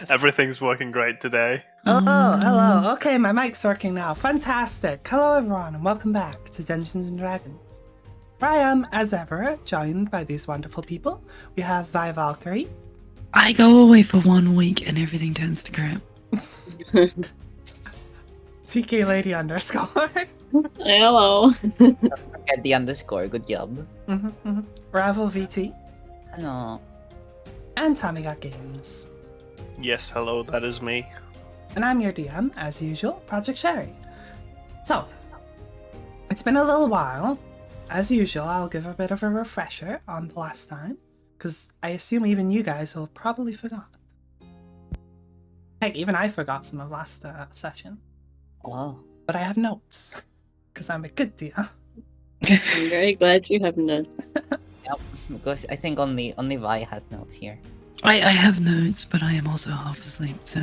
Everything's working great today. Hello. Okay, my mic's working now. Fantastic. Hello, everyone, and welcome back to Dungeons and Dragons. Where I am, as ever, joined by these wonderful people. We have Vi Valkyrie. I go away for 1 week and everything turns to crap. TK Lady underscore. Hello. Forget the underscore. Good job. Ravel VT. Hello. And Tommy Got Games. Yes, hello, that is me. And I'm your DM, as usual, Project Sherry. So, it's been a little while. As usual, I'll give a bit of a refresher on the last time, because I assume even you guys will have probably forgotten. Heck, even I forgot some of last session. Oh. But I have notes, because I'm a good DM. I'm very glad you have notes. Yep. Because I think only Vi has notes here. I have notes, but I am also half asleep, so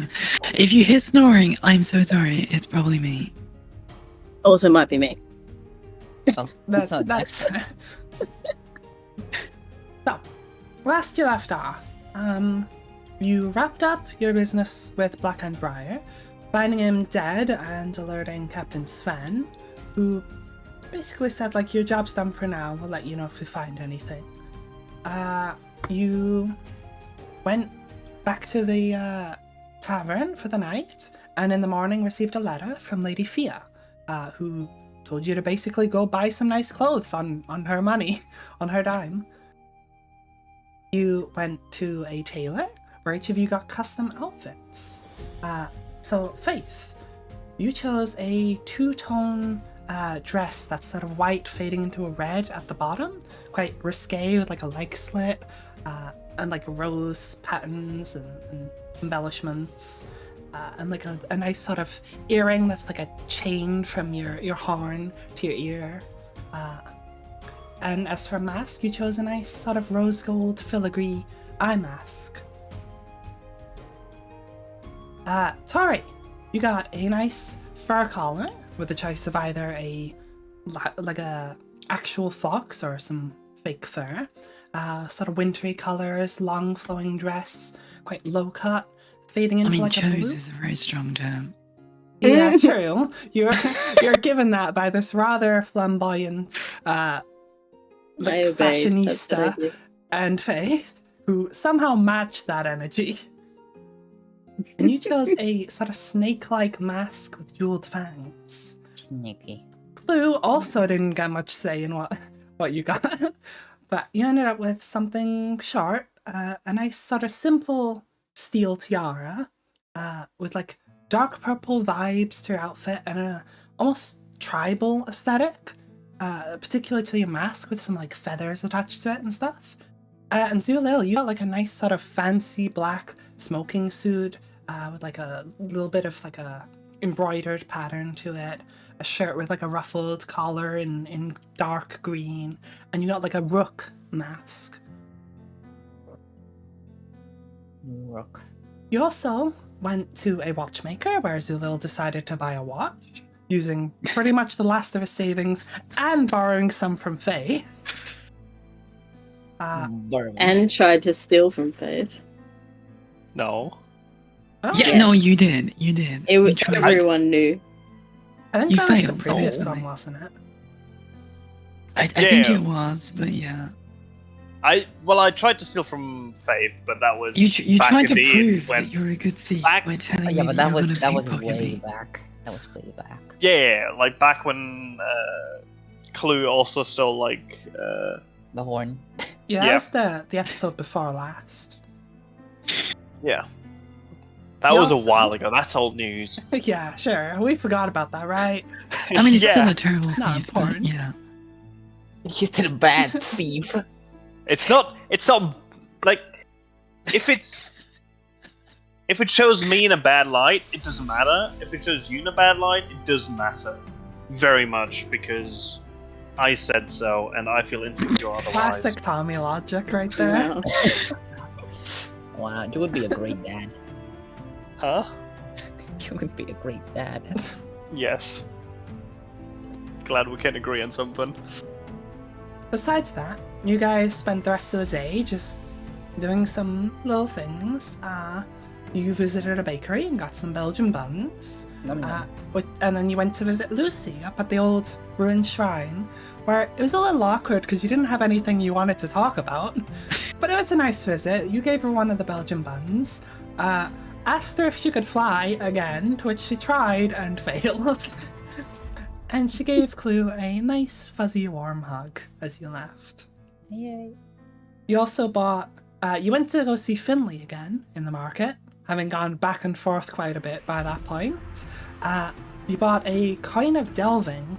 if you hear snoring, I'm so sorry. It's probably me. Also might be me. Oh, That's not nice. fair. So, last you left off, you wrapped up your business with Black and Briar, finding him dead and alerting Captain Sven, who basically said, like, your job's done for now, we'll let you know if we find anything. You went back to the tavern for the night, and in the morning received a letter from Lady Fia, who told you to basically go buy some nice clothes on her money, on her dime. You went to a tailor, where each of you got custom outfits. So, Faith, you chose a two-tone dress that's sort of white fading into a red at the bottom, quite risque with like a leg slit, and like rose patterns and embellishments, and like a nice sort of earring that's like a chain from your horn to your ear. And as for mask, you chose a nice sort of rose gold filigree eye mask. Tori, you got a nice fur collar with the choice of either a actual fox or some fake fur. Sort of wintry colors, long flowing dress, quite low cut, fading into like a blue. Chose is a very strong term. Yeah, true. You're given that by this rather flamboyant, fashionista and Faith, who somehow matched that energy. And you chose a sort of snake-like mask with jeweled fangs. Sneaky. Clue also didn't get much say in what you got, but you ended up with something short, a nice sort of simple steel tiara, with like dark purple vibes to your outfit and a almost tribal aesthetic, particularly to your mask with some like feathers attached to it and stuff. And Zulil, you got like a nice sort of fancy black smoking suit with like a little bit of like a embroidered pattern to it, a shirt with like a ruffled collar in dark green, and you got like a rook mask. Rook. You also went to a watchmaker where Zulil decided to buy a watch, using pretty much the last of his savings and borrowing some from Faye. And tried to steal from Faith. No. Oh, Yeah, Yes. no, you did. You did. You tried. Everyone knew. I think You that was the failed, previous no. one, wasn't it? I think Yeah. it was, but yeah. I tried to steal from Faith, but that was You back tried in to the prove when that you're a good thief back- by telling Yeah, me but that that was pickpocket way me. back. That was way back. yeah, like back when Clue also stole like The horn. Yeah, Yeah. that was the episode before last. yeah. That You was a also- while ago. That's old news. Yeah, sure. We forgot about that, right? I mean, it's still yeah, a terrible It's not thief, but important. yeah. He's still a bad thief. it's not like if it shows me in a bad light, it doesn't matter. If it shows you in a bad light, it does matter very much because I said so, and I feel insecure otherwise. Classic Tommy logic right there. Wow. Wow, you would be a great dad. Huh? You would be a great dad. Yes. Glad we can agree on something. Besides that, you guys spent the rest of the day just doing some little things. You visited a bakery and got some Belgian buns. And then you went to visit Lucy up at the old ruined shrine, where it was a little awkward because you didn't have anything you wanted to talk about. But it was a nice visit. You gave her one of the Belgian buns, asked her if she could fly again, to which she tried and failed. And she gave Clue a nice, fuzzy, warm hug as you left. Yay. You also you went to go see Finley again in the market, having gone back and forth quite a bit by that point. You bought a coin of delving,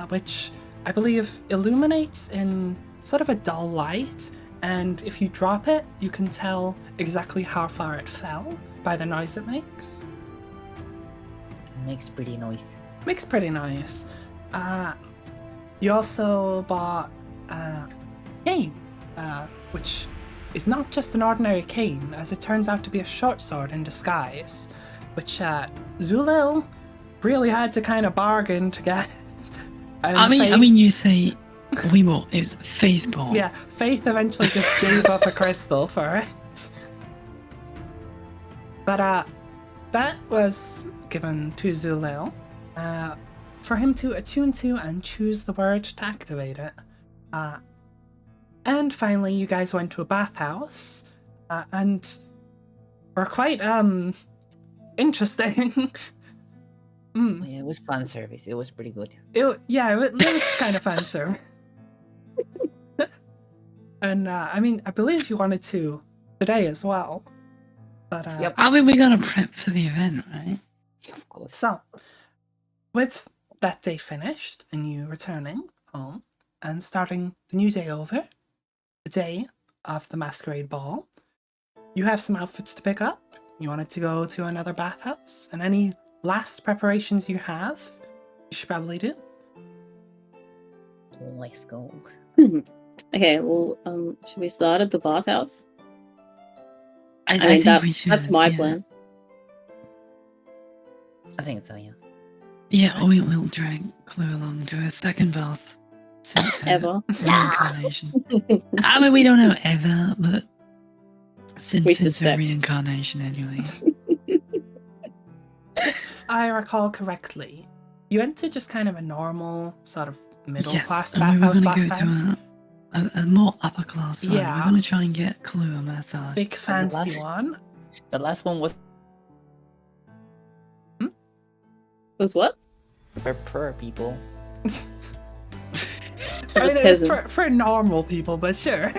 which I believe illuminates in sort of a dull light, and if you drop it, you can tell exactly how far it fell by the noise it makes. It makes pretty noise. Makes pretty nice. You also bought cane, which is not just an ordinary cane, as it turns out to be a short sword in disguise, which Zulil really had to kind of bargain to get. And I mean, you say we bought. It was Faith bought. Yeah, Faith eventually just gave up a crystal for it. But that was given to Zulil for him to attune to and choose the word to activate it. And finally, you guys went to a bathhouse and were quite interesting. Yeah, it was fun service. It was pretty good. It was kind of fun, sir. And I mean, I believe you wanted to today as well. But Yep. I mean, we gotta prep for the event, right? Of course. So, with that day finished and you returning home and starting the new day over, the day of the Masquerade Ball, you have some outfits to pick up. You wanted to go to another bathhouse, and any last preparations you have, you should probably do. Let's go. Okay, well, should we start at the bathhouse? I mean, think we should. that's my yeah. plan. I think so, yeah. Yeah, we'll drag Clue along to a second bath. Since her Ever. reincarnation. I mean, we don't know ever, but since We it's a suspect. reincarnation anyway. If I recall correctly, you went to just kind of a normal, sort of middle-class Yes, and we were bathhouse going to last go time. to a more upper class one. Yeah. We're going to try and get Clue a massage. Big fancy last- one. The last one was Was what? for poor people. I mean, the it's peasants. for normal people, but sure.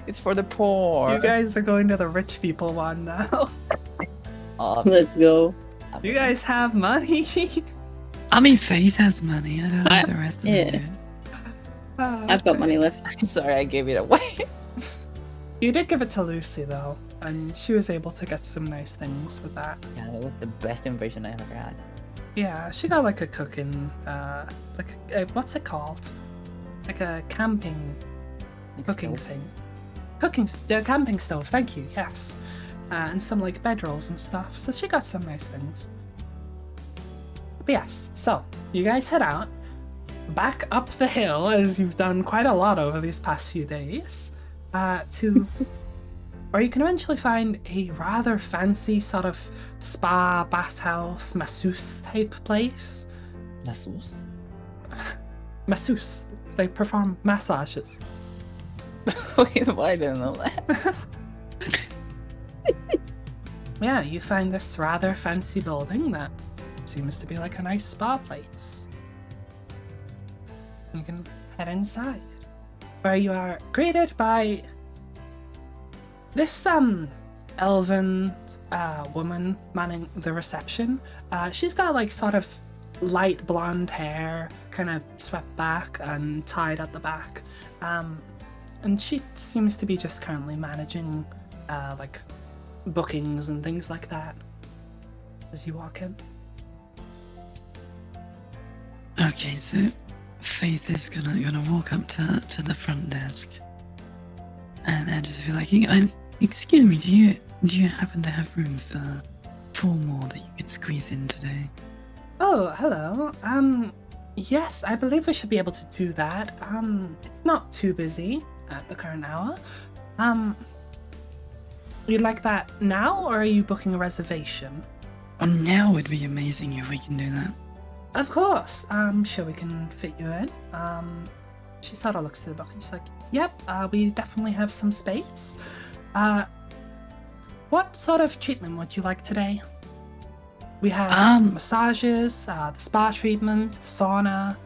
It's for the poor. You guys are going to the rich people one now. Let's go. You guys have money. I mean, Faith has money. I don't know I- if the rest of yeah. them I've got money left. Sorry, I gave it away. You did give it to Lucy though, and she was able to get some nice things with that. Yeah, it was the best invasion I ever had. Yeah, she got like a cooking, what's it called? Like a camping cooking Stove. thing. Camping stove, thank you, yes. And some like bedrolls and stuff, so she got some nice things. But yes, so you guys head out, back up the hill, as you've done quite a lot over these past few days, or you can eventually find a rather fancy sort of spa, bathhouse, masseuse type place. Nasus. Masseuse. They perform massages. Wait, why didn't I know that? Yeah, you find this rather fancy building that seems to be like a nice spa place. You can head inside, where you are greeted by this elven woman manning the reception. She's got like sort of light blonde hair, kind of swept back and tied at the back. And she seems to be just currently managing like bookings and things like that as you walk in. Okay, so Faith is gonna walk up to the front desk and just be like, excuse me, do you happen to have room for 4 more that you could squeeze in today? Oh, hello. Yes, I believe we should be able to do that. It's not too busy at the current hour. You'd like that now, or are you booking a reservation? Now would be amazing if we can do that. Of course. I'm sure we can fit you in. She sort of looks through the book and she's like, yep, we definitely have some space. What sort of treatment would you like today? We have massages, the spa treatment, the sauna,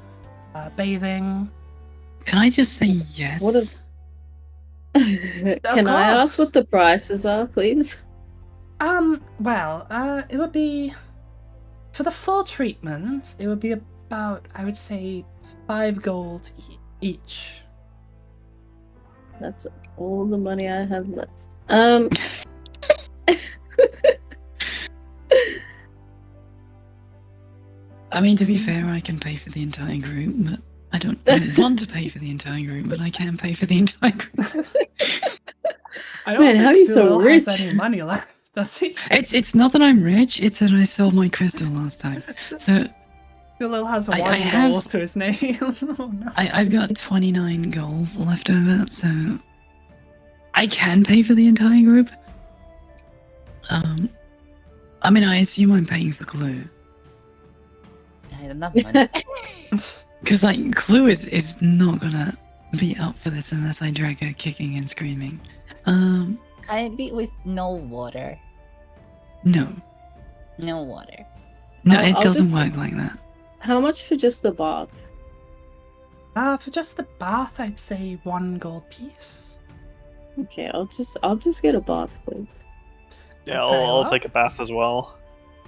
bathing. Can I just say yes? What is- Can I ask what the prices are, please? Well, it would be, for the full treatment, it would be about, I would say, 5 gold each. That's all the money I have left. I mean, to be fair, I can pay for the entire group, but I don't want to pay for the entire group, but I can pay for the entire group. I don't Man, how are you so Sewell has rich? any money left, does he? It's not that I'm rich, it's that I sold my crystal last time. So Sewell has I one have- gold to his name. Oh no. I've got 29 gold left over, so I can pay for the entire group. I mean, I assume I'm paying for Clue. I don't have money. Because, like, Clue is not gonna be up for this unless I drag her kicking and screaming. Can it be with no water? No. No water. No, I'll it doesn't just- work like that. How much for just the bath? For just the bath, I'd say 1 gold piece. Okay, I'll just get a bath, please. Yeah, Okay, I'll well. take a bath as well.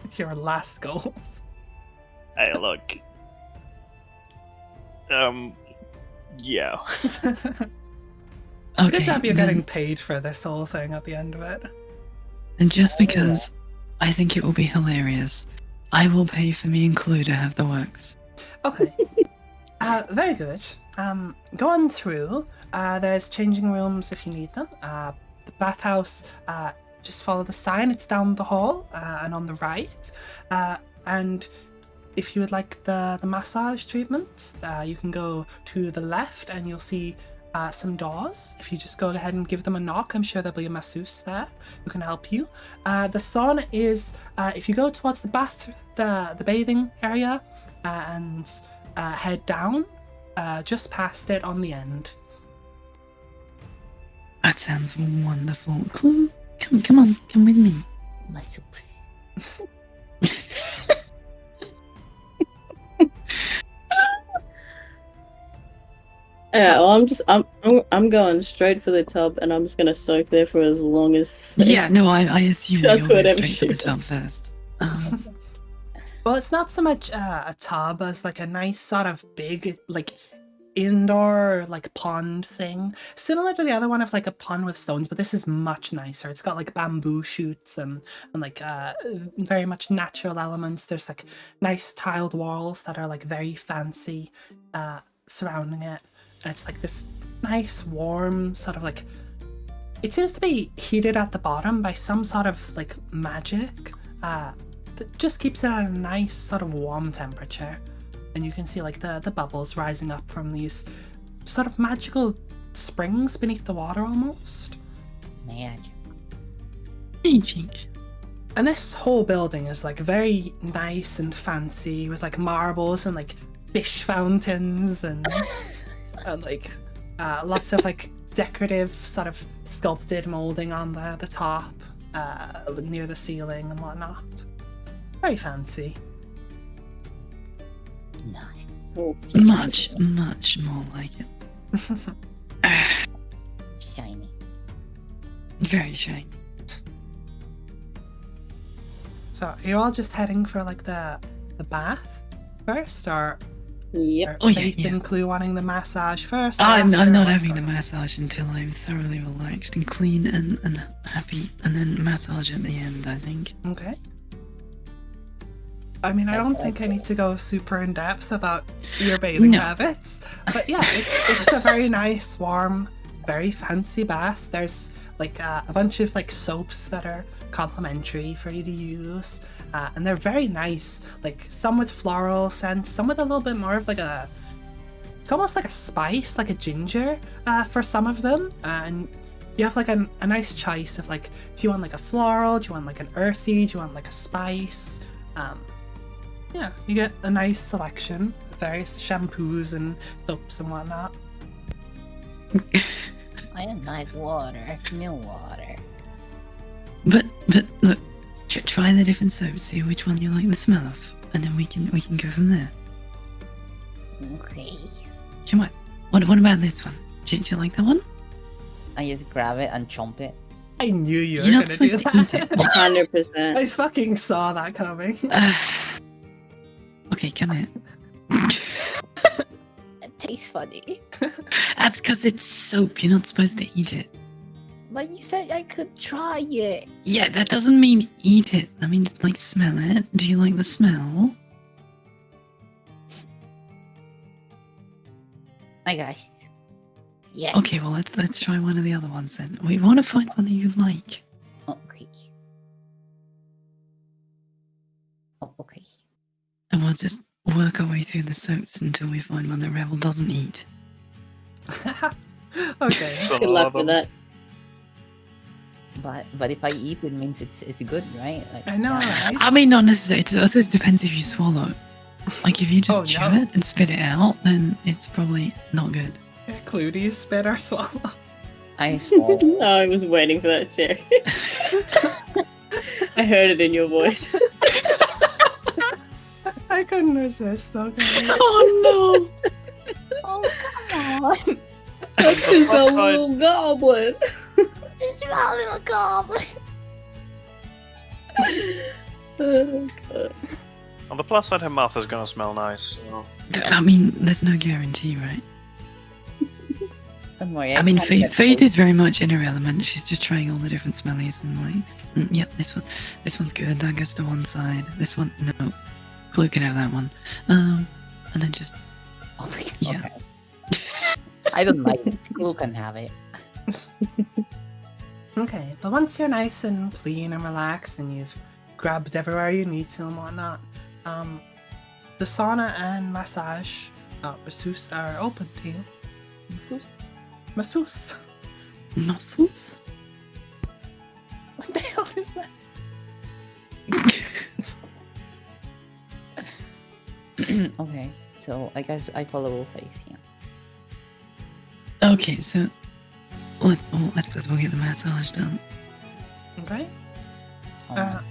It's your last goals. Hey, look. Yeah. It's a Okay, good job you're then- getting paid for this whole thing at the end of it. And just because I think it will be hilarious, I will pay for me and Clue to have the works. Okay. Very good. Going through, there's changing rooms if you need them. The bathhouse, just follow the sign. It's down the hall and on the right. And if you would like the massage treatment, you can go to the left and you'll see some doors. If you just go ahead and give them a knock, I'm sure there'll be a masseuse there who can help you. The sauna is, if you go towards the bathing area and head down, just past it on the end. That sounds wonderful. Clue, come on, come with me. Masseuse. Yeah, well, I'm going straight for the tub, and I'm just gonna soak there for as long as. Yeah, no, I assume That's you'll what go I'm straight to the shooting. tub first. Well, it's not so much a tub as like a nice sort of big, like indoor like pond thing, similar to the other one of like a pond with stones, but this is much nicer. It's got like bamboo shoots and like very much natural elements. There's like nice tiled walls that are like very fancy surrounding it, and it's like this nice warm sort of like, it seems to be heated at the bottom by some sort of like magic that just keeps it at a nice sort of warm temperature. And you can see like the bubbles rising up from these sort of magical springs beneath the water almost. Magic. Magic. And this whole building is like very nice and fancy with like marbles and like fish fountains and like lots of like decorative sort of sculpted molding on the top near the ceiling and whatnot. Very fancy. Nice. Oh, Much more like it. Shiny. Very shiny. So are you all just heading for like the bath first, or Yep. Oh, yeah, Faith yeah. and Clue wanting the massage first? or I'm after? not What's having the going on? massage until I'm thoroughly relaxed and clean and happy, and then massage at the end, I think. Okay. I mean, I don't think I need to go super in depth about your bathing No. habits, but yeah, it's a very nice, warm, very fancy bath. There's like a bunch of like soaps that are complimentary for you to use, and they're very nice. Like some with floral scents, some with a little bit more of like it's almost like a spice, like a ginger, for some of them, and you have like a nice choice of like, do you want like a floral? Do you want like an earthy? Do you want like a spice? Yeah, you get a nice selection of various shampoos and soaps and whatnot. I don't like water. No water. But look, try the different soaps, see which one you like the smell of, and then we can go from there. Okay. Come on. What about this one? Do you like that one? I just grab it and chomp it. I knew you were You're not gonna do supposed to eat that. 100%. I fucking saw that coming. Okay, come here. It tastes funny. That's because it's soap. You're not supposed to eat it. But you said I could try it. Yeah, that doesn't mean eat it. That means like smell it. Do you like the smell? Hi guys. Yes. Okay, well let's try one of the other ones then. We want to find one that you like. Okay. Oh, okay. And we'll just work our way through the soaps until we find one that Rebel doesn't eat. Okay. So Good luck with that. But if I eat, it means it's good, right? Like, I know, yeah. right? I mean, not necessarily. It also depends if you swallow. Like, if you just Oh, chew no. it and spit it out, then it's probably not good. Yeah, Clue, do you spit or swallow? I swallow. I was waiting for that, Jerry. I heard it in your voice. I couldn't resist, okay. Oh Oh come on! That's just a little goblin. It's my little goblin. Oh, God. On the plus side, her mouth is gonna smell nice. So. no! I mean, there's no guarantee, right? Don't worry. I mean, can't get Faith cold. is very much in her element. She's just trying all the different smellies and like, yep, this one's good. That goes to one side. This one, no. Clue can have that one. And then just, Oh my God, yeah. okay. I don't like it. School can have it. Okay, but once you're nice and clean and relaxed and you've grabbed everywhere you need to and whatnot, the sauna and massage, masseuse are open to you. Masseuse. muscles. What the hell is that? Okay, so I guess I follow Faith. Yeah. Okay, so I suppose we'll get the massage done. Okay. Um,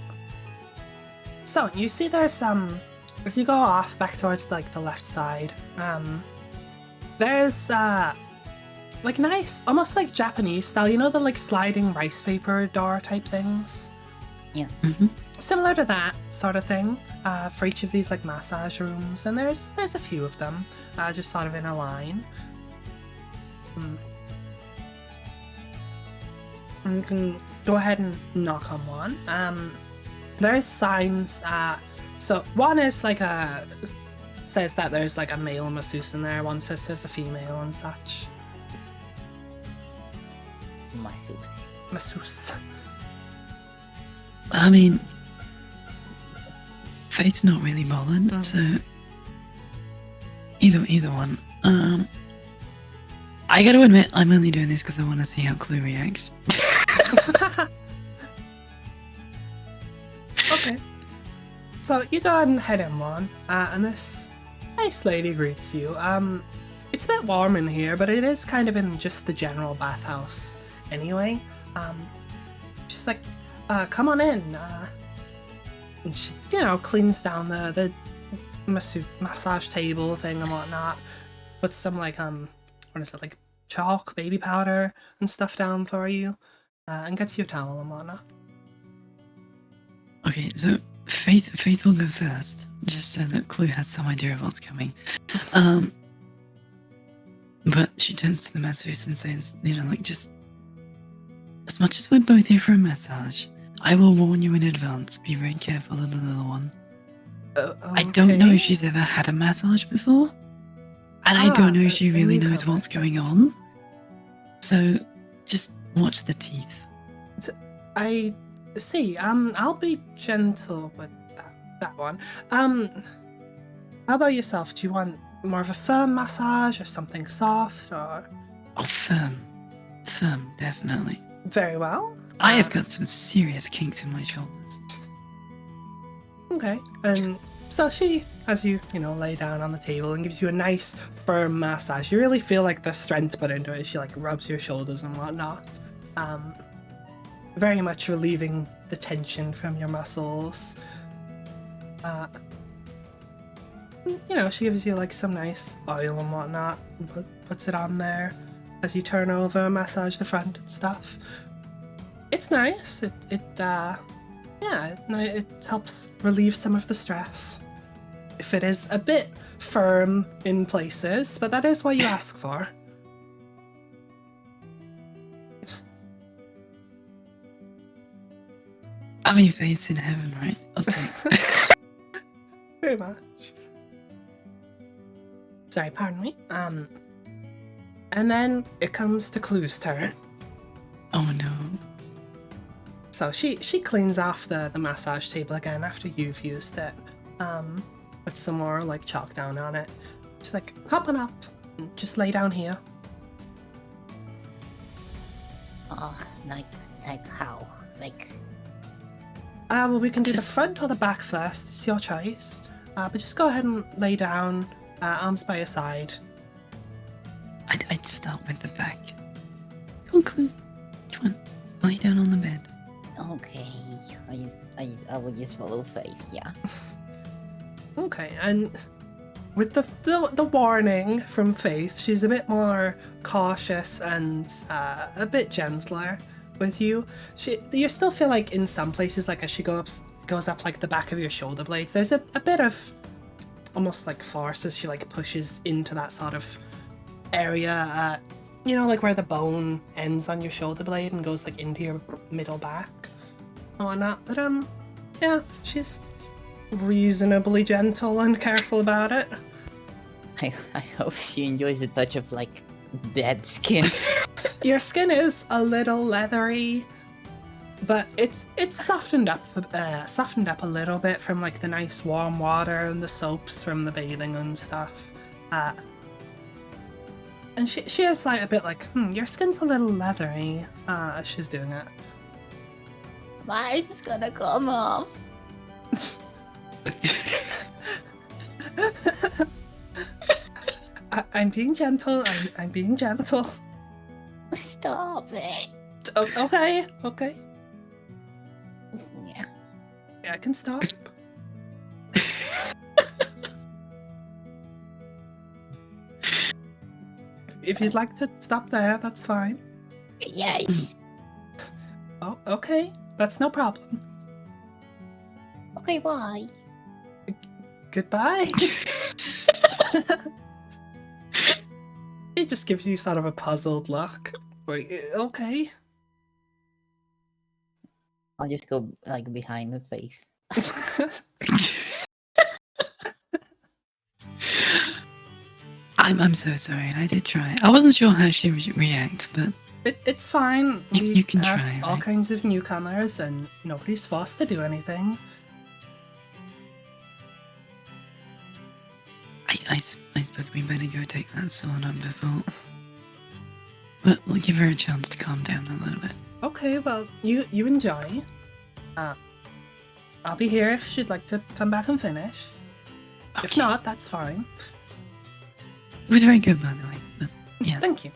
So you see there's as you go off back towards like the left side, there's like nice, almost like Japanese style, you know, the like sliding rice paper door type things? Mm-hmm. Similar to that sort of thing, for each of these like massage rooms, and there's a few of them, just sort of in a line. And you can go ahead and knock on one. There's signs. So one is like says that there's like a male masseuse in there. One says there's a female and such. masseuse. Masseuse. I mean, Faith's not really bothered, Mhm. so either one. I gotta admit, I'm only doing this because I want to see how Clue reacts. Okay. So you go ahead and head in one, and this nice lady greets you. It's a bit warm in here, but it is kind of in just the general bathhouse anyway. Just like, come on in. And she, you know, cleans down the massage table thing and whatnot. Puts some like what is it, like chalk, baby powder and stuff down for you, and gets you a towel and whatnot. Okay, so Faith will go first, just so that Clue has some idea of what's coming. But she turns to the masseuse and says, you know, like, just as much as we're both here for a massage, I will warn you in advance. Be very careful of the little one. I don't know if she's ever had a massage before, and I don't know if she a really knows newcomer. what's going on. So just watch the teeth. I see. I'll be gentle with that one. How about yourself? Do you want more of a firm massage or something soft or? Oh, firm. Firm, definitely. Very well. I have got some serious kinks in my shoulders. Okay, and so she, as you lay down on the table and gives you a nice firm massage. You really feel like the strength put into it. She like rubs your shoulders and whatnot. Very much relieving the tension from your muscles. She gives you like some nice oil and whatnot and puts it on there as you turn over and massage the front and stuff. It's nice. It helps relieve some of the stress. If it is a bit firm in places, but that is what you ask for. I mean, fate's in heaven, right? Okay. Very much. Sorry, pardon me. And then it comes to Clue's turn. Oh no. So she cleans off the massage table again after you've used it. Put some more like chalk down on it. She's like, hop on up. And just lay down here. Oh, like how? Like, Well, we can do the Just- front or the back first. It's your choice. But just go ahead and lay down, arms by your side. I'd start with the back. Come on, Clue. Come on. Lay down on the bed. okay, I will just follow Faith. Yeah. Okay, and with the warning from Faith, she's a bit more cautious and a bit gentler with you. You still feel like in some places, like as she goes up like the back of your shoulder blades, there's a bit of almost like force as she like pushes into that sort of area, like where the bone ends on your shoulder blade and goes like into your middle back and whatnot. But yeah, she's reasonably gentle and careful about it. I hope she enjoys the touch of like dead skin. Your skin is a little leathery, but it's softened up a little bit from like the nice warm water and the soaps from the bathing and stuff. And she is like a bit like, your skin's a little leathery as she's doing it. Mine's gonna come off. I'm being gentle. I'm being gentle. Stop it. Okay. Yeah. Yeah, I can stop. If you'd like to stop there, that's fine. Yes. Oh, okay. That's no problem. Okay, bye. Goodbye. It just gives you sort of a puzzled look. Like, okay. I'll just go like behind the face. I'm so sorry. I did try. I wasn't sure how she would react, but It's fine. You We can have try, all right? kinds of newcomers, and nobody's forced to do anything. I suppose we better go take that sauna before. But we'll give her a chance to calm down a little bit. Okay, well, you enjoy. I'll be here if she'd like to come back and finish. If Okay. not, that's fine. It was very good, by the way. But yeah, Thank you.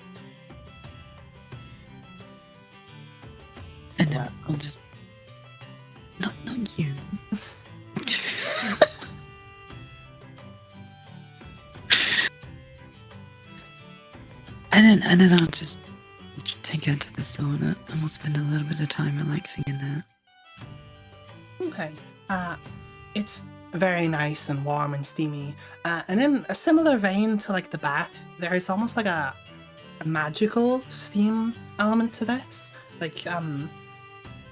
and then Well- I'll just not you. And then I'll just take her to the sauna, and we'll spend a little bit of time relaxing in there. Okay. It's very nice and warm and steamy. And in a similar vein to like the bath, there's almost like a magical steam element to this. Like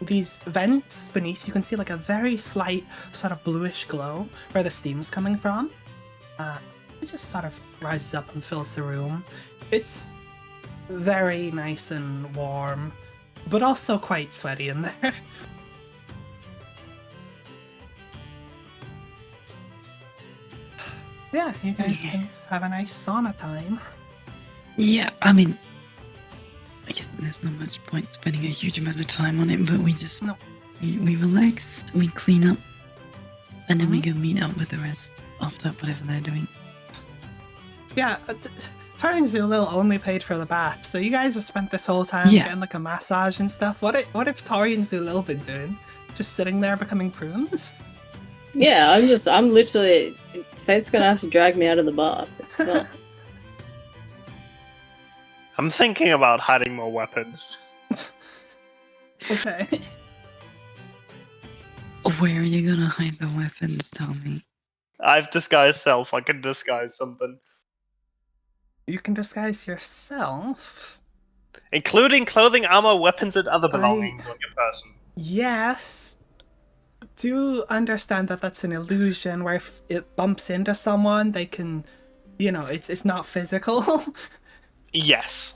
these vents beneath, you can see like a very slight sort of bluish glow where the steam's coming from. It just sort of rises up and fills the room. It's very nice and warm, but also quite sweaty in there. Yeah, you guys can have a nice sauna time. Yeah, I mean, I guess there's not much point spending a huge amount of time on it, but we just No. we relax, we clean up, and then we Mhm. go meet up with the rest after whatever they're doing. Yeah, Tari and Zulil only paid for the bath, so you guys have spent this whole time Yeah. getting like a massage and stuff. What if Tari and Zulil been doing? Just sitting there becoming prunes? Yeah, I'm literally. Fate's gonna have to drag me out of the bath. It's fine. I'm thinking about hiding more weapons. Okay. Where are you gonna hide the weapons, Tommy? I've disguised self. I can disguise something, You can disguise yourself. including clothing, armor, weapons, and other belongings on your person. Yes. Do understand that that's an illusion where if it bumps into someone, they can, it's not physical. Yes.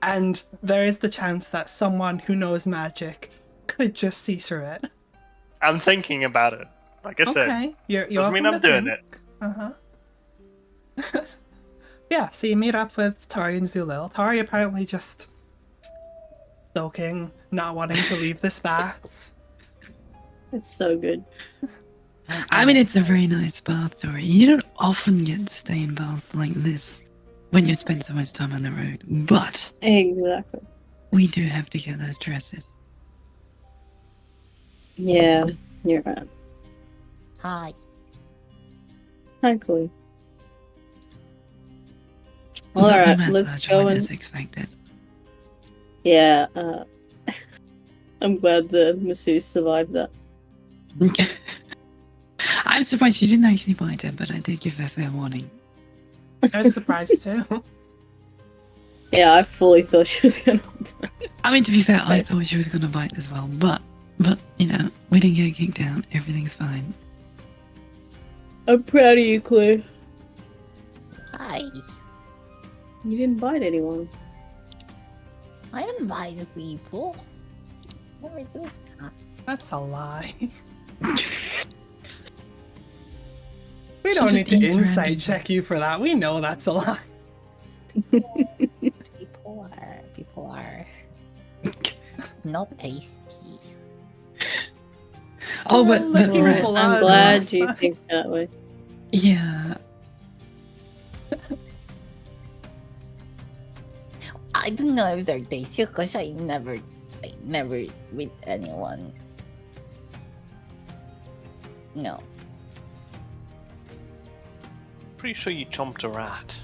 And there is the chance that someone who knows magic could just see through it. I'm thinking about it. Like I said, Okay, you're doesn't mean welcome I'm to doing think. Uh-huh. Yeah, so you meet up with Tari and Zulil. Tari apparently just soaking, not wanting to leave this bath. It's so good. I mean, it's a very nice bath story. You don't often get to stay in baths like this when you spend so much time on the road, but Exactly. we do have to get those dresses. Yeah, you're right. Hi. Hi, Chloe. Not the Alright, massage let's go went and. as expected. Yeah, I'm glad the masseuse survived that. I'm surprised she didn't actually bite her, but I did give her fair warning. I was surprised too. Yeah, I fully thought she was gonna. I mean, to be fair, I thought she was gonna bite as well, but we didn't get kicked out. Everything's fine. I'm proud of you, Chloe. Hi. You didn't bite anyone. I invite people. Never do that. That's a lie. We She don't need just to eats insight randomly. check you for that. We know that's a lie. People are not tasty. Oh, but Licking right. blood. I'm glad Ross. you think that way. Yeah. I don't know if they're tasty because I never with anyone. No. Pretty sure you chomped a rat.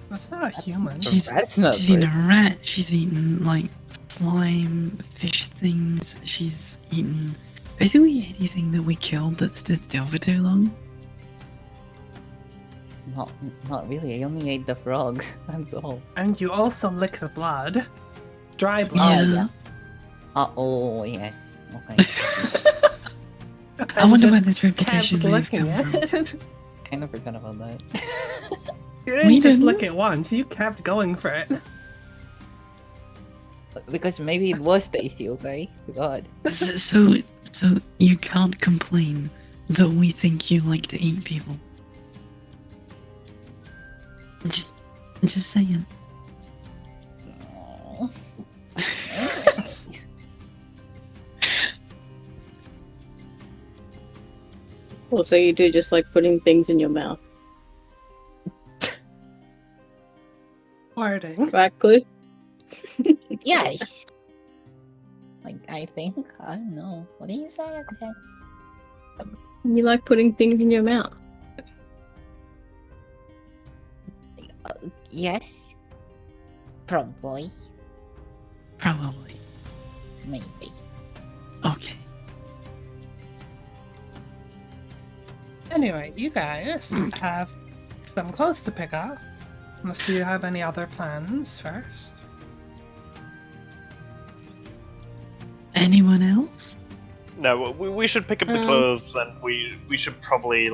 That's not a human. That's not She's eaten good. a rat. She's eaten like slime, fish things. She's eaten basically anything that we killed that stood still for too long. Not really. I only ate the frog. That's all. And you also lick the blood. Dry blood. Yeah. Oh yes. Okay. I And wonder where just this reputation kept may have licking come from. it. Kind of forgot about that. You didn't We just didn't. lick it once, you kept going for it. Because maybe it was tasty. Okay. God. So you can't complain that we think you like to eat people. Just saying. Aw. Well, so you do just like putting things in your mouth. Wording. Right, Chloe? Yes. Like I think I don't know. What do you say again? You like putting things in your mouth. Yes. Probably. Probably. Maybe. Okay. Anyway, you guys have some clothes to pick up. Unless you have any other plans first. Anyone else? No, we should pick up the Um. clothes, and we should probably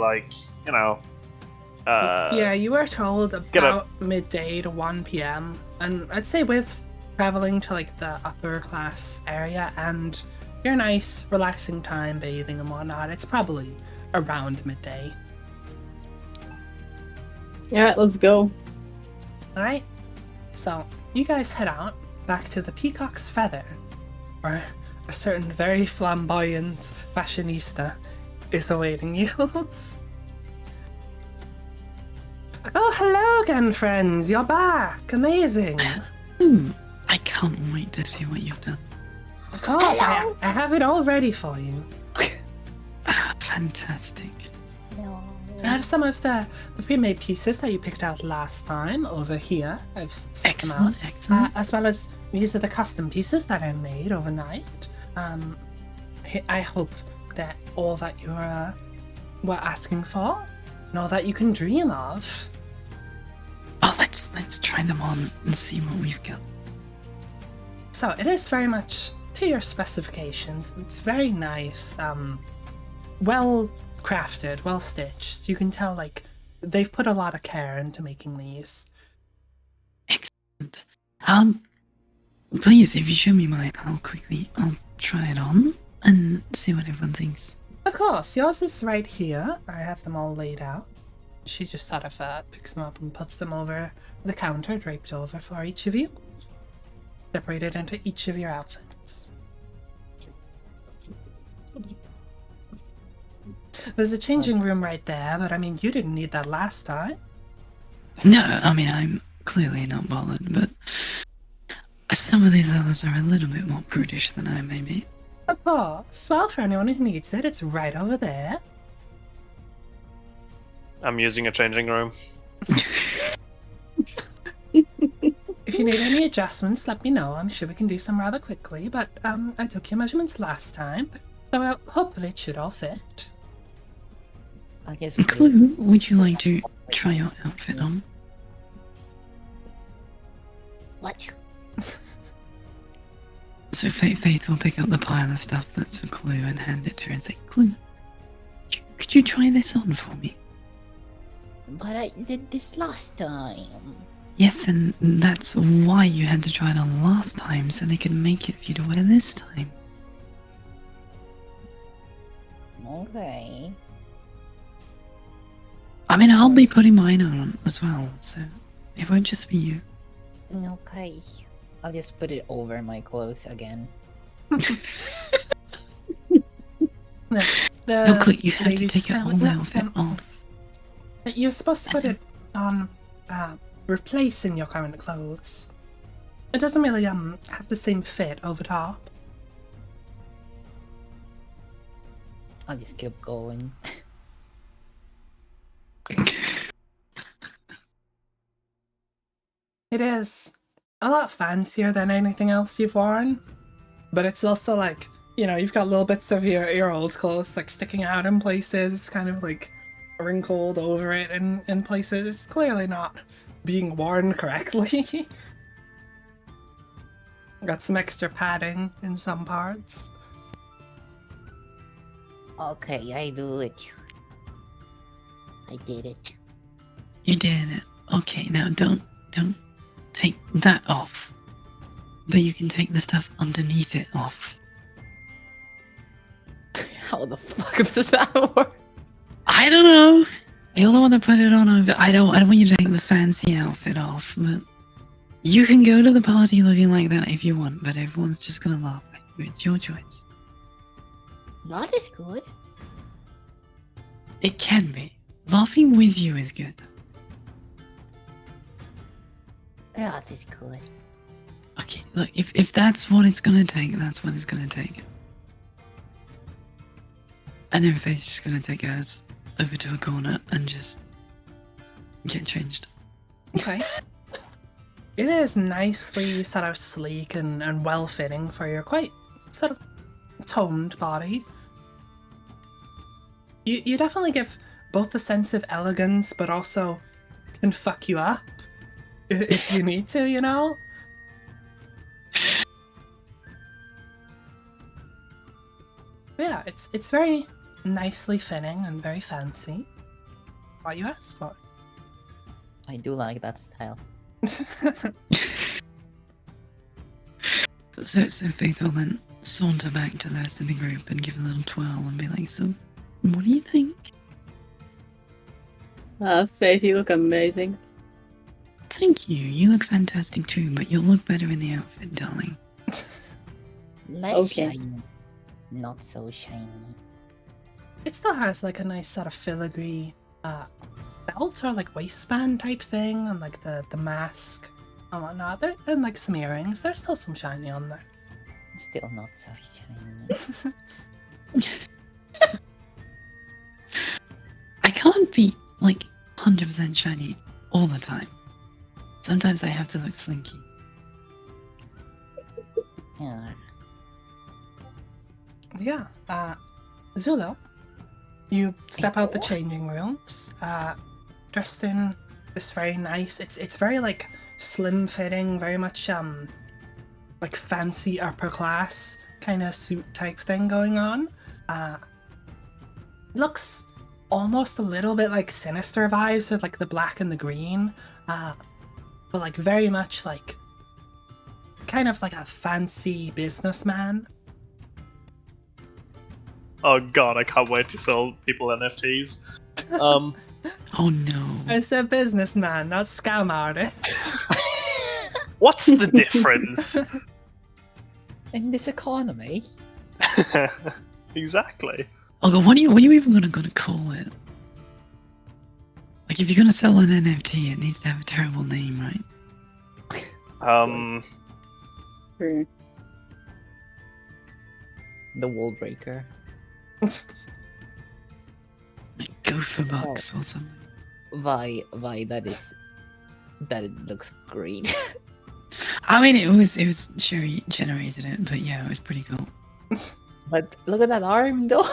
Yeah, you were told get about midday to 1 p.m. And I'd say with traveling to like the upper class area and your nice, relaxing time bathing and whatnot, it's probably around midday. Alright, let's go. Alright? So, you guys head out. back to the Peacock's Feather, where a certain very flamboyant fashionista is awaiting you. Oh, hello again, friends. You're back. Amazing. I can't wait to see what you've done. Of course, I have it all ready for you. Fantastic. No. I have some of the pre-made pieces that you picked out last time over here. I've set them out. Excellent. As well as these are the custom pieces that I made overnight. I hope that all that you were asking for, and all that you can dream of. Oh, let's try them on and see what we've got. So it is very much to your specifications. It's very nice, well crafted, well stitched. You can tell like they've put a lot of care into making these. Excellent. Please, if you show me mine, I'll try it on and see what everyone thinks. Of course, yours is right here. I have them all laid out. She just sort of picks them up and puts them over the counter, draped over for each of you. Separated into each of your outfits. There's a changing room right there, but I mean, you didn't need that last time. No, I mean, I'm clearly not bothered, but some of these others are a little bit more prudish than I may be. Of course. Well, for anyone who needs it, it's right over there. I'm using a changing room. If you need any adjustments, let me know. I'm sure we can do some rather quickly, but I took your measurements last time, so hopefully it should all fit. I'll just Clue, would you like to try your outfit on? What? So Faith will pick up the pile of stuff that's for Clue and hand it to her and say, Clue, could you try this on for me? But I did this last time. Yes, and that's why you had to try it on last time, so they could make it for you to wear this time. Okay. I mean, I'll be putting mine on as well, so it won't just be you. Okay. I'll just put it over my clothes again. No, Clue, you have to ladies take your stand- whole no, outfit off. You're supposed to put it on, replacing your current clothes. It doesn't really, have the same fit over top. I'll just keep going. It is a lot fancier than anything else you've worn, but it's also like, you know, you've got little bits of your old clothes like sticking out in places. It's kind of like wrinkled over it in places. It's clearly not being worn correctly. Got some extra padding in some parts. Okay, I do it. I did it. You did it. Okay, now don't take that off. But you can take the stuff underneath it off. How the fuck does that work? I don't know. You're the one that put it on over. I don't want you to take the fancy outfit off, but you can go to the party looking like that if you want, but everyone's just gonna laugh at you. It's your choice. That is good. It can be. Laughing with you is good. That is good. Okay, look, if that's what it's gonna take, that's what it's gonna take. And then Faith's just gonna take hers over to a corner and just get changed. Okay. It is nicely sort of sleek and well-fitting for your quite sort of toned body. You definitely give both the sense of elegance, but also can fuck you up if you need to, you know? Yeah, it's very nicely fitting and very fancy. What you asked for. I do like that style. So Faith will then saunter back to the rest of the group and give a little twirl and be like, so, what do you think? Faith, you look amazing. Thank you. You look fantastic too, but you'll look better in the outfit, darling. Less Okay. shiny. Not so shiny. It still has like a nice sort of filigree belt or like waistband type thing, and like the mask and whatnot. And like some earrings. There's still some shiny on there. Still not so shiny. I can't be like 100% shiny all the time. Sometimes I have to look slinky. Yeah. Yeah. Zulu, you step out the changing rooms, dressed in this very nice. It's very like slim fitting, very much like fancy upper class kind of suit type thing going on. Looks almost a little bit like Sinister vibes with like the black and the green, but like very much like kind of like a fancy businessman. Oh god, I can't wait to sell people NFTs. Oh no. I said businessman, not scam artist. What's the difference? In this economy, Exactly. Oh god, what are you even gonna call it? Like if you're gonna sell an NFT, it needs to have a terrible name, right? True. the wall breaker. Like Gopher Bucks or something. Why? That looks great. I mean, it was sure he generated it, but yeah, it was pretty cool. But look at that arm, though.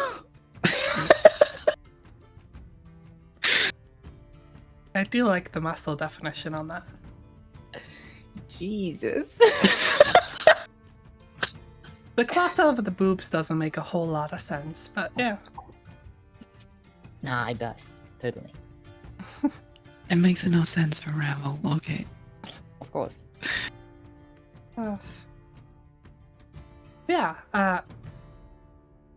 I do like the muscle definition on that. Jesus. The cloth over the boobs doesn't make a whole lot of sense, but yeah. Nah, it does. Totally. It makes enough sense for Ravel. Okay. Of course. Yeah,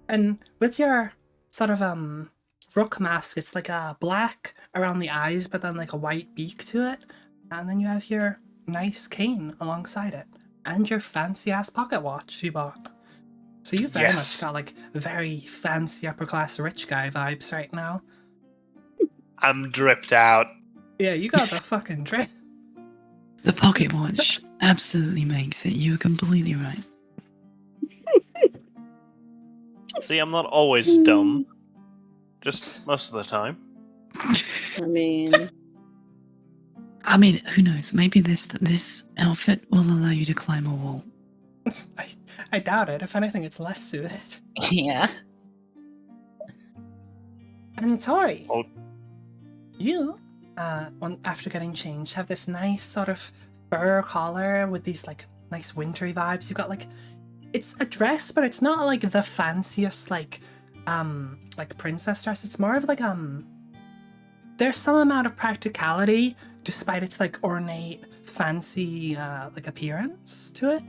and with your sort of rook mask, it's like a black around the eyes, but then like a white beak to it, and then you have your nice cane alongside it, and your fancy ass pocket watch you bought. So you very much got like very fancy upper class rich guy vibes right now. I'm dripped out. Yeah, you got the fucking drip. The pocket watch absolutely makes it. You're completely right. See, I'm not always dumb. Just most of the time. I mean, who knows? Maybe this outfit will allow you to climb a wall. I doubt it. If anything, it's less suited. Yeah. And Tori, Oh. you, after getting changed, have this nice sort of fur collar with these like nice wintry vibes. You've got like, it's a dress, but it's not like the fanciest like princess dress. It's more of like there's some amount of practicality despite its like ornate, fancy like appearance to it.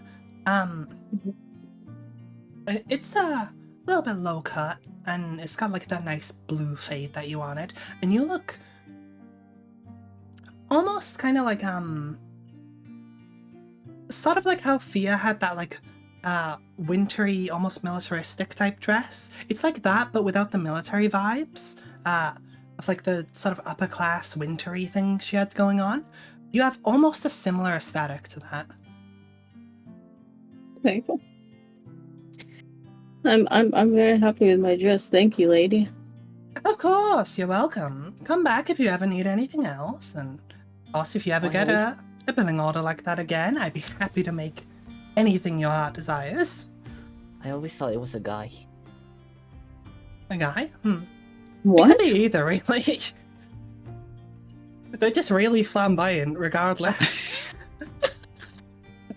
It's a little bit low cut, and it's got like that nice blue fade that you wanted, and you look almost kind of like sort of like how Fia had that like wintry, almost militaristic type dress. It's like that, but without the military vibes. Of like the sort of upper class wintry thing she had going on. You have almost a similar aesthetic to that. okay, cool. I'm very happy with my dress. Thank you, lady. Of course, you're welcome. Come back if you ever need anything else, and also if you ever get a billing order like that again, I'd be happy to make anything your heart desires. I always thought it was a guy. A guy? It What? could be either, really. They're just really flamboyant, regardless.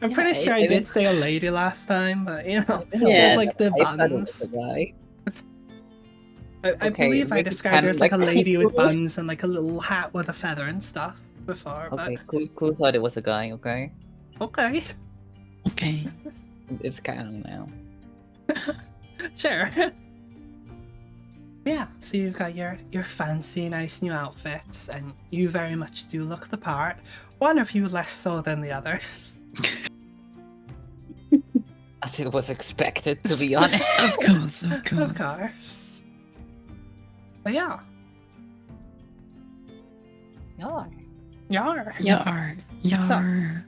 I'm pretty sure I did say a lady last time, but you know, Yeah, like the I thought it was buns. a guy. I Okay, believe I maybe described her kind as of like a like- lady with buns and like a little hat with a feather and stuff before, Okay, Clue thought it was a guy, okay? but okay, Okay. It's canon now. sure. Yeah, so you've got your fancy, nice new outfits, and you very much do look the part. One of you less so than the others. As it was expected, to be honest. Of course, of course. Of course. But yeah, Yar. yar. Yar.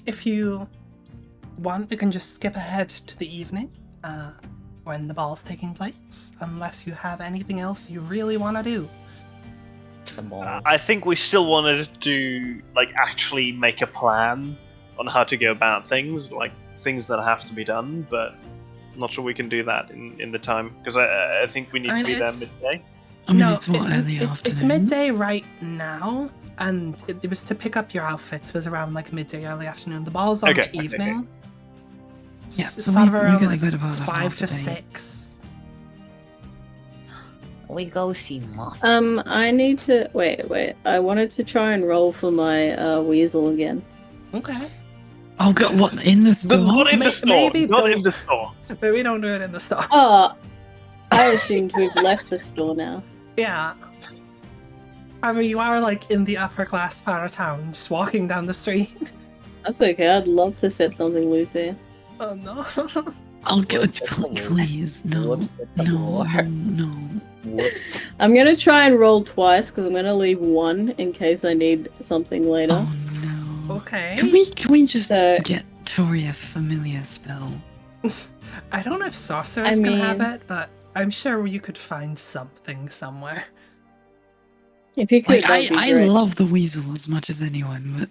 If you want, we can just skip ahead to the evening, when the ball's taking place, unless you have anything else you really want to do. The mall. I think we still wanted to actually make a plan on how to go about things, like things that have to be done, but I'm not sure we can do that in the time, because I think we need to be there midday. I mean, No, it's what, early afternoon? it's midday right now, and it was to pick up your outfits was around midday, early afternoon. The ball's on Okay, the okay, evening. Yeah, It's so sort we of around got a bit about 5 to half a day. 6. We go see Moth. I need to wait. I wanted to try and roll for my weasel again. Okay. Oh god, what, in the store? Not in the store. Maybe Not in don't- the store. But we don't do it in the store. Oh, I assumed we've left the store now. Yeah. I mean, you are in the upper class part of town, just walking down the street. That's okay. I'd love to set something loose here. Oh no. Oh god, Whoops, that's a word. please, no. Whoops, that's a No, word. no. Whoops. I'm gonna try and roll twice because I'm gonna leave one in case I need something later. Oh no. Okay. Can we just So- get Tori a familiar spell? I don't know if sorcerers I can have mean- it, but I'm sure you could find something somewhere. If you could, Like, that'd be I great. love the weasel as much as anyone, but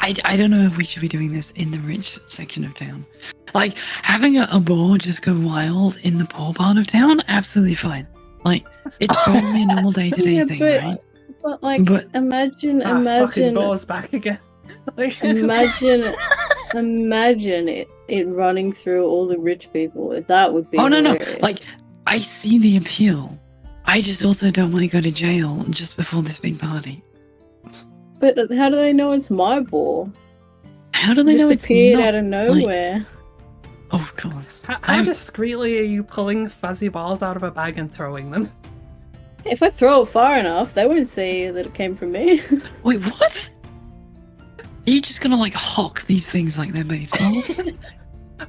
I don't know if we should be doing this in the rich section of town. Like, having a boar just go wild in the poor part of town, absolutely fine. Like, it's probably a normal day-to-day Yeah, thing, but- right? But like, But- imagine, Fucking imagine, balls back again. imagine it running through all the rich people. That would be. Oh, no. hilarious. Like, I see the appeal. I just also don't want to go to jail just before this big party. But how do they know it's my ball? How do they Just know it's appeared not? out of nowhere. Oh, of course. How I'm- discreetly are you pulling fuzzy balls out of a bag and throwing them? If I throw it far enough, they won't see that it came from me. Wait, what? Are you just gonna hawk these things like they're baseballs?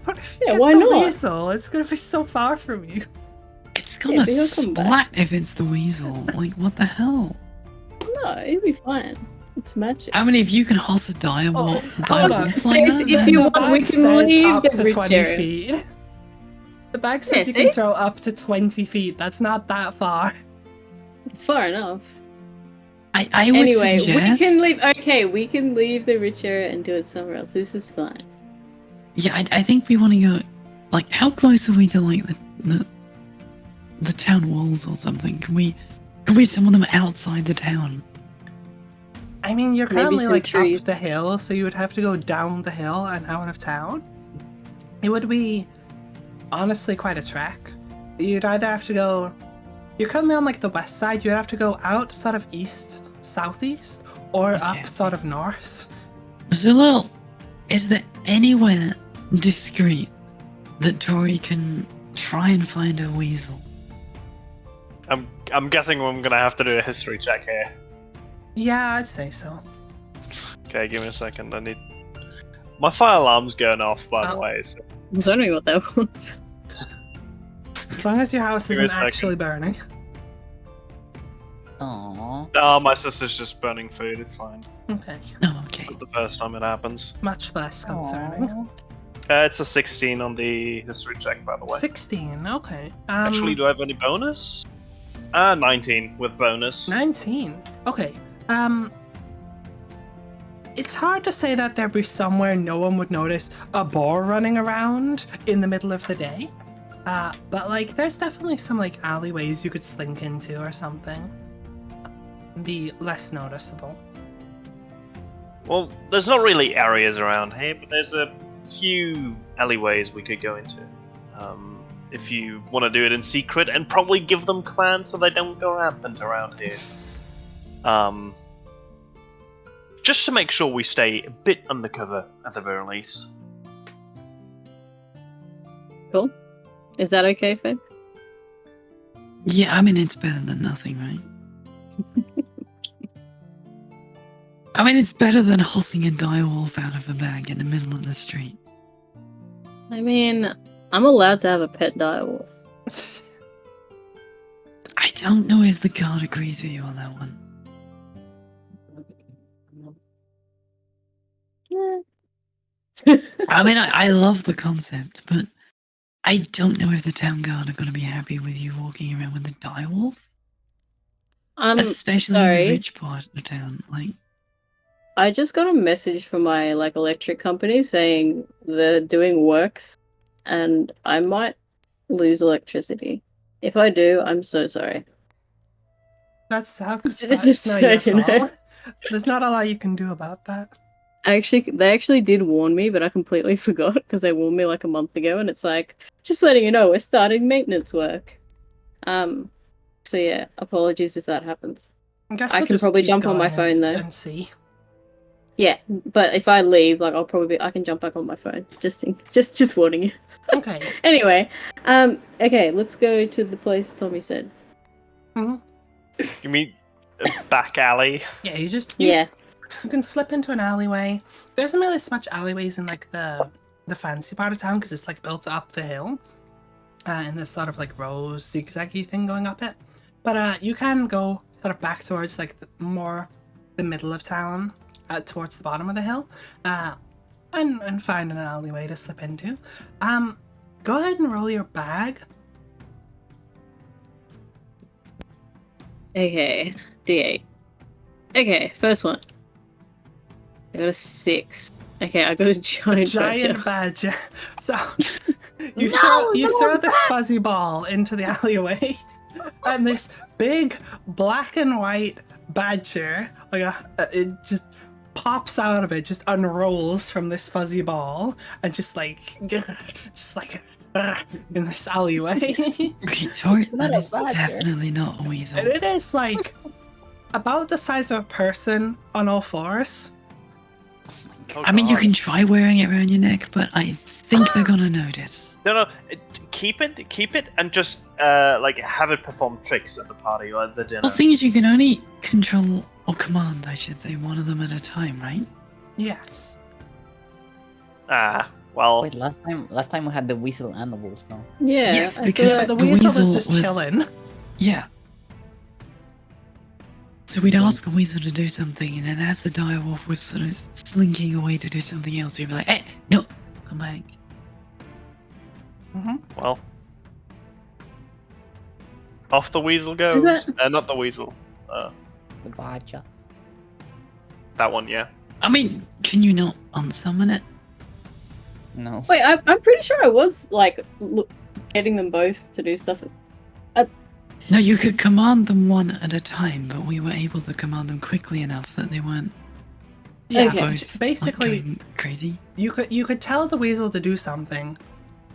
What if you Yeah, get why the not? weasel? It's gonna be so far from you. It's Yeah, gonna but he'll come back. splat if it's the weasel. Like, what the hell? No, it'll be fine. It's magic. How many of you can hoss a dire wolf? hold on. Wolf So like if- that? if you The want, bag we can says leave up the to rich 20 area. feet. The bag Yeah, says you see? can throw up to 20 feet. That's not that far. It's far enough. I would Anyway, suggest... we can leave. Okay, we can leave the rich area and do it somewhere else. This is fine. Yeah, I think we want to go... Like, how close are we to, the town walls or something? Can we summon them outside the town? I mean, you're Maybe currently some up trees. the hill, so you would have to go down the hill and out of town. It would be honestly quite a trek. You'd either have to go. You're currently on the west side. You'd have to go out sort of east, southeast, or Okay. up sort of north. Zilil, is there anywhere discreet that Tori can try and find a weasel? I'm guessing I'm gonna have to do a history check here. Yeah, I'd say so. Okay, give me a second. I need. My fire alarm's going off, by the Oh. way. So I was wondering what that was. As long as your house Give me a isn't second. actually burning. Aww. oh, my sister's just burning food. It's fine. Okay. Oh, okay. Not the first time it happens. Much less concerning. Aww. It's a 16 on the history check, by the way. 16. Okay. Actually, do I have any bonus? 19 with bonus. 19. Okay. It's hard to say that there'd be somewhere no one would notice a boar running around in the middle of the day. But there's definitely some alleyways you could slink into or something. Be less noticeable. Well, there's not really areas around here, but there's a few alleyways we could go into. If you want to do it in secret, and probably give them commands so they don't go rampant around here. Just to make sure we stay a bit undercover at the very least. Is that okay, Faith? Yeah, I mean, it's better than nothing, right? I mean, it's better than holding a direwolf out of a bag in the middle of the street. I mean, I'm allowed to have a pet direwolf. I don't know if the guard agrees with you on that one. I mean, I love the concept, but I don't know if the town guard are going to be happy with you walking around with a direwolf. Especially in sorry. the rich part of the town. Like, I just got a message from my electric company saying they're doing works, and I might lose electricity. If I do, I'm so sorry. That sucks. Just It's not your so you know. fault. There's not a lot you can do about that. They actually did warn me, but I completely forgot because they warned me like a month ago, and it's like, just letting you know, we're starting maintenance work. So yeah, apologies if that happens. I guess I we'll can just probably keep jump on my going phone, though. and see. Yeah, but if I leave, like I can jump back on my phone. Just warning you. Okay. Anyway, okay, let's go to the place Tommy said. hmm You mean a back alley? Yeah, you can slip into an alleyway. There isn't really so much alleyways in like the fancy part of town because it's like built up the hill, and this sort of like rose zigzaggy thing going up it. But you can go sort of back towards like the middle of town, towards the bottom of the hill, and find an alleyway to slip into. Go ahead and roll your bag. Okay, D8. Okay, first one. I got a 6. Okay, I got a giant Badger. So you throw this fuzzy ball into the alleyway, and this big black and white badger, it just pops out of it, just unrolls from this fuzzy ball, and just like in this alleyway. okay, Tori, Not that a is badger. definitely not a weasel. And it is like about the size of a person on all fours. Oh, I mean, you God. can try wearing it around your neck, but I think they're gonna notice. No, keep it, and just like have it perform tricks at the party or at the dinner. The thing is, you can only control or command, I should say, one of them at a time, right? Yes. Well, Wait, last time we had the weasel and the wolf, no? Yeah, Yes, I because thought- The The weasel was weasel just was- chilling. Yeah. So we'd ask the weasel to do something, and then as the direwolf was sort of slinking away to do something else, we'd be like, "Hey, no, come back." well, off the weasel goes. Is that- Not the weasel. The badger. That one, yeah. I mean, can you not unsummon it? No. Wait, I'm pretty sure I was like getting them both to do stuff. No, you could command them one at a time, but we were able to command them quickly enough that they weren't Yeah, Okay. both basically, like, going crazy. you could tell the weasel to do something,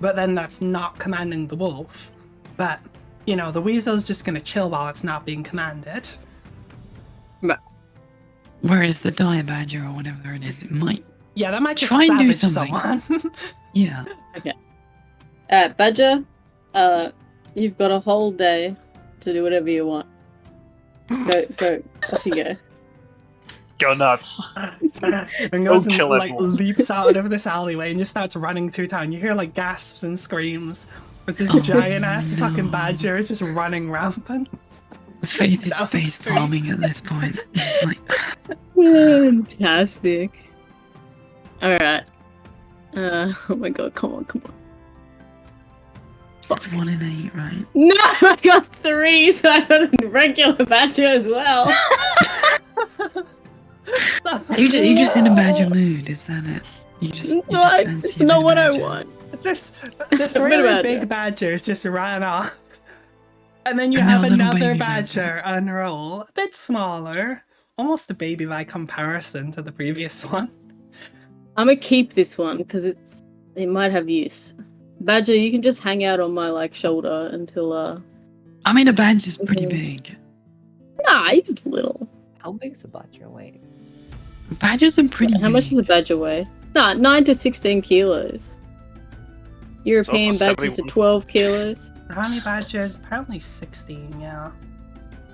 but then that's not commanding the wolf. But the weasel's just gonna chill while it's not being commanded. Whereas the dire badger or whatever it is, it might. Yeah, that might just Try and do savage something. someone. Yeah. Badger, you've got a whole day to do whatever you want. Go, off you go. Go nuts. And goes kill and everyone. leaps out of this alleyway and just starts running through town. You hear gasps and screams as this giant ass fucking badger is just running rampant. Faith is Down the face street. palming at this point. She's like, Fantastic. Alright. Oh my god, come on. it's 1 in 8, right? No, I got 3, so I got a regular badger as well. You're just in a badger mood, is that it? You just fancy It's a not bit what of I badger. want. This A bit really badger. big badger just ran off. And then you And now have a little another baby badger unroll, a bit smaller, almost a baby by comparison to the previous one. I'm gonna keep this one because it might have use. Badger, you can just hang out on my shoulder until I mean, a badger's pretty Okay. big. Nah, he's little. How big is the badger? Wait. Badgers are pretty How big. much does a badger weigh? Nah, 9 to 16 kilos. European also badgers are 71. 12 kilos. Honey badger is apparently 16, yeah.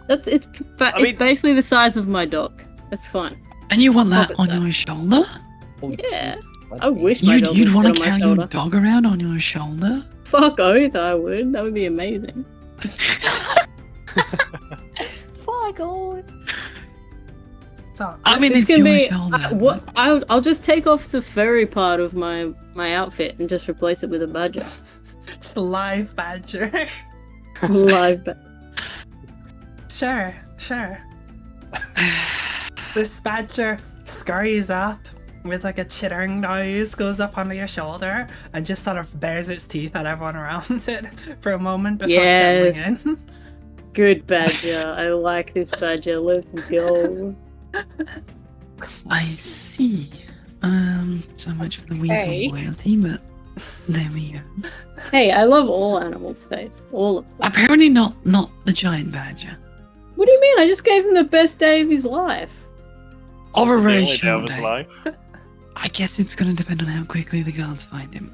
It's mean- basically the size of my dog. It's fine. And you want that Hobbit on size. your shoulder? Oh, Yeah. Jesus, what I is- wish my dog You'd would want fit to on my carry your shoulder. dog around on your shoulder? Fuck oath, I would. That would be amazing. Fuck off. So, I mean, It's it's gonna your be shoulder. I'll just take off the furry part of my outfit and just replace it with a badger. it's a live badger. Live. Sure. This badger scurries up with like a chittering noise, goes up onto your shoulder, and just sort of bares its teeth at everyone around it for a moment before Yes. settling in. Good badger. I like this badger. Let's go. I see. So much for the Okay. weasel loyalty, but there we go. Hey, I love all animals, Faith. All of them. Apparently not the giant badger. What do you mean? I just gave him the best day of his life. Or It's a the very only day short of his day. life. I guess it's gonna depend on how quickly the guards find him.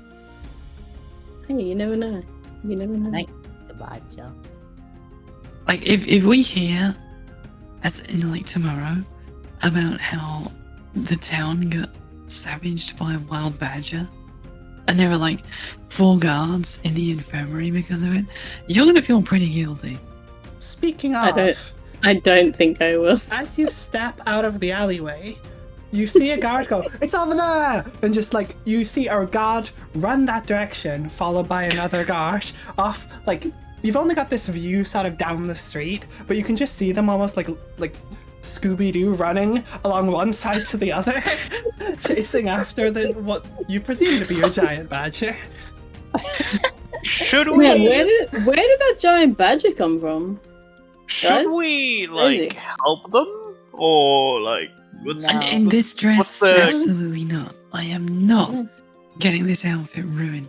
Hey, you never know. You never know. Nice. The badger. Like, if we hear, as in like tomorrow, about how the town got savaged by a wild badger, and there were like 4 guards in the infirmary because of it, you're gonna feel pretty guilty. Speaking I of, I don't think I will. as you step out of the alleyway, you see a guard go, "It's over there!" And just like, you see our guard run that direction, followed by another guard off, like, you've only got this view sort of down the street, but you can just see them almost like Scooby-Doo running along one side to the other, chasing after what you presume to be your giant badger. Should we? Man, where did that giant badger come from? Should Guys? we Crazy. help them or like? What's No. And in this dress, what's the- absolutely not. I am not getting this outfit ruined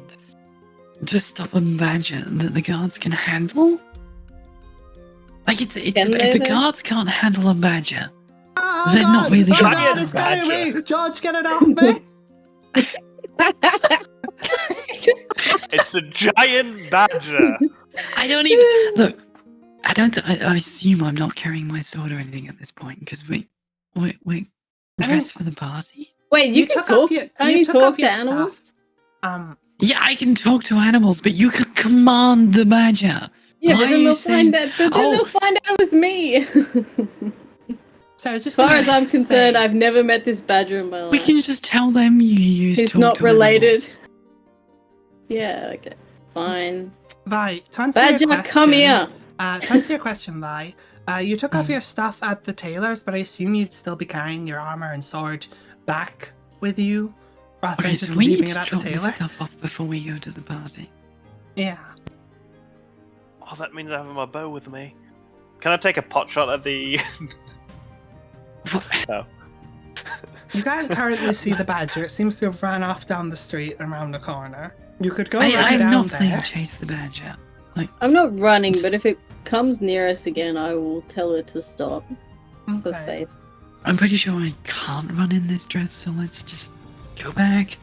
to stop a badger that the guards can handle. Like it's Can they, the though? guards can't handle a badger. Oh, They're not really oh good God, at it's getting badger. me! George, get it off me! It's a giant badger. I don't even look. I don't. I assume I'm not carrying my sword or anything at this point because we're dressed for the party. Wait, you You can took off talk. your- Can you you took talk off to your animals? Yeah, I can talk to animals, but you can command the badger. Yeah, Why but are then you they'll saying- find out. But then Oh. they'll find out it was me. So I was just As far gonna as I'm concerned, say- I've never met this badger in my life. We can just tell them you used. He's talk not to related. animals. Yeah, okay, fine. Vi, to answer your Badger, question, come here. To answer your question, Vi, you took off your stuff at the tailor's, but I assume you'd still be carrying your armor and sword back with you, rather Okay, than so just we need leaving to it at the drop this tailor. stuff off before we go to the party. Yeah. Oh, that means I have my bow with me. Can I take a pot shot at the? No. You can't currently see the badger. It seems to have ran off down the street and around the corner. You could go I right am down not there. playing Chase the Badger. I'm not running, but if it comes near us again, I will tell her to stop. For Okay. Faith. I'm pretty sure I can't run in this dress, so let's just go back,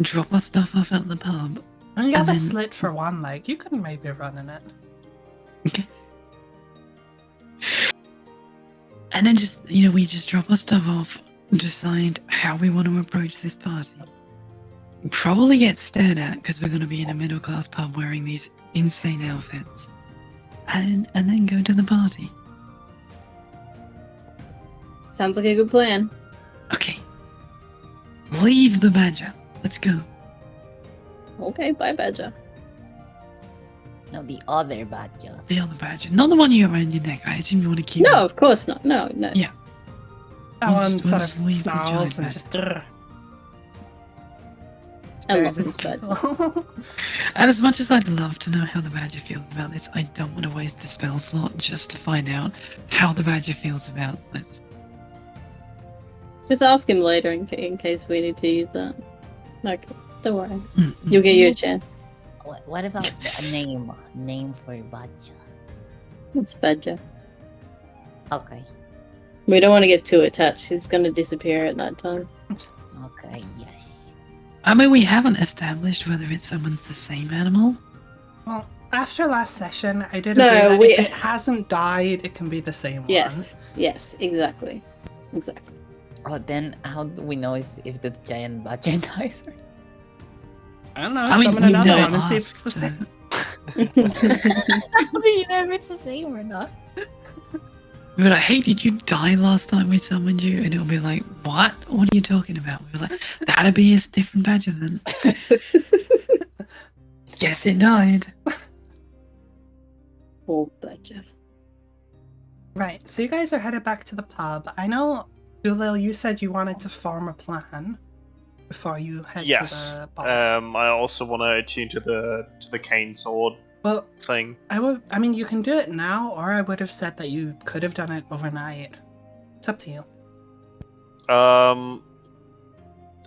drop our stuff off at the pub. And you have a And then- slit for one leg. You could maybe run in it. Okay. And then just, we just drop our stuff off, decide how we want to approach this party. Probably get stared at because we're going to be in a middle class pub wearing these insane outfits. And then go to the party. Sounds like a good plan. Okay. Leave the badger. Let's go. Okay, bye, badger. No, the other badger. The other badger. Not the one you got around your neck. I assume you want to keep No, it. of course not. No. Yeah. That We'll one just- sort we'll of just leave the snarls giant and badger. just. Grr, I love spares this its badger. people. And as much as I'd love to know how the badger feels about this, I don't want to waste a spell slot just to find out how the badger feels about this. Just ask him later in case we need to use that. Okay, don't worry. Mm-mm. You'll get your chance. What about a name? Name for badger. It's badger. Okay. We don't want to get too attached. He's going to disappear at night time. Okay. Yes. I mean, we haven't established whether it's someone's the same animal. Well, after last session, I did No, agree that we- if it hasn't died, it can be the same Yes, yes, exactly. Exactly. Oh, then how do we know if the giant badger dies? one. I don't know, I mean, summon we've another never one and see if it's asked, the so- same. How do you know if it's the same or not? We were like, hey, did you die last time we summoned you? And it'll be like, what? What are you talking about? We were like, that'd be a different badger then. Yes, it died. Poor badger. Right, so you guys are headed back to the pub. I know, Zulil, you said you wanted to form a plan before you head Yes. to the bar. I also want to attune to the cane sword Well, thing. I mean, you can do it now, or I would have said that you could have done it overnight. It's up to you. I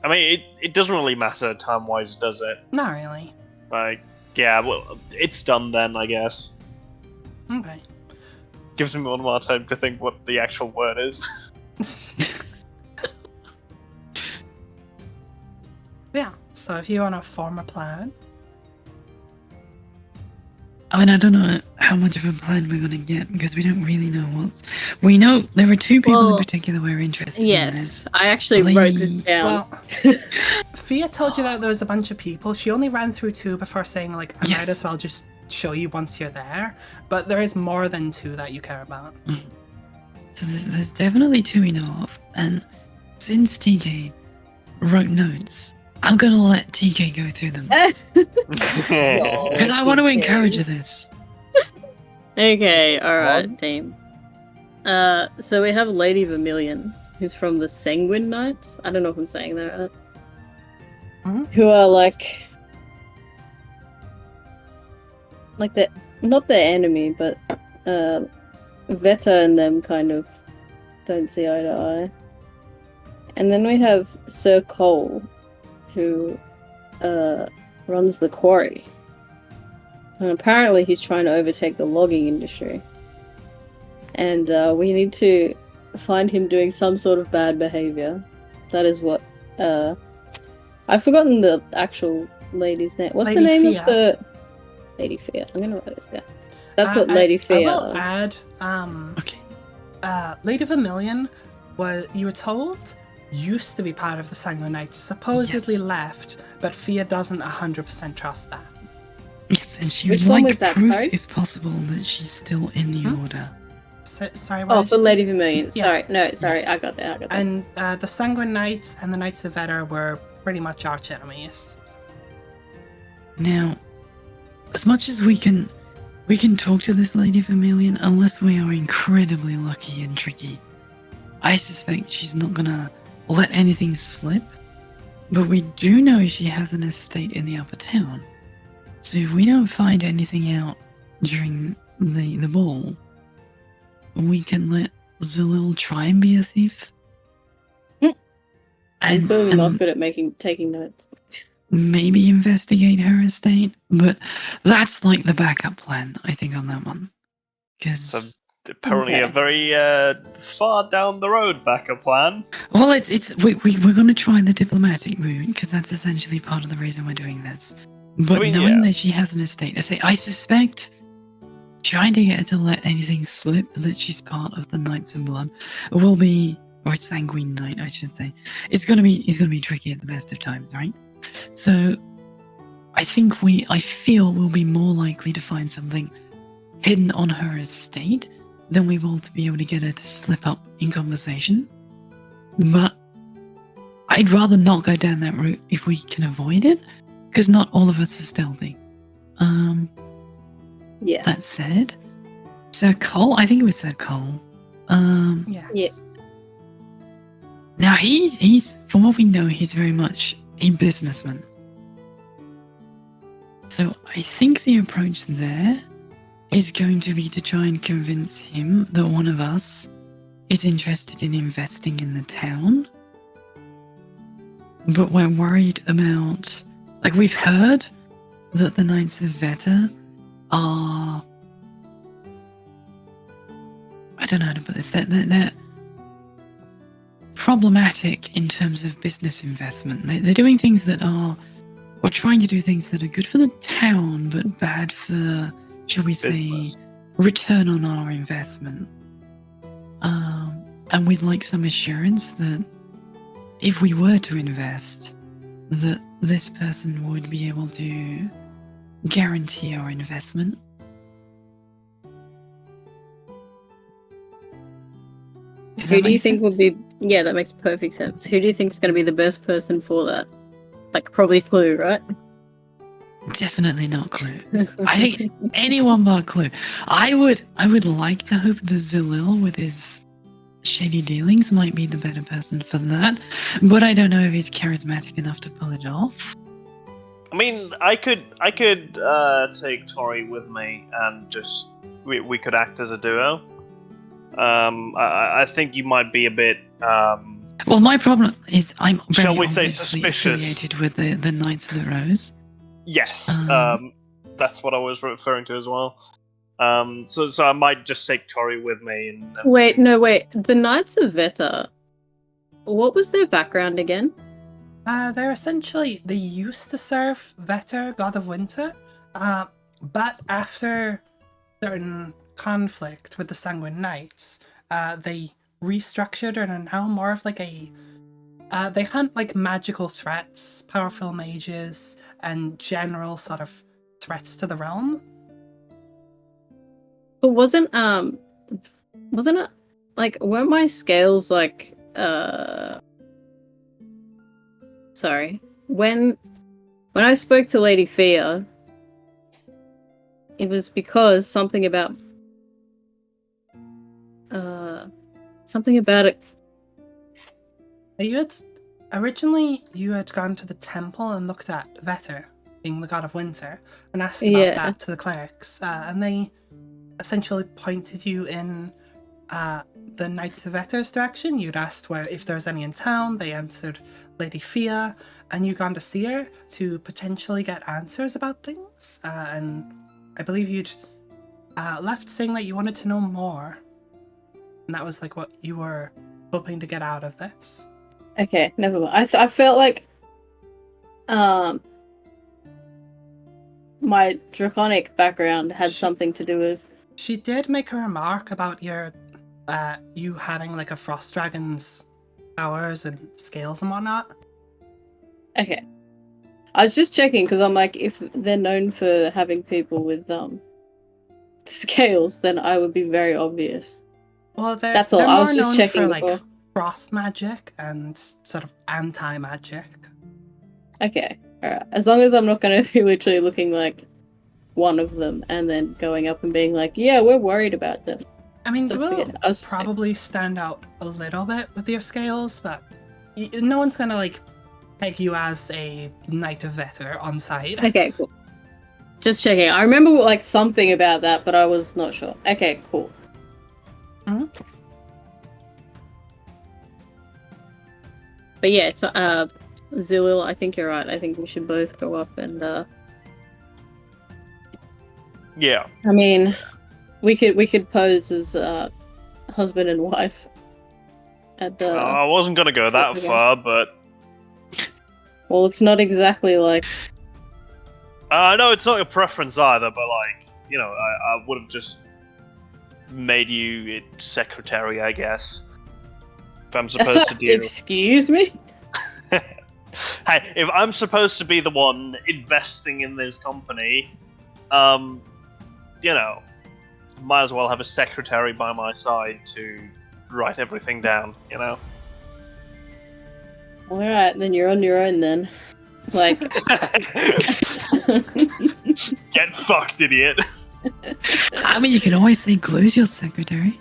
mean, it doesn't really matter time-wise, does it? Not really. Like, yeah, well, it's done then, I guess. Okay. Gives me one more time to think what the actual word is. Yeah, so if you want to form a plan. I mean, I don't know how much of a plan we're gonna get because we don't really know what's. We know there are two people in Well, particular we're interested in Yes, this. I actually wrote this Lee- down. Well, Fia told you that there was a bunch of people. She only ran through two before saying, like, I might Yes. as well just show you once you're there. But there is more than two that you care about. So there's definitely two we know of, and since TK wrote notes, I'm gonna let TK go through them because I want to Okay. encourage this. Okay, alright, What? team. So we have Lady Vermilion, who's from the Sanguine Knights. I don't know if I'm saying that right. Mhm. Who are like the not their enemy, but Veta and them kind of don't see eye to eye. And then we have Sir Cole, who runs the quarry. And apparently he's trying to overtake the logging industry. And we need to find him doing some sort of bad behavior. That is what I've forgotten the actual lady's name. What's Lady the name Fia. of the Lady Fia? I'm gonna write this down. That's what Lady I Fia will is. add, Okay. Lady Vermilion was, you were told, used to be part of the Sanguine Knights, supposedly Yes. left, but Fia doesn't 100% trust that. Yes, and she Which would one like was that, proof, sorry? if possible, that she's still in the Hmm? order. Sorry, what Oh, did for you say? Lady Vermilion. Yeah. Sorry, I got that. And the Sanguine Knights and the Knights of Veta were pretty much arch enemies. Now, as much as we can talk to this Lady Vermilion, unless we are incredibly lucky and tricky. I suspect she's not gonna let anything slip, but we do know she has an estate in the upper town. So if we don't find anything out during the ball, we can let Zalil try and be a thief. I'm clearly not and good at taking notes. maybe investigate her estate, but that's like the backup plan, I think, on that one. Because Apparently, a Okay. very far down the road backup plan. well, we're going to try the diplomatic route because that's essentially part of the reason we're doing this. But I mean, knowing yeah. that she has an estate, I suspect trying to get her to let anything slip that she's part of the Knights of Blood will be, or Sanguine Knight, I should say. It's gonna be tricky at the best of times, right? So I feel we'll be more likely to find something hidden on her estate than we will to be able to get her to slip up in conversation. But I'd rather not go down that route if we can avoid it, because not all of us are stealthy. Yeah. That said, Sir Cole, I think it was Sir Cole. Yes. Yeah. Now he's from what we know, he's very much a businessman. So I think the approach there is going to be to try and convince him that one of us is interested in investing in the town. But we're worried about, like, we've heard that the Knights of Veta are, I don't know how to put this, they're problematic in terms of business investment. They're doing things that are Or trying to do things that are good for the town, but bad for, shall we say, Business. return on our investment. And we'd like some assurance that if we were to invest, that this person would be able to guarantee our investment. If Who that do you makes think sense. would be? Yeah, that makes perfect sense. Who do you think is going to be the best person for that? Like probably Clue, right? Definitely not Clue. I think anyone but Clue. I would like to hope that Zalil with his shady dealings might be the better person for that, but I don't know if he's charismatic enough to pull it off. I mean, I could take Tori with me and just we could act as a duo. I think you might be a bit. Well, my problem is I'm very Shall we say obviously suspicious? affiliated with the Knights of the Rose. Yes, Um, that's what I was referring to as well. So I might just take Tori with me and Wait, no, wait. The Knights of Veta. What was their background again? They're essentially, they used to serve Vetter, God of Winter, but after certain conflict with the Sanguine Knights, they restructured and are now more of like a, they hunt like magical threats, powerful mages, and general sort of threats to the realm. But wasn't it like weren't my scales like sorry. When I spoke to Lady Fia, it was because something about it. Originally you had gone to the temple and looked at Vetter, being the god of winter, and asked about Yeah. that to the clerics, and they essentially pointed you in the Knights of Vetter's direction. You'd asked where if there's any in town. They answered Lady Fia, and you'd gone to see her to potentially get answers about things. And I believe you'd left saying that you wanted to know more, and that was like what you were hoping to get out of this. Okay, never mind. I felt like my draconic background had something to do with. She did make a remark about your you having like a frost dragon's powers and scales and whatnot. Okay. I was just checking because I'm like, if they're known for having people with scales, then I would be very obvious. Well, That's all. they're I more was just known checking for like before. frost magic and sort of anti-magic. Okay, alright. As long as I'm not going to be literally looking like one of them and then going up and being like, yeah, we're worried about them. I mean, you That's will okay. I was just probably stand out a little bit with your scales, but no one's gonna like peg you as a Knight of Vetter on site. Okay, cool. Just checking. I remember like something about that, but I was not sure. Okay, cool. Mhm. But yeah, so Zilil, I think you're right. I think we should both go up and yeah. I mean, we could pose as husband and wife at the. I wasn't gonna go that Okay. far, but Well, it's not exactly like. I know it's not your preference either. But like, you know, I would have just made you secretary, I guess. If I'm supposed to do. Excuse me. Hey, if I'm supposed to be the one investing in this company, you know, might as well have a secretary by my side to write everything down, you know? All right, then you're on your own then. Like. Get fucked, idiot. I mean, you can always say Glue's your secretary.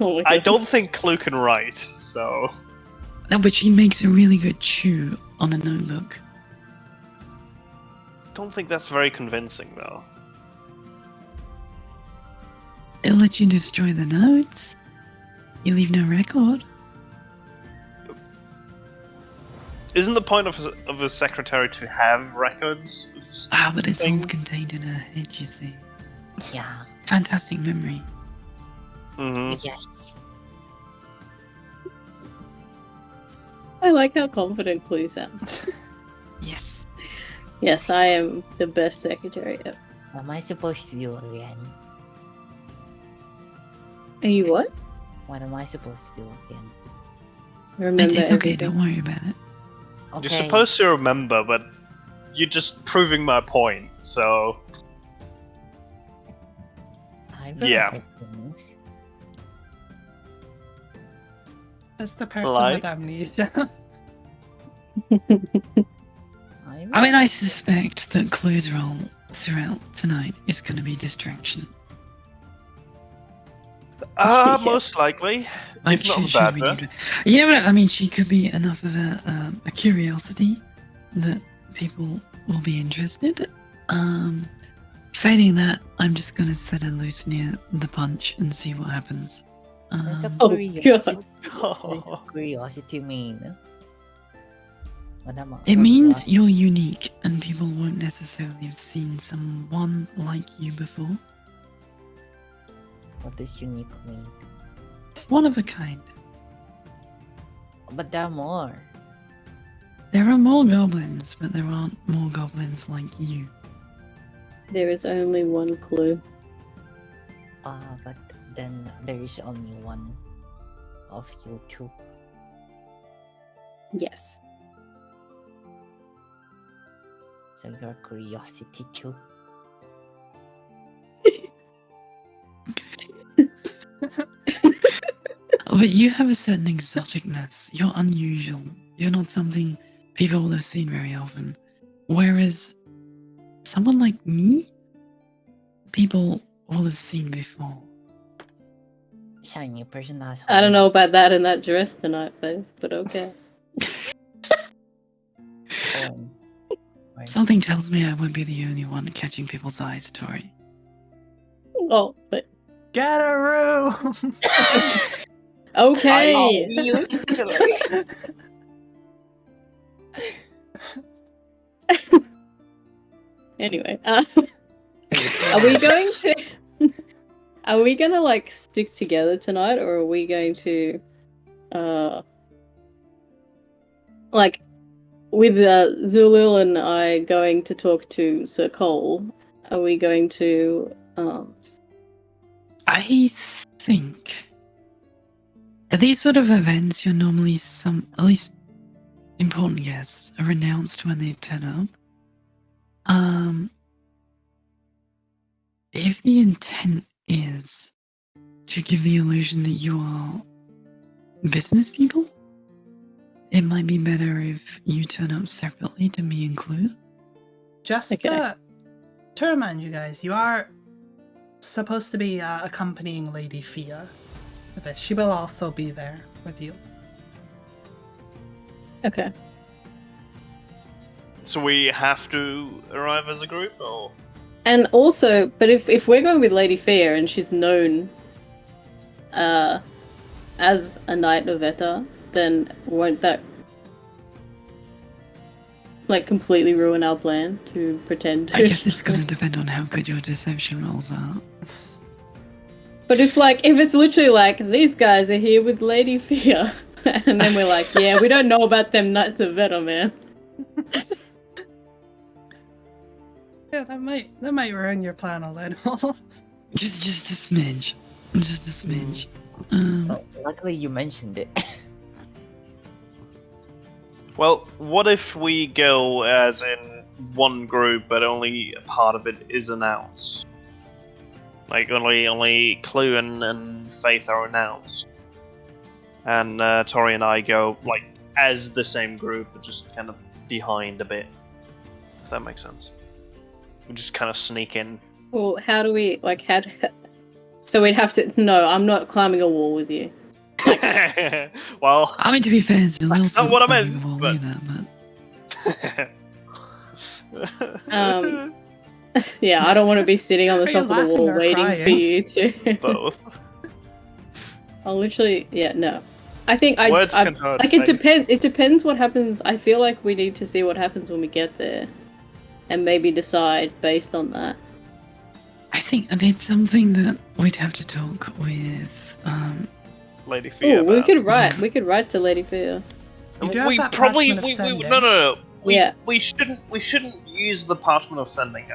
Oh my I God. don't think Clue can write, so... No, but she makes a really good chew on a notebook. Don't think that's very convincing, though. It'll let you destroy the notes. You leave no record. Isn't the point of a secretary to have records? Of But it's all things? contained in her head, you see. Yeah. Fantastic memory. Mm-hmm. Yes. I like how confident Clue sounds. Yes. Yes, I am the best secretary ever. What am I supposed to do again? Are you what? What am I supposed to do again? Remember It's okay, everything. don't worry about it. Okay. You're supposed to remember, but you're just proving my point. So I Yeah. remember things. As the person Like? with amnesia. I mean, I suspect that Clue's role throughout tonight is going to be distraction. Yeah. most likely. Like, If not the should we badger. You never know. I mean, she could be enough of a curiosity that people will be interested. Failing that, I'm just going to set her loose near the punch and see what happens. There's a Oh, curiosity. God. There's a curiosity mean. What am I? It means you're unique, and people won't necessarily have seen someone like you before. What does unique mean? One of a kind. But there are more. There are more goblins, but there aren't more goblins like you. There is only one clue. But then there is only one of you two. Yes. So your curiosity too. But you have a certain exoticness. You're unusual. You're not something people will have seen very often. Whereas someone like me, people will have seen before. Shiny person has. I don't know about that in that dress tonight, but okay. Horn. Right. Something tells me I won't be the only one catching people's eyes, Tori. Oh, but Get a room! okay. You silly. Anyway, are we going to? Are we gonna like stick together tonight, or are we going to, like, with Zulil and I going to talk to Sir Cole? Are we going to? I think at these sort of events, you're normally at least important guests are announced when they turn up. If the intent is to give the illusion that you are business people, it might be better if you turn up separately to me and Clue. Just Okay. to remind you guys, you are supposed to be accompanying Lady Fia for this. She will also be there with you. Okay. So we have to arrive as a group, or And also, but if we're going with Lady Fear and she's known as a Knight of Eta, then won't that like completely ruin our plan to pretend to... I guess it's going to depend on how good your deception rolls are. But if it's literally like, these guys are here with Lady Fear, and then we're like, yeah, we don't know about them Knights of Eta, man. Yeah, that might ruin your plan a little. Just a smidge. Just a smidge. Oh, luckily you mentioned it. well, what if we go as in one group, but only a part of it is announced? Like only Clue and Faith are announced, and Tori and I go like as the same group, but just kind of behind a bit. If that makes sense. We just kind of sneak in. Well, how do we, so we'd have to, no, I'm not climbing a wall with you. well, I mean, to be fair, Zalil's not what I meant, climbing the wall but- either, Yeah, I don't want to be sitting on the Are you top of the laughing wall or waiting crying? for you to... Both. I'll literally, yeah, no. I think Words can hurt, like, it Faith. depends. It depends what happens. I feel like we need to see what happens when we get there, and maybe decide based on that. I think it's something that we'd have to talk with, Lady Fear. Oh, we about. could write. We could write to Lady Fear. You do have we that probably parchment of we sending. no. we shouldn't use the parchment of sending.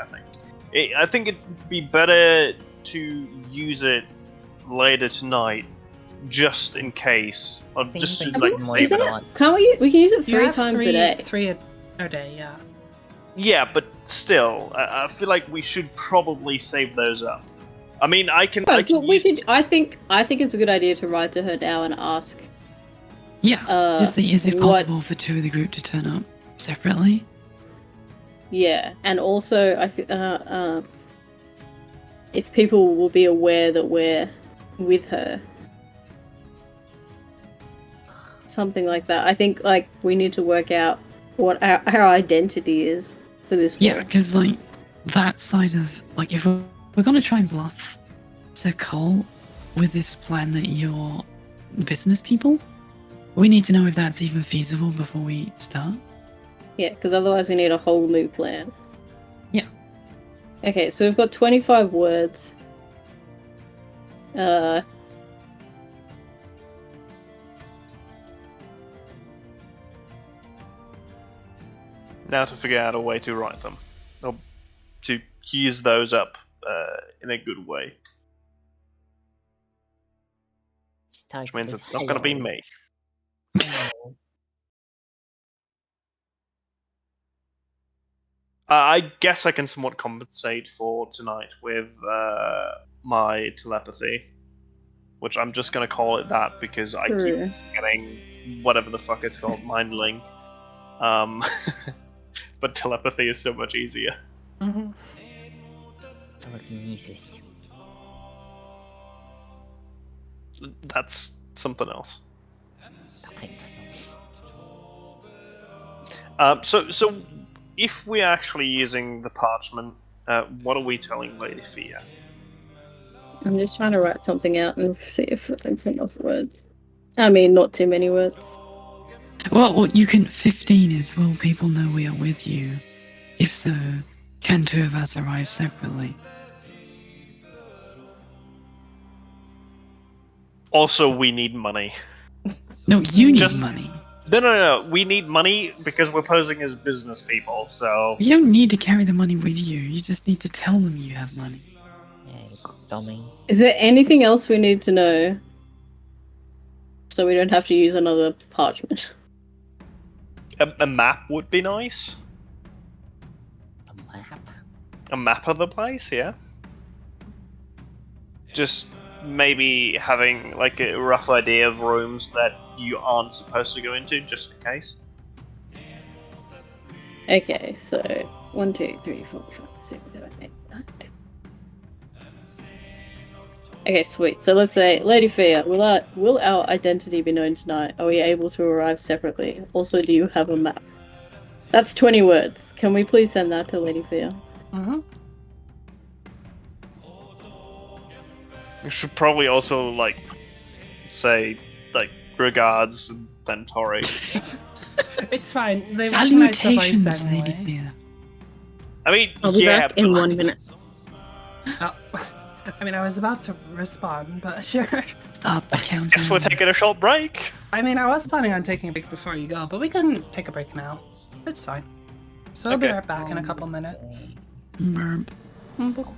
I think it'd be better to use it later tonight, just in case, or think just to we like can save Isn't it. more- it? Can't we can use it You three have times a day. Three a day, yeah. Yeah, but still, I feel like we should probably save those up. I mean, I can. Oh, I can but we use. should. I think it's a good idea to write to her now and ask. Yeah. Just think, is it what- possible for two of the group to turn up separately? Yeah, and also if people will be aware that we're with her. Something like that. I think like we need to work out what our identity is for this Yeah, war. because like that side of like if we're gonna try and bluff Sir Cole with this plan that you're business people, we need to know if that's even feasible before we start. Yeah, because otherwise we need a whole new plan. Yeah. Okay, so we've got 25 words. Now to figure out a way to write them, or to use those up in a good way, Start which means with it's not going to be hello. me. Hello. I guess I can somewhat compensate for tonight with my telepathy, which I'm just going to call it that because I True. keep forgetting whatever the fuck it's called, mind link. But telepathy is so much easier. Mm-hmm. Telekinesis. That's something else. Right. So if we're actually using the parchment, what are we telling Lady Fia? I'm just trying to write something out and see if it's enough words. I mean, not too many words. Well, you can 15 is will people know we are with you? If so, can two of us arrive separately? Also, we need money. No, you need Just- money. No. We need money because we're posing as business people, so... You don't need to carry the money with you. You just need to tell them you have money. Yeah, dummy. Is there anything else we need to know so we don't have to use another parchment? A map would be nice. A map. A map of the place, yeah. Just maybe having like a rough idea of rooms that you aren't supposed to go into, just in case. Okay, so 1, 2, 3, 4, 5, 6, 7, 8, 9, 10. Okay, sweet. So let's say, Lady Fia, will our identity be known tonight? Are we able to arrive separately? Also, do you have a map? That's 20 words. Can we please send that to Lady Fia? Mm-hmm. You should probably also like say like regards and then Tori. It's fine. They recognize the voice Salutations, Lady anyway. Fia. I mean, I'll be yeah, back in but- 1 minute. Oh, I mean, I was about to respond, but sure. Start the countdown. Guess we're taking a short break. I mean, I was planning on taking a break before you go, but we can take a break now. It's fine. So I'll be Okay. right back in a couple minutes. Merp. Mhm.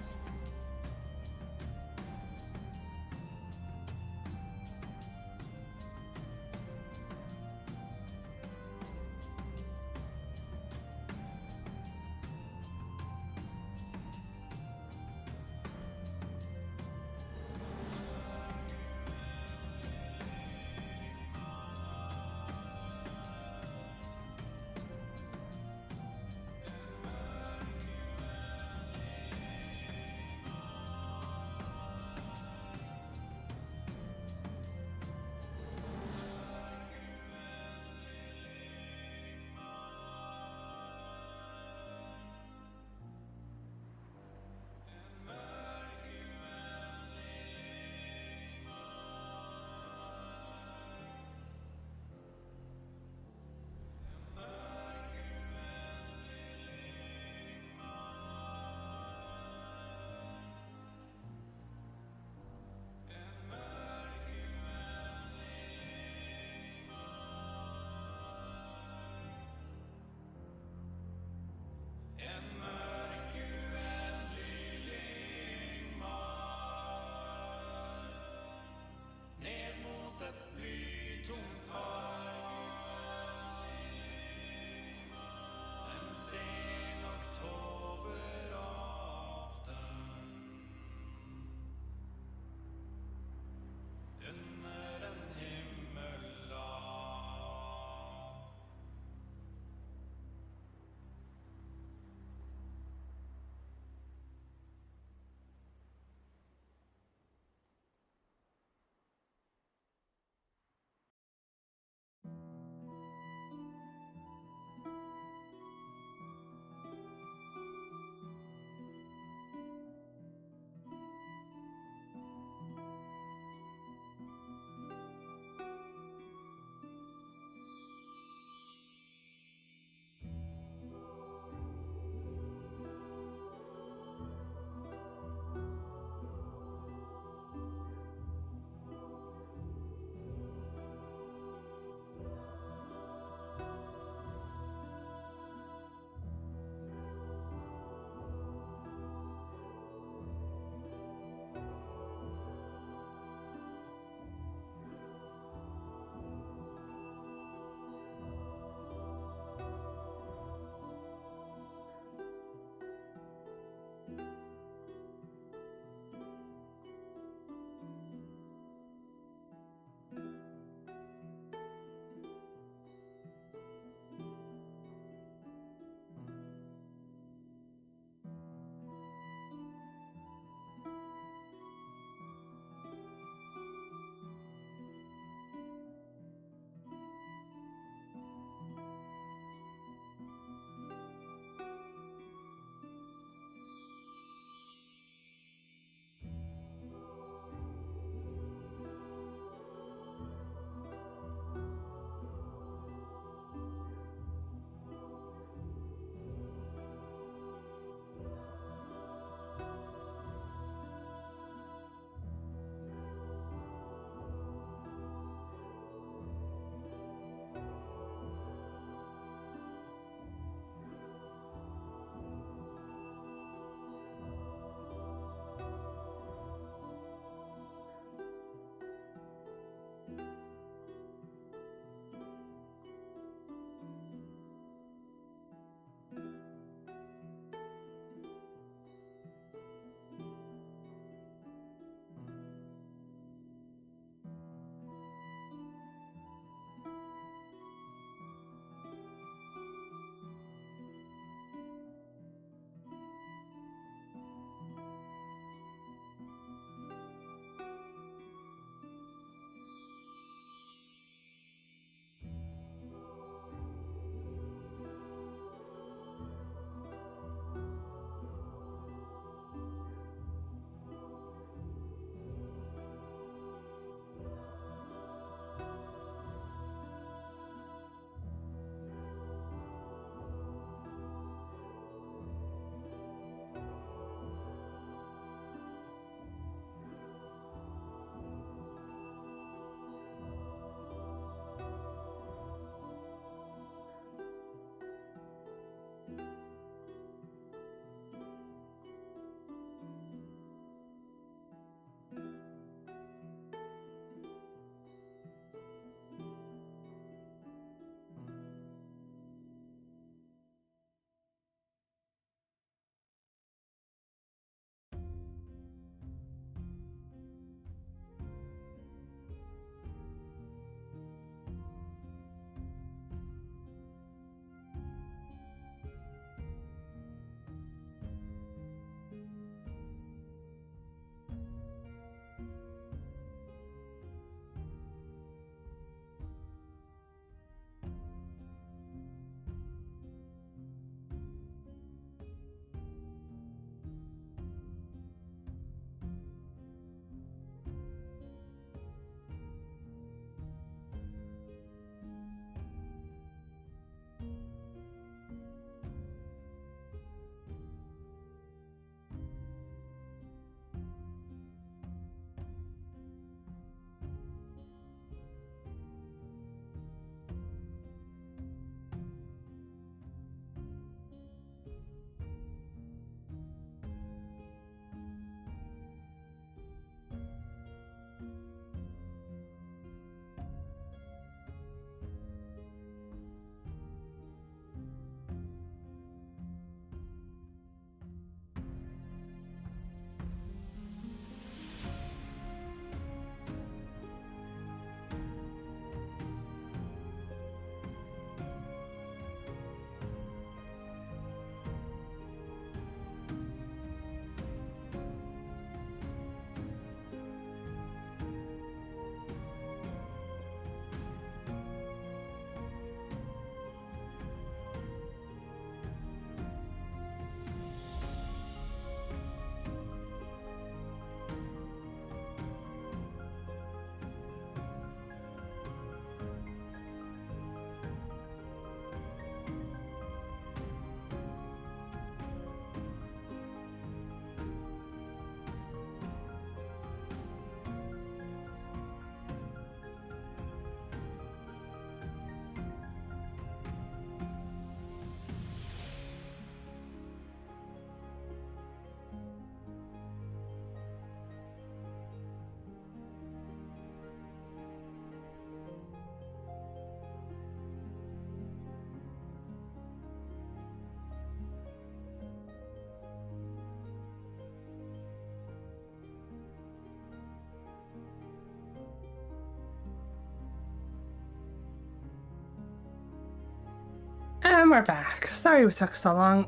And we're back. Sorry we took so long.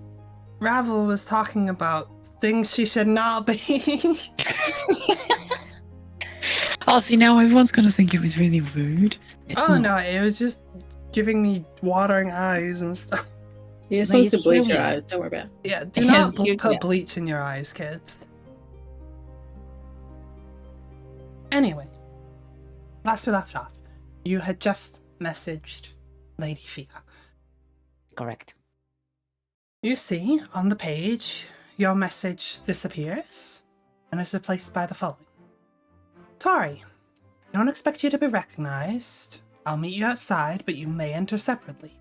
Ravel was talking about things she should not be. Oh, see, now everyone's going to think it was really rude. It's Oh not. no, it was just giving me watering eyes and stuff. You're No, supposed to it's bleach your really- eyes. Don't worry about it. Yeah, do It not has- put yeah. bleach in your eyes, kids. Anyway, last we left off, you had just messaged Lady Fia. Correct. You see, on the page, your message disappears and is replaced by the following. Sorry, I don't expect you to be recognized. I'll meet you outside, but you may enter separately.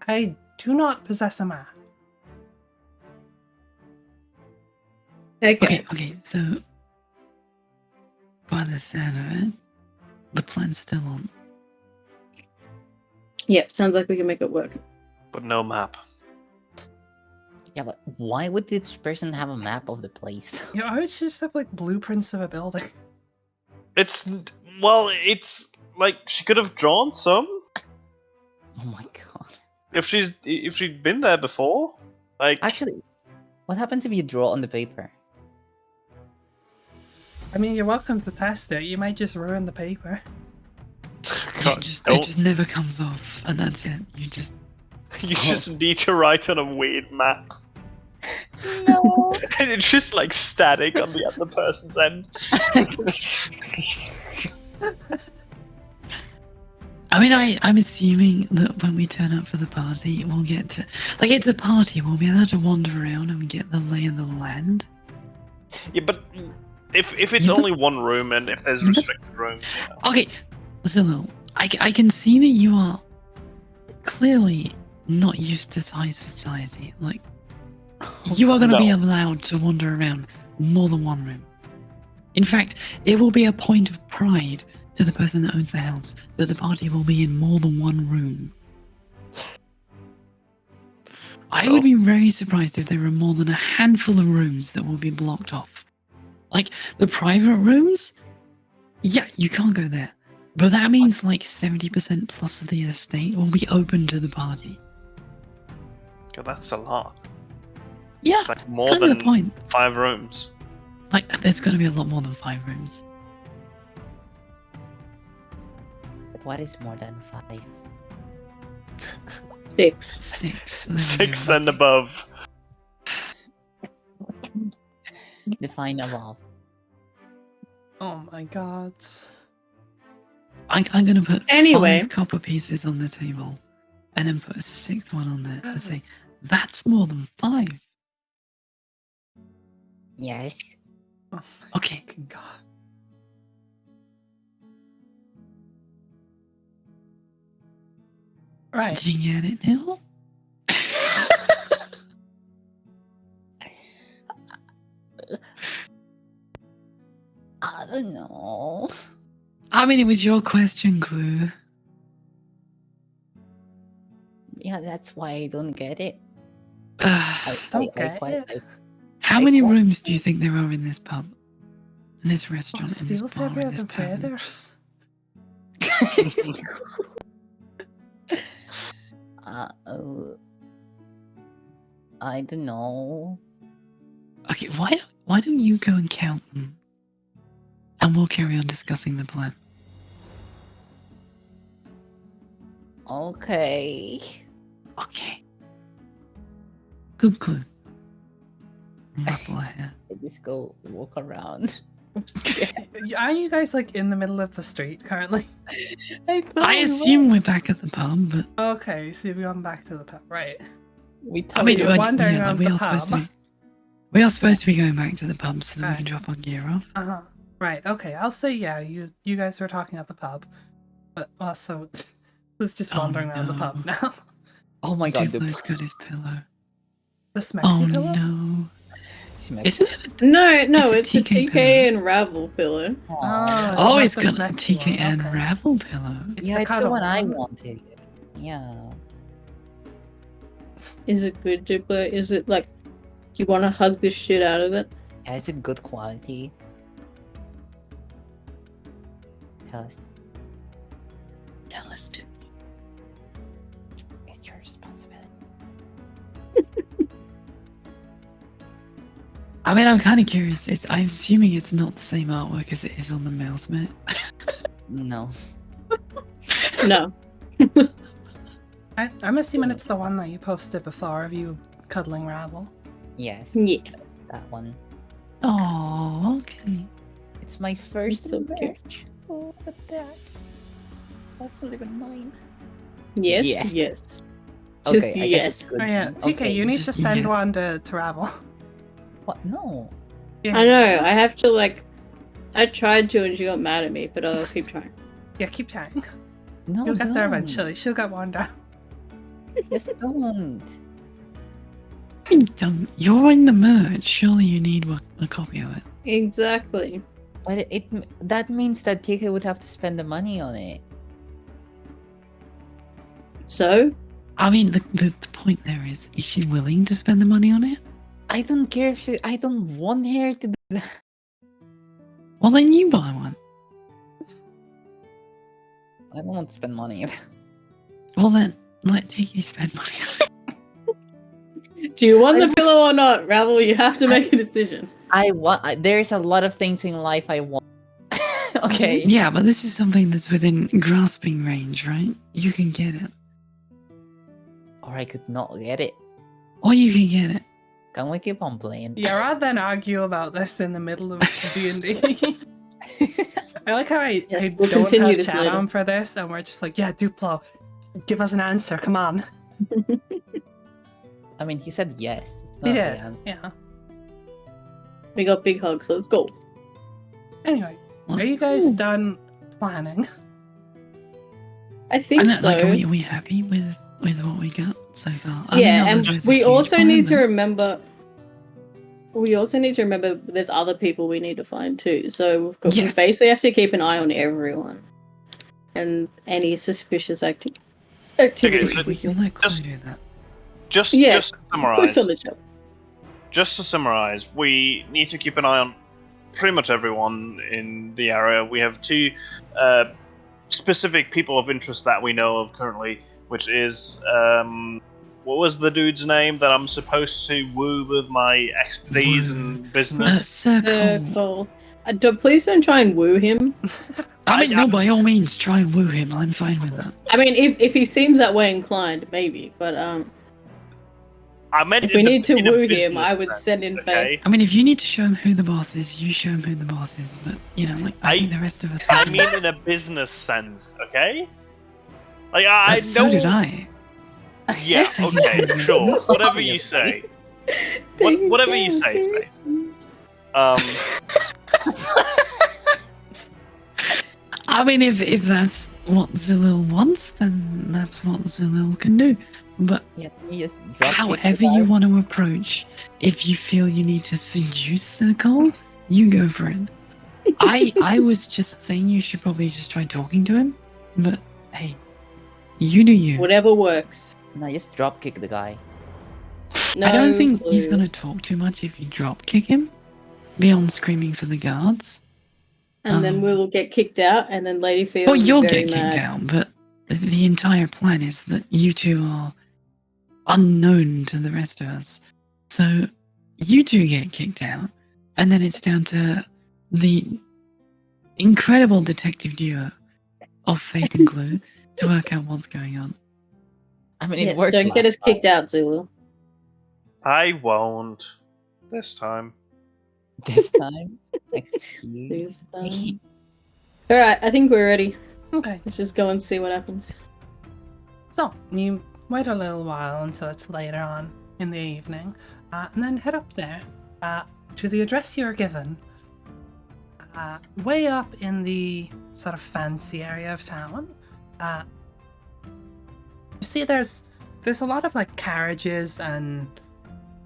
I do not possess a map. Okay. Okay, so by the sound of it, the plan's still on. Yep, sounds like we can make it work. But no map. Yeah, but why would this person have a map of the place? You know, I would just have like blueprints of a building. It's like she could have drawn some Oh my god. if she'd been there before. Like Actually, what happens if you draw on the paper? I mean, you're welcome to test it. You might just ruin the paper. God, It just don't- never comes off, and that's it. You just you just need to write on a weird map. No. And it's just like static on the other person's end. I mean, I'm assuming that when we turn up for the party, we'll get to... Like, it's a party, we'll be able to wander around and get the lay of the land. Yeah, but if it's Yeah, but- only one room and if there's restricted rooms, you know. Okay, Zillow, I can see that you are clearly not used to high society. Like, you are going to be No. allowed to wander around more than one room. In fact, it will be a point of pride to the person that owns the house that the party will be in more than one room. I would be very surprised if there are more than a handful of rooms that will be blocked off. Like, the private rooms? Yeah, you can't go there. But that means like 70% plus of the estate will be open to the party. God, that's a lot. Yeah, It's like more kind of than the point. 5 rooms. Like, there's going to be a lot more than 5 rooms. What is more than 5? 6. 6. There we 6 go. and above. Define above. Oh my god. I'm going to put Anyway. 5 copper pieces on the table and then put a 6th one on there and say, that's more than 5. Yes. Oh my Okay. fucking god. Right. Do you get it now? I don't know. I mean, it was your question, Clue. Yeah, that's why I don't get it. Don't get it. How I many quite- rooms do you think there are in this pub? In this Oh, restaurant? in this steel's bar? heavier In this than tavern? feathers. I don't know. Okay, why don't you go and count them? And we'll carry on discussing the plan. Okay. Okay. Good clue. Ruffle a hair. I just go walk around. Aren't you guys like in the middle of the street currently? I assume we're back at the pub, but Okay, so you've gone back to the pub, right? we I mean, you're like, wandering yeah, around we the are supposed to pub. be. We are supposed to be going back to the pub so that we Right. can drop our gear off. Uh-huh. Right, okay, I'll say yeah, you guys were talking at the pub. But also was just Oh, wandering around the pub no. now. Oh my god, Duplo's got his pillow. The smexy Oh pillow? no! Smack- Isn't it? No, It's a it's a TK TK pillow. and Ravel pillow. Aw. Oh, not it's the got a smexy TK one, and okay. Ravel pillow. It's yeah, the it's the cuddle one I one. wanted. Yeah. Is it good, Duplo? Is it like, you want to hug the shit out of it? Yeah, is it good quality? Tell us. Tell us, Duplo. It's your responsibility. I mean, I'm kind of curious. I'm assuming it's not the same artwork as it is on the mouse mat. No. No. I'm assuming it's the one that you posted before of you cuddling Rabble. Yes. Yeah. That's that one. Oh, okay. It's my first so cute. merch. Oh, look at that. That's not even mine. Yes. Yes. Yes. Okay, Just I guess yes. it's good. Oh yeah, then. TK, Okay. you need to just- send yeah. one to Rabble. What? No. Yeah. I know. I have to like. I tried to, and she got mad at me, but I'll keep trying. Yeah, keep trying. No, You'll get there don't. eventually. She'll get one down. Just don't. You're in the merge. Surely you need a copy of it. Exactly. But that means that TK would have to spend the money on it. So I mean, the point there is she willing to spend the money on it? I don't care if I don't want her to do that. Well, then you buy one. I don't want to spend money. Well, then let TK spend money on it. do you want the pillow or not, Ravel? You have to make a decision. There's a lot of things in life I want. Okay. Yeah, but this is something that's within grasping range, right? You can get it. Or I could not get it. Or you can get it. Can we keep on playing? Yeah, rather than argue about this in the middle of D&D. I like how I we'll don't continue have this chat later. on for this, and we're just like, yeah, Duplo, give us an answer, come on. I mean, he said yes. It's He not did, the end. yeah. We got big hugs. Let's go. Anyway, Well, are you guys Ooh. done planning? I think and so. like, are we happy with what we got so far? I mean, Yeah, not and that there's a we huge also need to plan, remember. We also need to remember there's other people we need to find too. So we Yes. basically have to keep an eye on everyone and any suspicious activity. but Okay, if we can let Chloe just- do that. Just Yeah, to Push summarize, on the job. we need to keep an eye on pretty much everyone in the area. We have two specific people of interest that we know of currently, which is what was the dude's name that I'm supposed to woo with my expertise and business? Circle. Please don't try and woo him. I mean, I- no, by all means, try and woo him. I'm fine with that. I mean, if he seems that way inclined, maybe. But I meant if in we the- need to in a woo him, business I would sense, send in okay? faith. I mean, if you need to show him who the boss is, you show him who the boss is. But you know, like I think the rest of us. I mean in a business sense, okay? Like I know. So did I. Yeah. Okay. Sure. Whatever you say. Whatever you say, Faith. I mean, if that's what Zilil wants, then that's what Zilil can do. But Yeah, you just drop however you want to approach, if you feel you need to seduce Circle, you go for it. I was just saying you should probably just try talking to him. But hey, you do you. Whatever works. No, just drop kick the guy. No I don't think he's clue. gonna talk too much if you drop kick him, beyond screaming for the guards. And then we will get kicked out, and then Lady Field Well, will be you'll very get mad. kicked out, but the entire plan is that you two are unknown to the rest of us. So you two get kicked out, and then it's down to the incredible detective duo of Faith and Clue to work out what's going on. I mean, it Yes, worked. don't get us last time. kicked out, Zulu. I won't this time. This time. Excuse This me. time. Alright, I think we're ready. Okay, Let's just go and see what happens. so you wait a little while until it's later on in the evening, and then head up there to the address you're given. Way up in the sort of fancy area of town. You see, there's a lot of like carriages and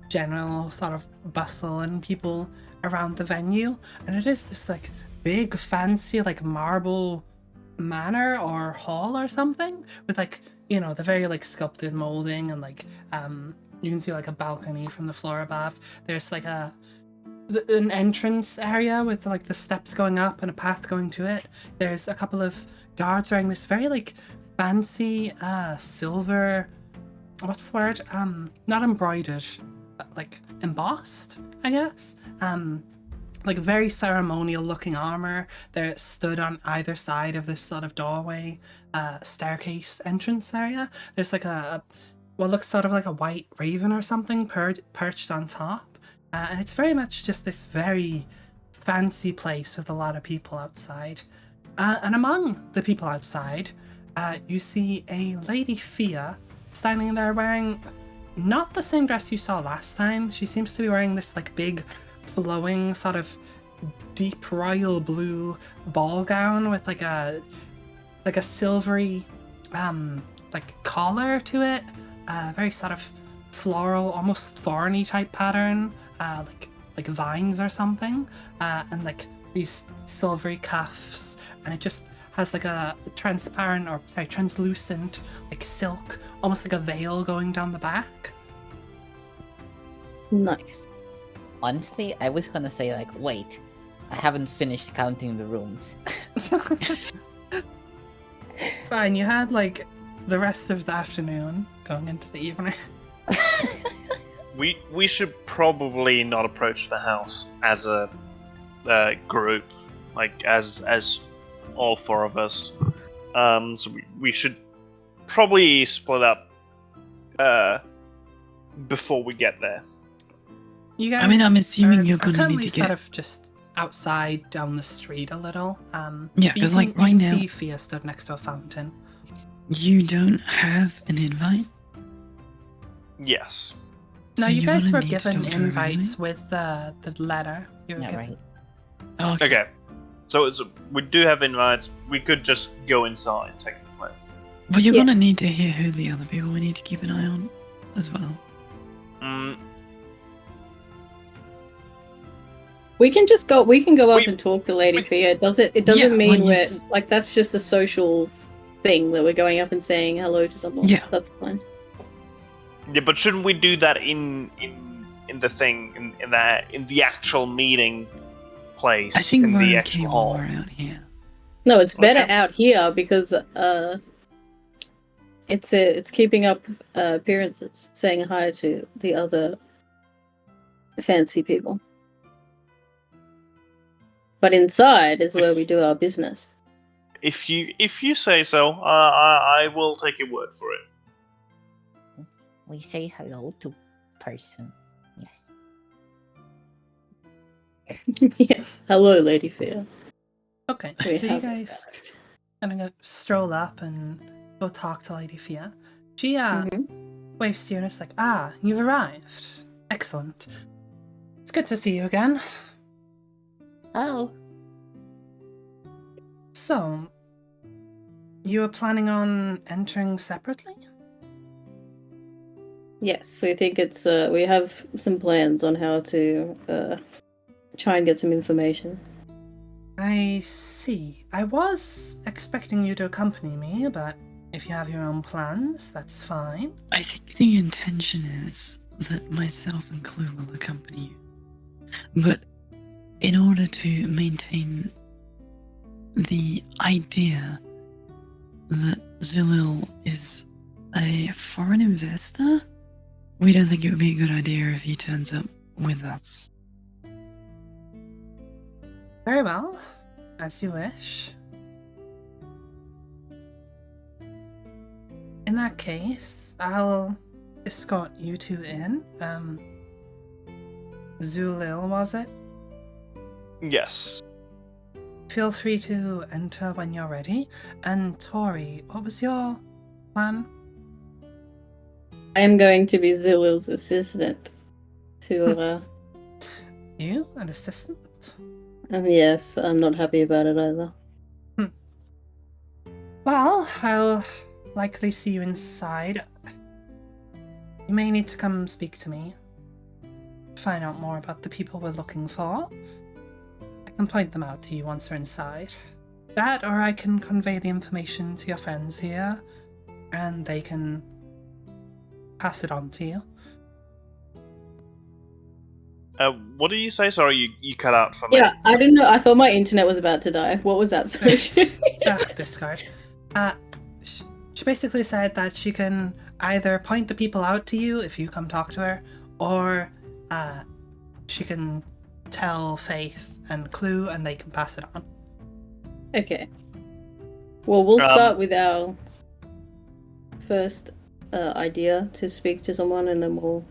general sort of bustle and people around the venue, and it is this like big fancy like marble manor or hall or something with like, you know, the very like sculpted molding, and like you can see like a balcony from the floor above. There's like an entrance area with like the steps going up and a path going to it. There's a couple of guards wearing this very like fancy silver, what's the word? Not embroidered, but like embossed, I guess. Like very ceremonial looking armor. They're stood on either side of this sort of doorway, staircase entrance area. There's like what looks sort of like a white raven or something perched on top. And it's very much just this very fancy place with a lot of people outside. And among the people outside, you see a Lady Fia standing there wearing not the same dress you saw last time. She seems to be wearing this like big flowing sort of deep royal blue ball gown with like a silvery like collar to it, very sort of floral, almost thorny type pattern, like vines or something, and like these silvery cuffs, and it just has like a translucent like silk, almost like a veil going down the back. Nice. Honestly, I was gonna say like, wait, I haven't finished counting the rooms. Fine, you had like the rest of the afternoon going into the evening. We should probably not approach the house as a group, like as all four of us. So we should probably split up before we get there. You guys, I mean, I'm assuming you're are gonna currently need to sort get. of just outside down the street a little. Yeah, but you 'cause, like, can right now- see Fia stood next to a fountain. You don't have an invite? Yes. No, So you you're guys gonna were need to given talk to her invites with the letter. You were Yeah, given. right. anyway? Okay. Okay. So we do have invites. We could just go inside, technically. Well, you're Yeah. gonna need to hear who the other people we need to keep an eye on as well. Mm, We can just go. We can go up We- and talk to Lady we- Fia. It doesn't Yeah, mean well, we're it's- like that's just a social thing that we're going up and saying hello to someone. Yeah. That's fine. yeah, but shouldn't we do that in the thing in the actual meeting place? I think in we're the okay actual while hall. we're out here. No, it's better Okay. out here because it's keeping up appearances, saying hi to the other fancy people. But inside is where we do our business. If you say so, I will take your word for it. We say hello to person. Yes. Yeah. Hello, Lady Fia. Okay, We so you have guys arrived. gonna stroll up and go talk to Lady Fia. She Mhm. waves to you and is like, you've arrived. Excellent. It's good to see you again. Oh, So, you were planning on entering separately? Yes, we think it's we have some plans on how to try and get some information. I see. I was expecting you to accompany me, but if you have your own plans, that's fine. I think the intention is that myself and Clue will accompany you. But in order to maintain the idea that Zulil is a foreign investor, we don't think it would be a good idea if he turns up with us. Very well, as you wish. In that case, I'll escort you two in. Zulil, was it? Yes. Feel free to enter when you're ready. And Tori, what was your plan? I am going to be Zulil's assistant. To You, an assistant? yes, I'm not happy about it either. Well, I'll likely see you inside. You may need to come speak to me. Find out more about the people we're looking for. I can point them out to you once we're inside. That, or I can convey the information to your friends here, and they can pass it on to you. What did you say? Sorry, you cut out for me. Yeah, I didn't know. I thought my internet was about to die. What was that? Sorry. Discard. she basically said that she can either point the people out to you if you come talk to her, or she can tell Faith and Clue and they can pass it on. Okay. Well, we'll start with our first idea to speak to someone, and then we'll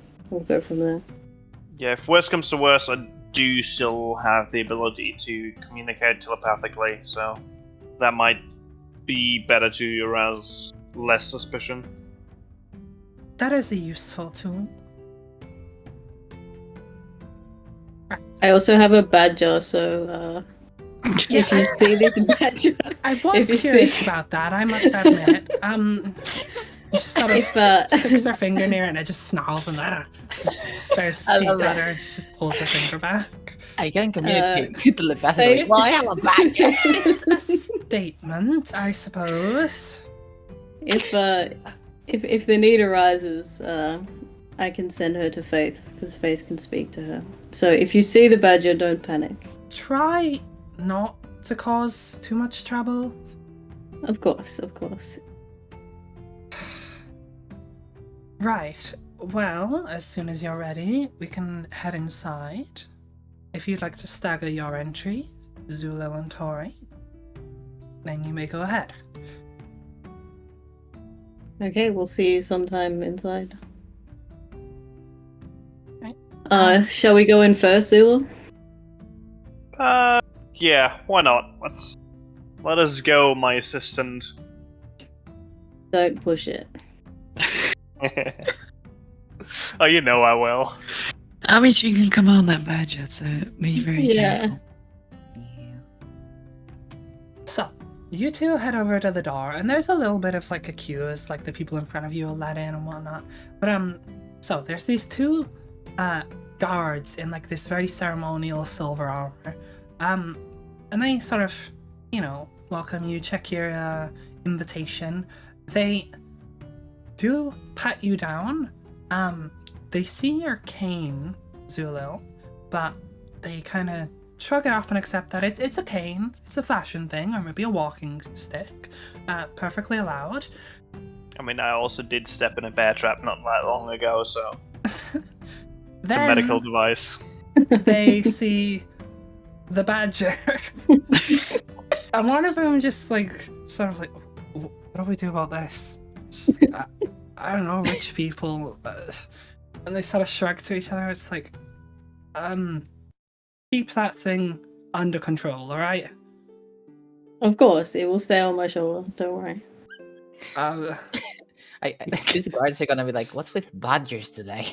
go from there. Yeah, if worst comes to worst, I do still have the ability to communicate telepathically, so that might be better to arouse less suspicion. That is a useful tool. I also have a badger, so if you see this badger, I was curious about that, I must admit. Just sort of sticks her finger near it and it just snarls and there's a teeth at her and she just pulls her finger back. I can communicate telepathically. Well, I have a badger. It's a statement, I suppose. if the need arises, I can send her to Faith, because Faith can speak to her. So if you see the badger, don't panic. Try not to cause too much trouble. Of course, of course. Right. Well, as soon as you're ready, we can head inside. If you'd like to stagger your entries, Zulil and Tori, then you may go ahead. Okay, we'll see you sometime inside. Right. Shall we go in first, Zula? Yeah, why not? Let us go, my assistant. Don't push it. Oh, you know I will. I mean, she can command that badger, so be very careful. So, you two head over to the door, and there's a little bit of like a queue as like the people in front of you will let in and whatnot. But so there's these two guards in like this very ceremonial silver armor. And they sort of, welcome you, check your invitation. They do pat you down. They see your cane, Zulil, but they kind of shrug it off and accept that it's a cane, it's a fashion thing, or maybe a walking stick. Perfectly allowed. I mean, I also did step in a bear trap not that long ago, so it's Then a medical device. they see the badger. And one of them just like, sort of like, what do we do about this? Just, I don't know, rich people. And they sort of shrug to each other. It's like, keep that thing under control, alright? Of course, it will stay on my shoulder. Don't worry. These guards are gonna be like, what's with badgers today?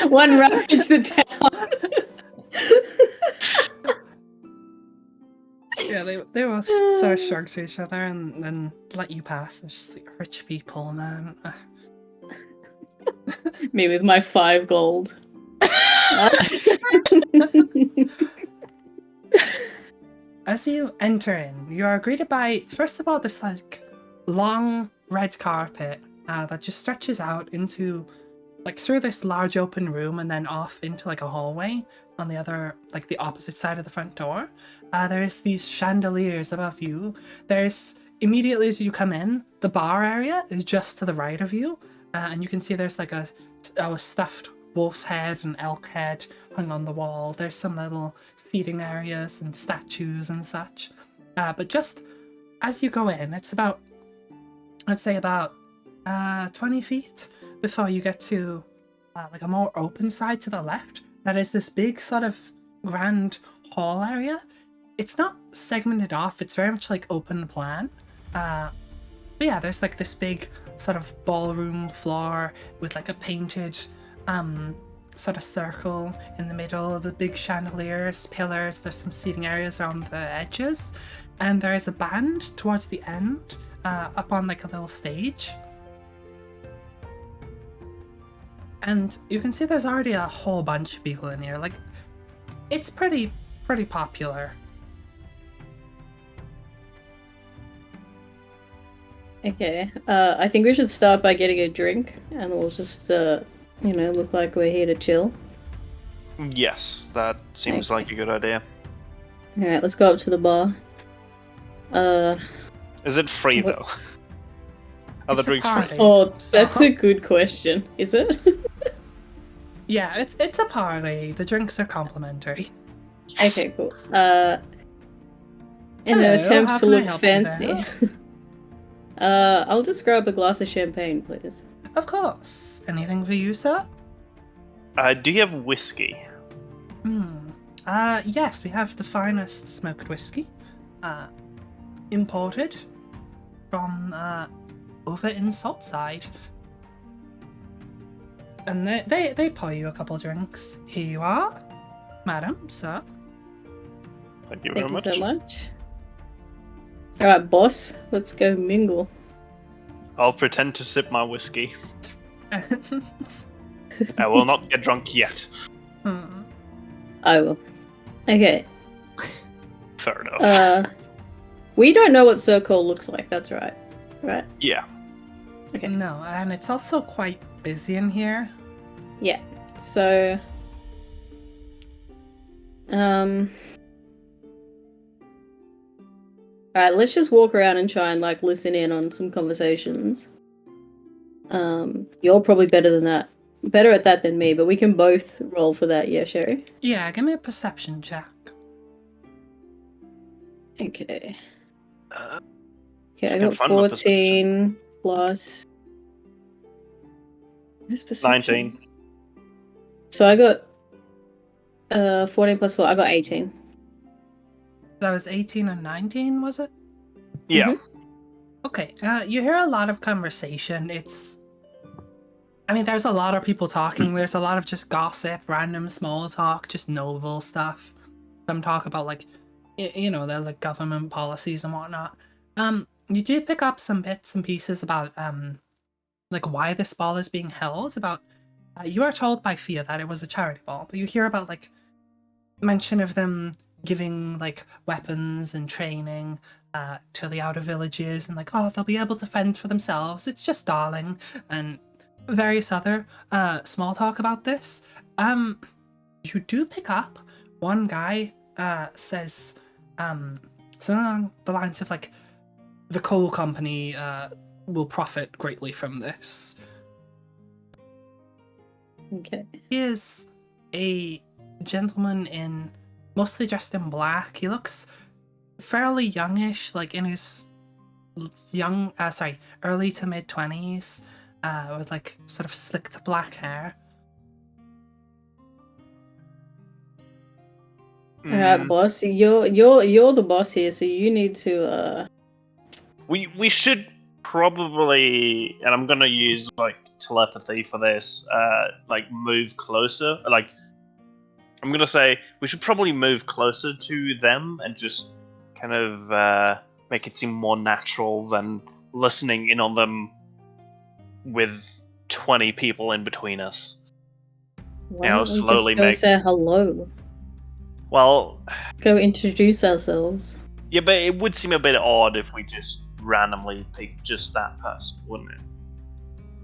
One ravaged the town. Yeah, they will sort of shrug to each other and then let you pass. It's just like, rich people, man. Me with my 5 gold. As you enter in, you are greeted by, first of all, this like long red carpet that just stretches out into, like, through this large open room and then off into like a hallway on the other, like the opposite side of the front door. There's these chandeliers above you. There's, immediately as you come in, the bar area is just to the right of you, and you can see there's like a stuffed wolf head and elk head hung on the wall. There's some little seating areas and statues and such. But just as you go in, it's about, I'd say about 20 feet before you get to like a more open side to the left. That is this big sort of grand hall area. It's not segmented off, it's very much like open plan. But yeah, there's like this big sort of ballroom floor with like a painted sort of circle in the middle of the big chandeliers, pillars. There's some seating areas around the edges, and there's a band towards the end up on like a little stage. And you can see there's already a whole bunch of people in here. Like, it's pretty popular. Okay, I think we should start by getting a drink, and we'll just, look like we're here to chill. Yes, that seems like a good idea. Alright, let's go up to the bar. Is it free What- though? Are the It's a drinks free? party. Oh, that's So- a good question. Is it? Yeah, it's a party. The drinks are complimentary. Okay, cool. In Hello, an attempt how to can I look help you fancy. I'll just grab a glass of champagne, please. Of course. Anything for you, sir? Do you have whiskey? Yes, we have the finest smoked whiskey. Imported from, over in Saltside. And they pour you a couple drinks. Here you are, madam, sir. Thank you Thank very you much. so much. Alright, boss, let's go mingle. I'll pretend to sip my whiskey. I will not get drunk yet. I will. Okay. Fair enough. We don't know what Circle looks like, that's right. Right? Yeah. Okay. No, and it's also quite busy in here. Yeah. So Alright, let's just walk around and try and like listen in on some conversations. You're probably better at that than me, but we can both roll for that, yeah, Sherry? Yeah, give me a perception check. Okay. Uh, Okay, I I got can find my 14 plus where's perception? 19. So I got 14 plus 4, I got 18. That was 18 and 19, was it? Yeah. Okay, you hear a lot of conversation. There's a lot of people talking. There's a lot of just gossip, random small talk, just novel stuff. Some talk about, like, the like government policies and whatnot. You do pick up some bits and pieces about, like, why this ball is being held. About, you are told by Fia that it was a charity ball, but you hear about, like, mention of them giving, like, weapons and training to the outer villages, and, like, oh, they'll be able to fend for themselves. It's just darling, and various other small talk about this. You do pick up one guy says something along the lines of, like, the coal company will profit greatly from this. Okay. He is a gentleman mostly dressed in black. He looks fairly youngish, like in his early to mid 20s, with like sort of slicked black hair. Alright, boss. You're the boss here, so you need to We should probably, and I'm gonna use like telepathy for this, like move closer. Like, I'm gonna say we should probably move closer to them and just kind of make it seem more natural than listening in on them with 20 people in between us. why Yeah, I'll don't we slowly just go make- say hello? Well, Go introduce ourselves. yeah, but it would seem a bit odd if we just randomly picked just that person, wouldn't it?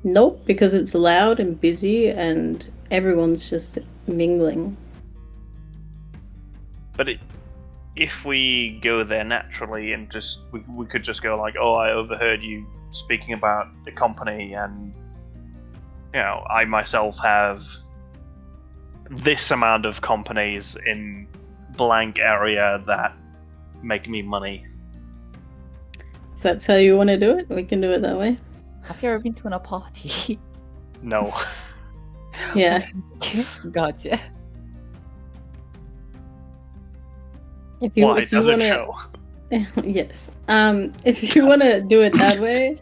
Nope, because it's loud and busy and everyone's just mingling. But if we go there naturally and just we could just go like, oh, I overheard you speaking about the company, and I myself have this amount of companies in blank area that make me money. If that's how you want to do it, we can do it that way. Have you ever been to a party? No. Yeah. Gotcha. If you Why does it wanna, show? yes. If you want to do it that way,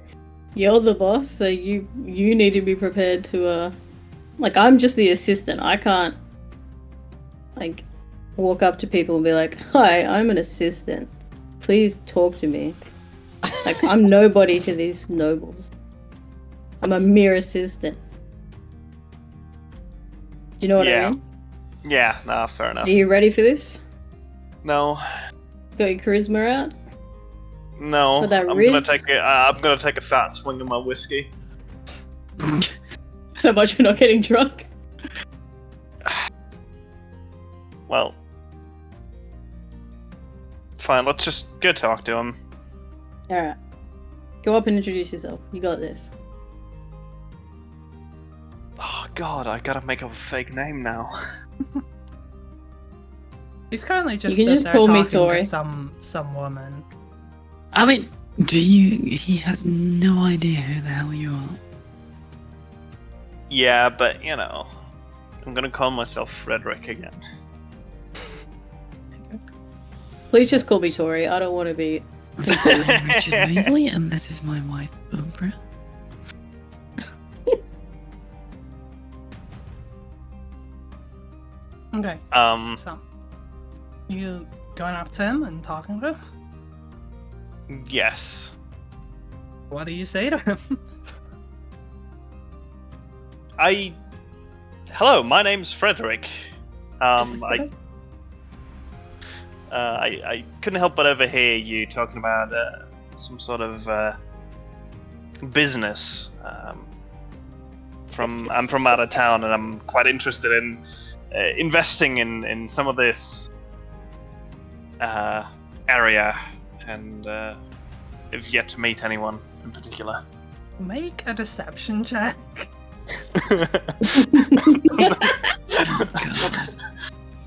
you're the boss, so you need to be prepared to like, I'm just the assistant. I can't like walk up to people and be like, "Hi, I'm an assistant. Please talk to me." Like, I'm nobody to these nobles. I'm a mere assistant. Do you know what Yeah. I mean? Yeah, nah, fair enough. Are you ready for this? No, Got your charisma out? no. For that I'm Riz? gonna take a fat swing of my whiskey. So much for not getting drunk. Well, fine. Let's just go talk to him. Alright. Go up and introduce yourself. You got this. Oh god, I gotta make up a fake name now. He's currently just You can stood just there call me talking Tori. to some woman. I mean, he has no idea who the hell you are. Yeah, but you know, I'm gonna call myself Frederick again. Please just call me Tori. I don't want to be. I'm Richard Waverley, and this is my wife, Oprah. Okay, so you going up to him and talking to him? Yes. What do you say to him? Hello, my name's Frederick. I couldn't help but overhear you talking about some sort of business. I'm from out of town, and I'm quite interested in investing in some of this area, and have yet to meet anyone in particular. Make a deception check.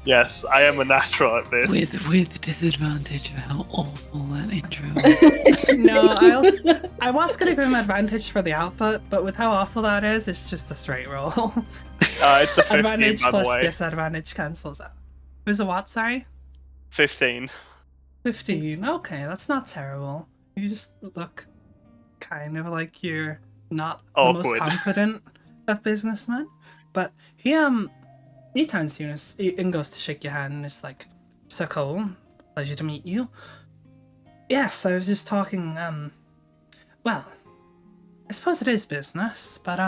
Yes, I am a natural at this. With disadvantage of how awful that intro is. No, I was gonna give him advantage for the output, but with how awful that is, it's just a straight roll. It's a 15, Advantage by the plus way. disadvantage cancels out. It was a what, sorry? 15. 15. Okay, that's not terrible. You just look kind of like you're not the most Awkward. confident of businessmen. But he turns to you and goes to shake your hand and is like, "Sir Cole, pleasure to meet you. Yes, I was just talking, well, I suppose it is business, but,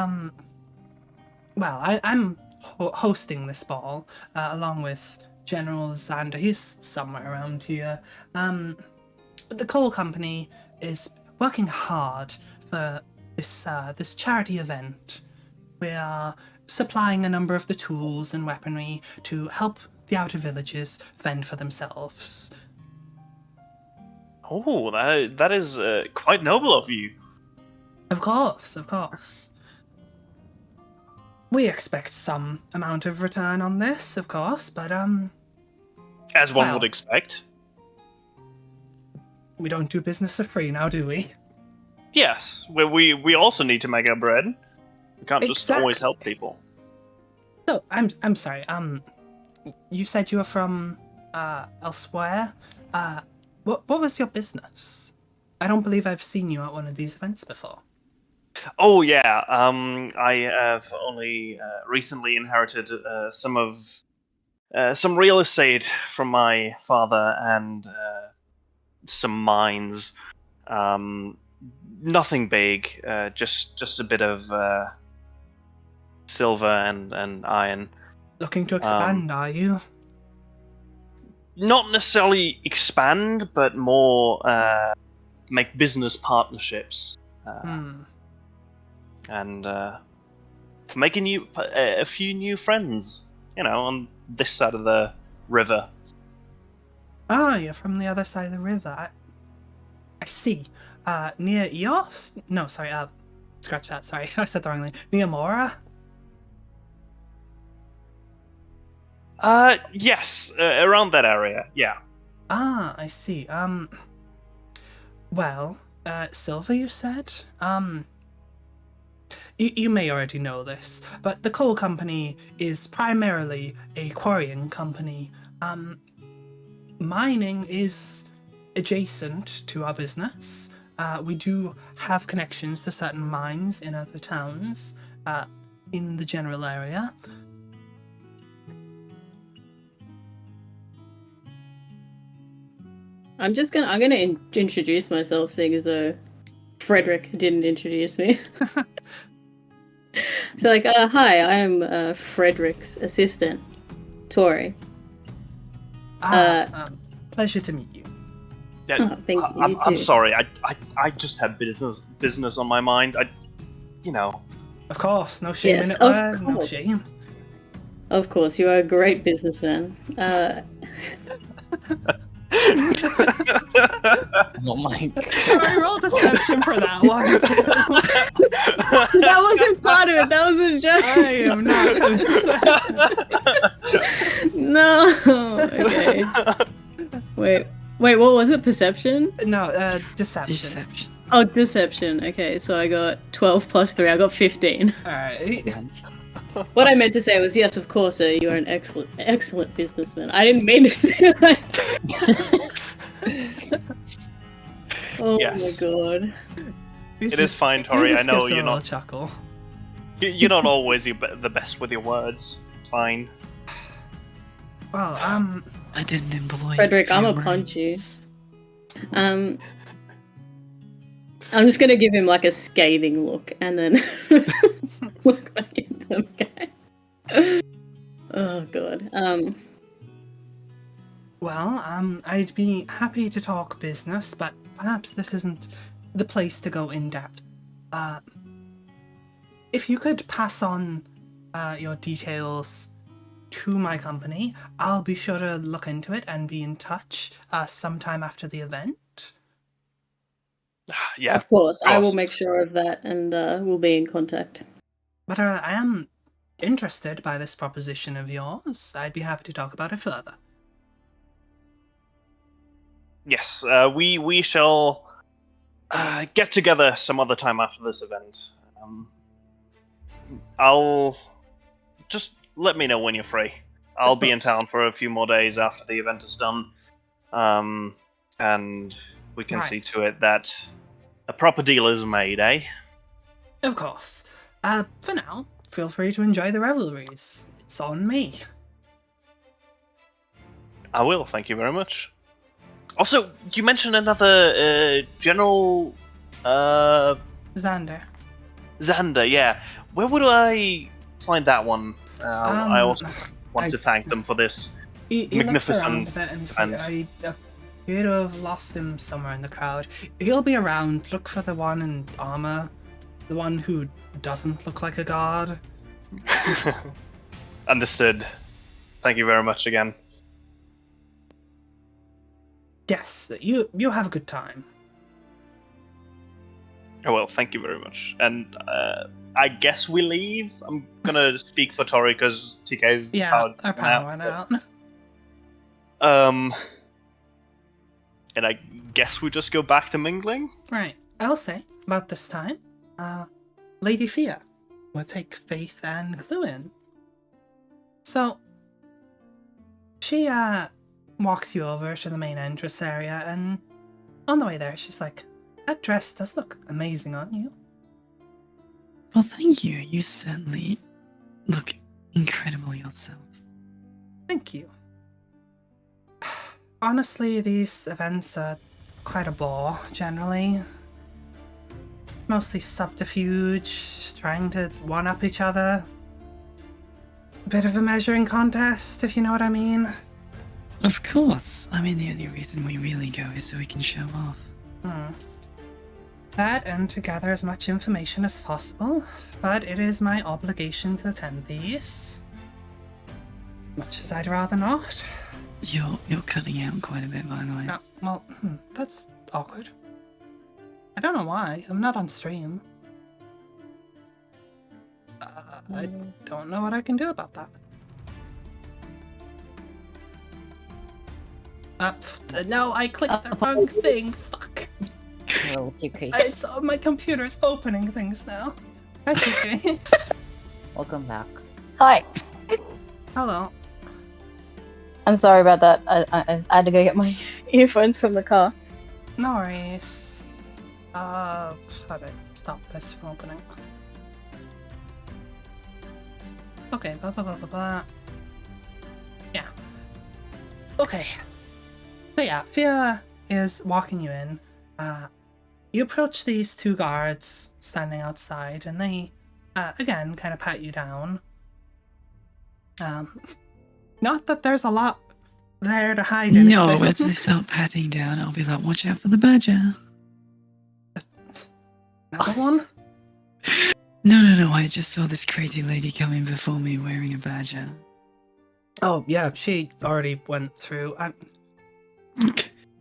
well, I'm hosting this ball, along with General Xander. He's somewhere around here. But the coal company is working hard for this charity event. We are supplying a number of the tools and weaponry to help the outer villages fend for themselves." Oh, that is quite noble of you. Of course, of course. We expect some amount of return on this, of course, but As one Well. would expect. we don't do business for free now, do we? Yes, we also need to make our bread. We can't just always Exactly. help people. So I'm sorry. You said you were from elsewhere. What was your business? I don't believe I've seen you at one of these events before. Oh yeah, I have only recently inherited some real estate from my father and some mines. Nothing big, just a bit of silver and iron. Looking to expand, are you? Not necessarily expand, but more make business partnerships and making a few new friends. You know, on this side of the river. Ah, you're from the other side of the river. I see. Near Eos? No, sorry, scratch that, sorry. I said the wrong name. Near Mora? Yes, around that area, yeah. Ah, I see. Well, Silver, you said? You may already know this, but the coal company is primarily a quarrying company. Mining is adjacent to our business. We do have connections to certain mines in other towns, in the general area. I'm gonna introduce myself, seeing as though Frederick didn't introduce me. So like, hi, I'm Frederick's assistant, Tori. Pleasure to meet you. Yeah, Oh, thank you. You I'm too. sorry. I just had business on my mind. You know. Of course, no shame Yes, in it of there, no course. shame. Of course, you are a great businessman. Oh my god. I rolled deception for that one. That wasn't part of it. That was a joke. I am not concerned. No. Okay. Wait, what was it? Perception? No, deception. Deception. Oh, deception. Okay, so I got 12 plus 3. I got 15. Alright. What I meant to say was, yes, of course, sir. You are an excellent businessman. I didn't mean to say that. Oh Yes. my god. It is fine, Tori. I know you're not. Chuckle. You're not always the best with your words. It's fine. Well, I didn't employ. Frederick, I'm your gonna punch you. brains. I'm just gonna give him like a scathing look and then look back at them guys. Oh god. well, I'd be happy to talk business, but perhaps this isn't the place to go in depth. If you could pass on your details to my company, I'll be sure to look into it and be in touch sometime after the event. Yeah. Of course, I will course. make sure of that and we'll be in contact. But I am interested by this proposition of yours. I'd be happy to talk about it further. Yes. We shall get together some other time after this event. I'll just let me know when you're free. I'll be in town for a few more days after the event is done, and we can see Right. to it that a proper deal is made, eh? Of course. For now, feel free to enjoy the revelries. It's on me. I will. Thank you very much. Also, you mentioned another General Xander. Xander. Yeah, where would I find that one? I also want to thank them for this. He looks around Magnificent a bit and he's event. like, I appear to have lost him somewhere in the crowd. He'll be around. Look for the one in armor. The one who doesn't look like a god. Understood. Thank you very much again. Yes, you have a good time. Oh, well, thank you very much. And I guess we leave. I'm gonna speak for Tori because TK's Yeah, powered our power went out. And I guess we just go back to mingling. Right. I'll say, about this time, Lady Fia will take Faith and Clue in. So, she, walks you over to the main entrance area, and on the way there, she's like, that dress does look amazing on you. Well, thank you. You certainly look incredible yourself. Thank you. Honestly, these events are quite a bore, generally. Mostly subterfuge, trying to one-up each other. Bit of a measuring contest, if you know what I mean. Of course. I mean, the only reason we really go is so we can show off. That and to gather as much information as possible, but it is my obligation to attend these. Much as I'd rather not. You're cutting out quite a bit, by the way. Well, that's awkward. I don't know why. I'm not on stream. I don't know what I can do about that. No, I clicked the wrong thing. Fuck. Hello, TK. It's my computer's opening things now. That's okay. Welcome back. Hi. Hello. I'm sorry about that. I had to go get my earphones from the car. No worries. How do I stop this from opening? Okay, blah blah blah blah blah. Yeah. Okay. So yeah, Fia is walking you in. You approach these two guards standing outside, and they, again, kind of pat you down. Not that there's a lot there to hide anything. No, as they start patting down, I'll be like, watch out for the badger. Another one? No, I just saw this crazy lady coming before me wearing a badger. Oh, yeah, she already went through.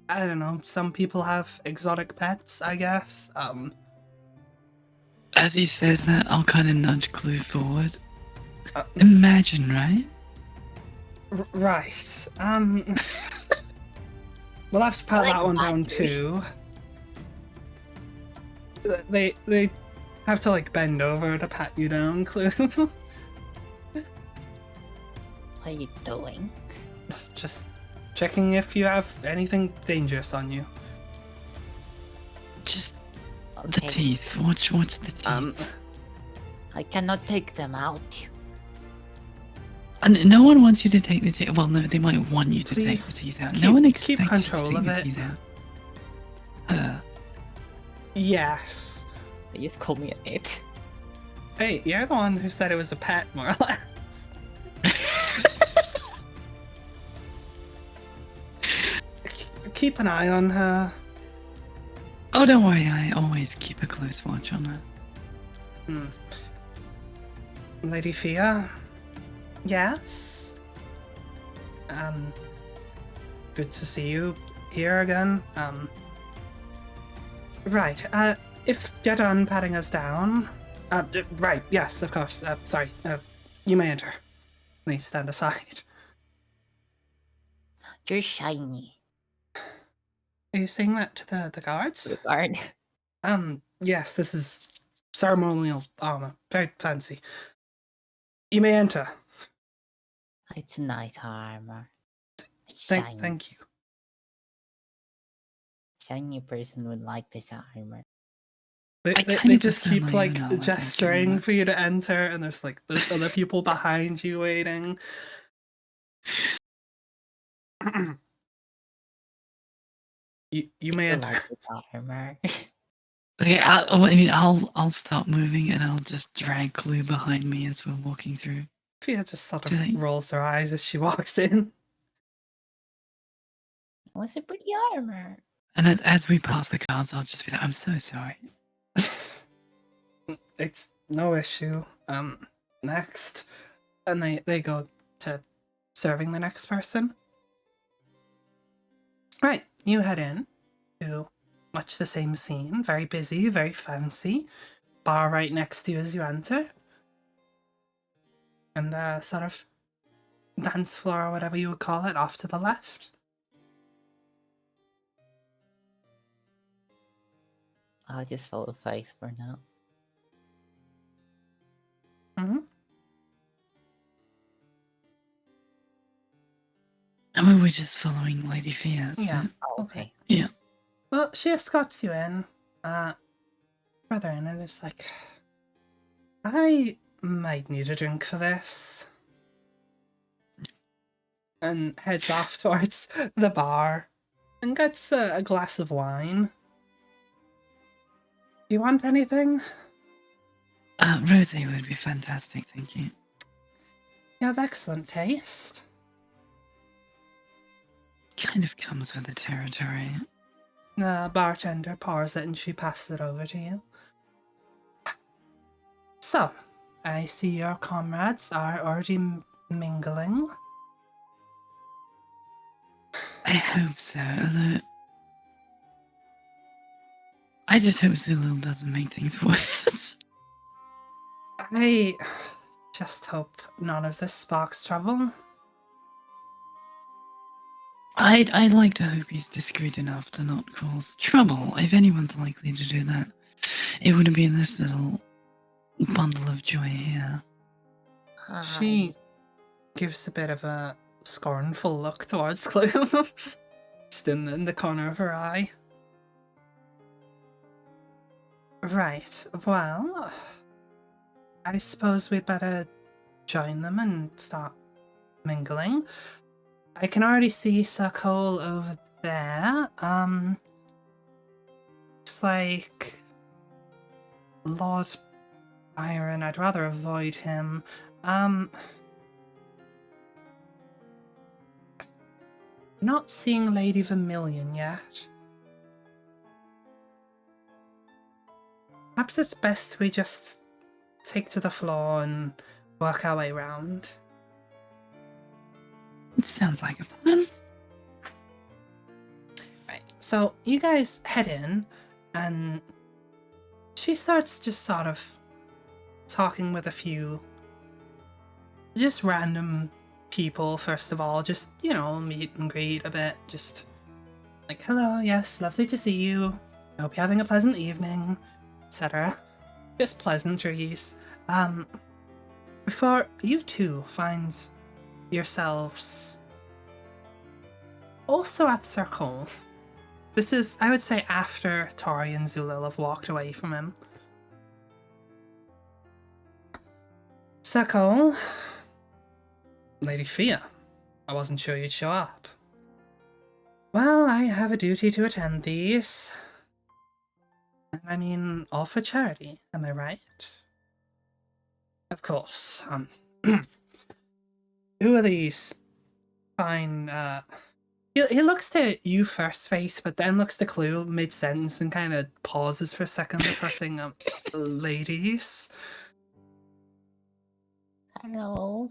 I don't know, some people have exotic pets, I guess. As he says that, I'll kind of nudge Clue forward. Uh, Imagine, right? Right. We'll have to pat like that one down badgers. too. They have to like bend over to pat you down, Clue. What are you doing? Just checking if you have anything dangerous on you. Just the Okay, teeth. Watch the teeth. I cannot take them out. And no one wants you to take the teeth. Well, no, they might want you to take Please the teeth out. keep- No one keep expects control you to of take the it. teeth out. Yes. You just call me an it. Hey, you're the one who said it was a pet, more or less. Keep an eye on her. Oh, don't worry. I always keep a close watch on her. Lady Fia? Yes? Good to see you here again. Right, if you're done patting us down... right, yes, of course, sorry, you may enter. Please stand aside. You're shiny. Are you saying that to the guards? The guard. Yes, this is ceremonial armor. Very fancy. You may enter. It's nice armor. Shiny. Thank you. Shiny person would like this armor. They kinda just prefer keep my like own armor, gesturing thank you. for you to enter, and there's other people behind you waiting. you may I enter. like this armor. Okay, I'll stop moving and I'll just drag Clue behind me as we're walking through. Fia just sort of Do they- rolls her eyes as she walks in. What's a pretty armor? And as we pass the cards, I'll just be like, I'm so sorry. It's no issue. Next. And they go to serving the next person. Right, you head in to much the same scene. Very busy, very fancy. Bar right next to you as you enter. And the sort of dance floor or whatever you would call it off to the left. I'll just follow Faith for now. Mm-hmm. And we were just following Lady Fia, so... Yeah. Oh, okay. Yeah. Well, she escorts you in. Further in, and it's like, I might need a drink for this. And heads off towards the bar and gets a glass of wine. Do you want anything? Rosé would be fantastic, thank you. You have excellent taste. Kind of comes with the territory. The bartender pours it and she passes it over to you. So, I see your comrades are already mingling. I hope so, although... I just hope Zulil doesn't make things worse. I just hope none of this sparks trouble. I'd like to hope he's discreet enough to not cause trouble. If anyone's likely to do that, it would be this little bundle of joy here. She gives a bit of a scornful look towards Clue. Just in the corner of her eye. Right, well, I suppose we better join them and start mingling. I can already see Sir Cole over there. Looks like Lord Byron. I'd rather avoid him. Not seeing Lady Vermilion yet. Perhaps it's best we just take to the floor and work our way round. It sounds like a plan. Right. So you guys head in, and she starts just sort of talking with a few just random people, first of all. Just, meet and greet a bit. Just like, hello, yes, lovely to see you. I hope you're having a pleasant evening, etc. Just pleasantries. Before you two find yourselves also at Circle. This is, I would say, after Tori and Zulil have walked away from him. Circle. Lady Fia, I wasn't sure you'd show up. Well, I have a duty to attend these. And I mean, all for charity, am I right? Of course. Who are these fine, He looks to you first, Faith, but then looks to Clue mid-sentence and kind of pauses for a second before saying, ladies. Hello.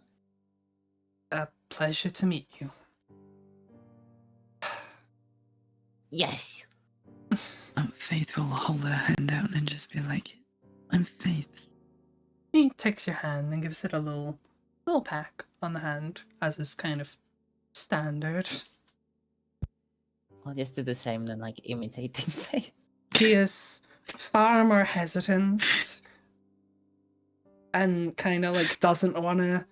A pleasure to meet you. Yes. Faith will hold her hand out and just be like, I'm Faith. He takes your hand and gives it a little peck on the hand, as is kind of standard. I'll just do the same then, like imitating Faith. He is far more hesitant and kind of like doesn't want to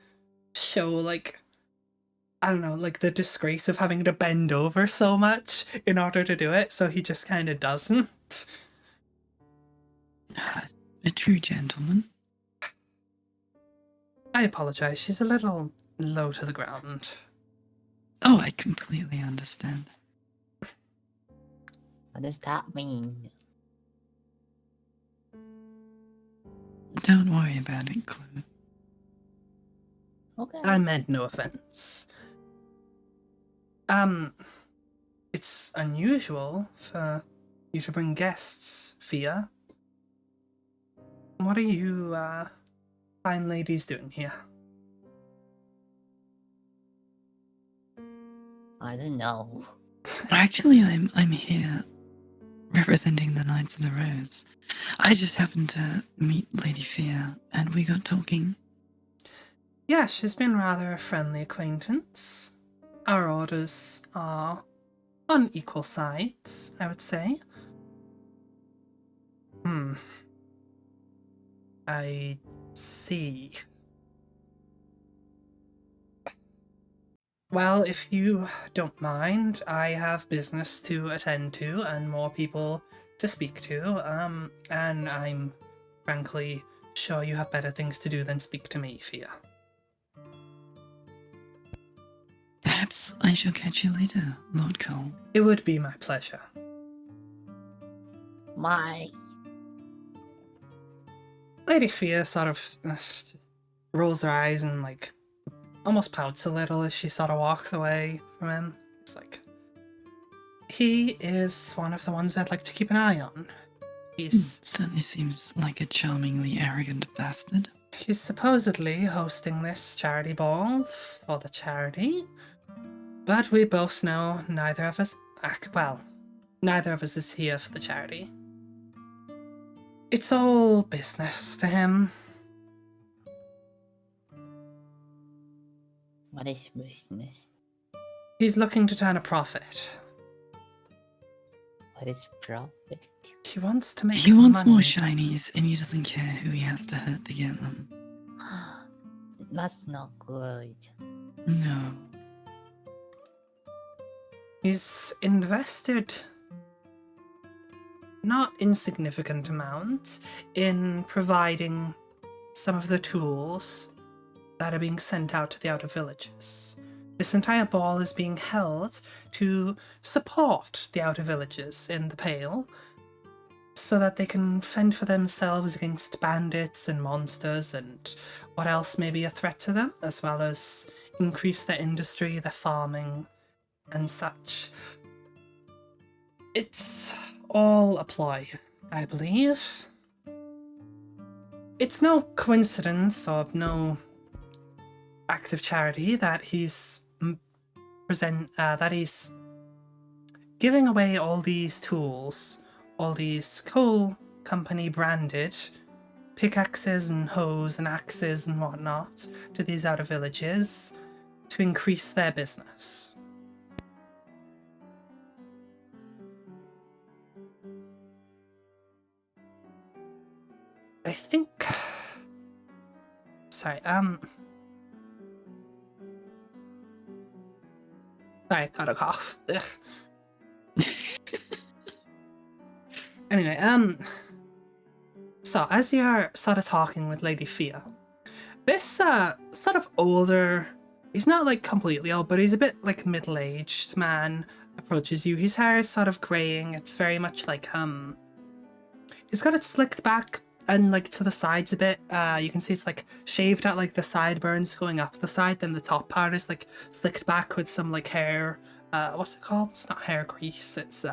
show like, I don't know, like the disgrace of having to bend over so much in order to do it, so he just kind of doesn't. A true gentleman. I apologize, she's a little low to the ground. Oh, I completely understand. What does that mean? Don't worry about it, Clue. Okay. I meant no offense. It's unusual for you to bring guests, Fia. What are you, fine ladies doing here? I don't know. Actually, I'm here representing the Knights of the Rose. I just happened to meet Lady Fia, and we got talking. Yeah, she's been rather a friendly acquaintance. Our orders are on equal sides, I would say. I see. Well, if you don't mind, I have business to attend to and more people to speak to, and I'm frankly sure you have better things to do than speak to me, Fia. Perhaps I shall catch you later, Lord Cole. It would be my pleasure. My. Lady Fia sort of rolls her eyes and like almost pouts a little as she sort of walks away from him. It's like, he is one of the ones I'd like to keep an eye on. He's Certainly seems like a charmingly arrogant bastard. He's supposedly hosting this charity ball for the charity, but we both know neither of us is here for the charity. It's all business to him. What is business? He's looking to turn a profit. What is profit? He wants to make He wants money. more shinies, and he doesn't care who he has to hurt to get them. That's not good. No. He's invested not insignificant amounts in providing some of the tools that are being sent out to the outer villages. This entire ball is being held to support the outer villages in the Pale, so that they can fend for themselves against bandits and monsters and what else may be a threat to them, as well as increase their industry, their farming, and such. It's all a ploy, I believe. It's no coincidence or no act of charity that he's giving away all these tools, all these coal company branded pickaxes and hoes and axes and whatnot to these outer villages to increase their business. I think... Sorry, Sorry, I got a cough. Ugh. Anyway, so as you're sort of talking with Lady Fia, this, sort of older, he's not like completely old, but he's a bit like middle-aged man approaches you. His hair is sort of graying. It's very much like, he's got it slicked back and like to the sides a bit. You can see it's like shaved out like the sideburns going up the side, then the top part is like slicked back with some like hair, what's it called? It's not hair grease, it's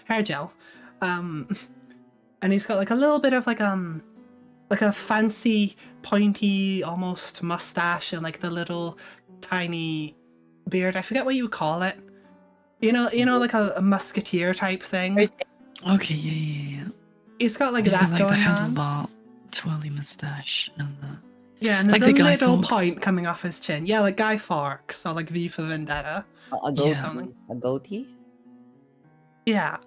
hair gel. And he's got like a little bit of like a fancy pointy almost mustache and like the little tiny beard. I forget what you call it. You know, like a musketeer type thing. Okay, yeah. He's got like He's that got, like, going the on. handlebar twirly mustache and Yeah, and like the the Guy little Fawkes. point coming off his chin. Yeah, like Guy Fawkes or like V for Vendetta. A goatee? Something. A goatee? Yeah.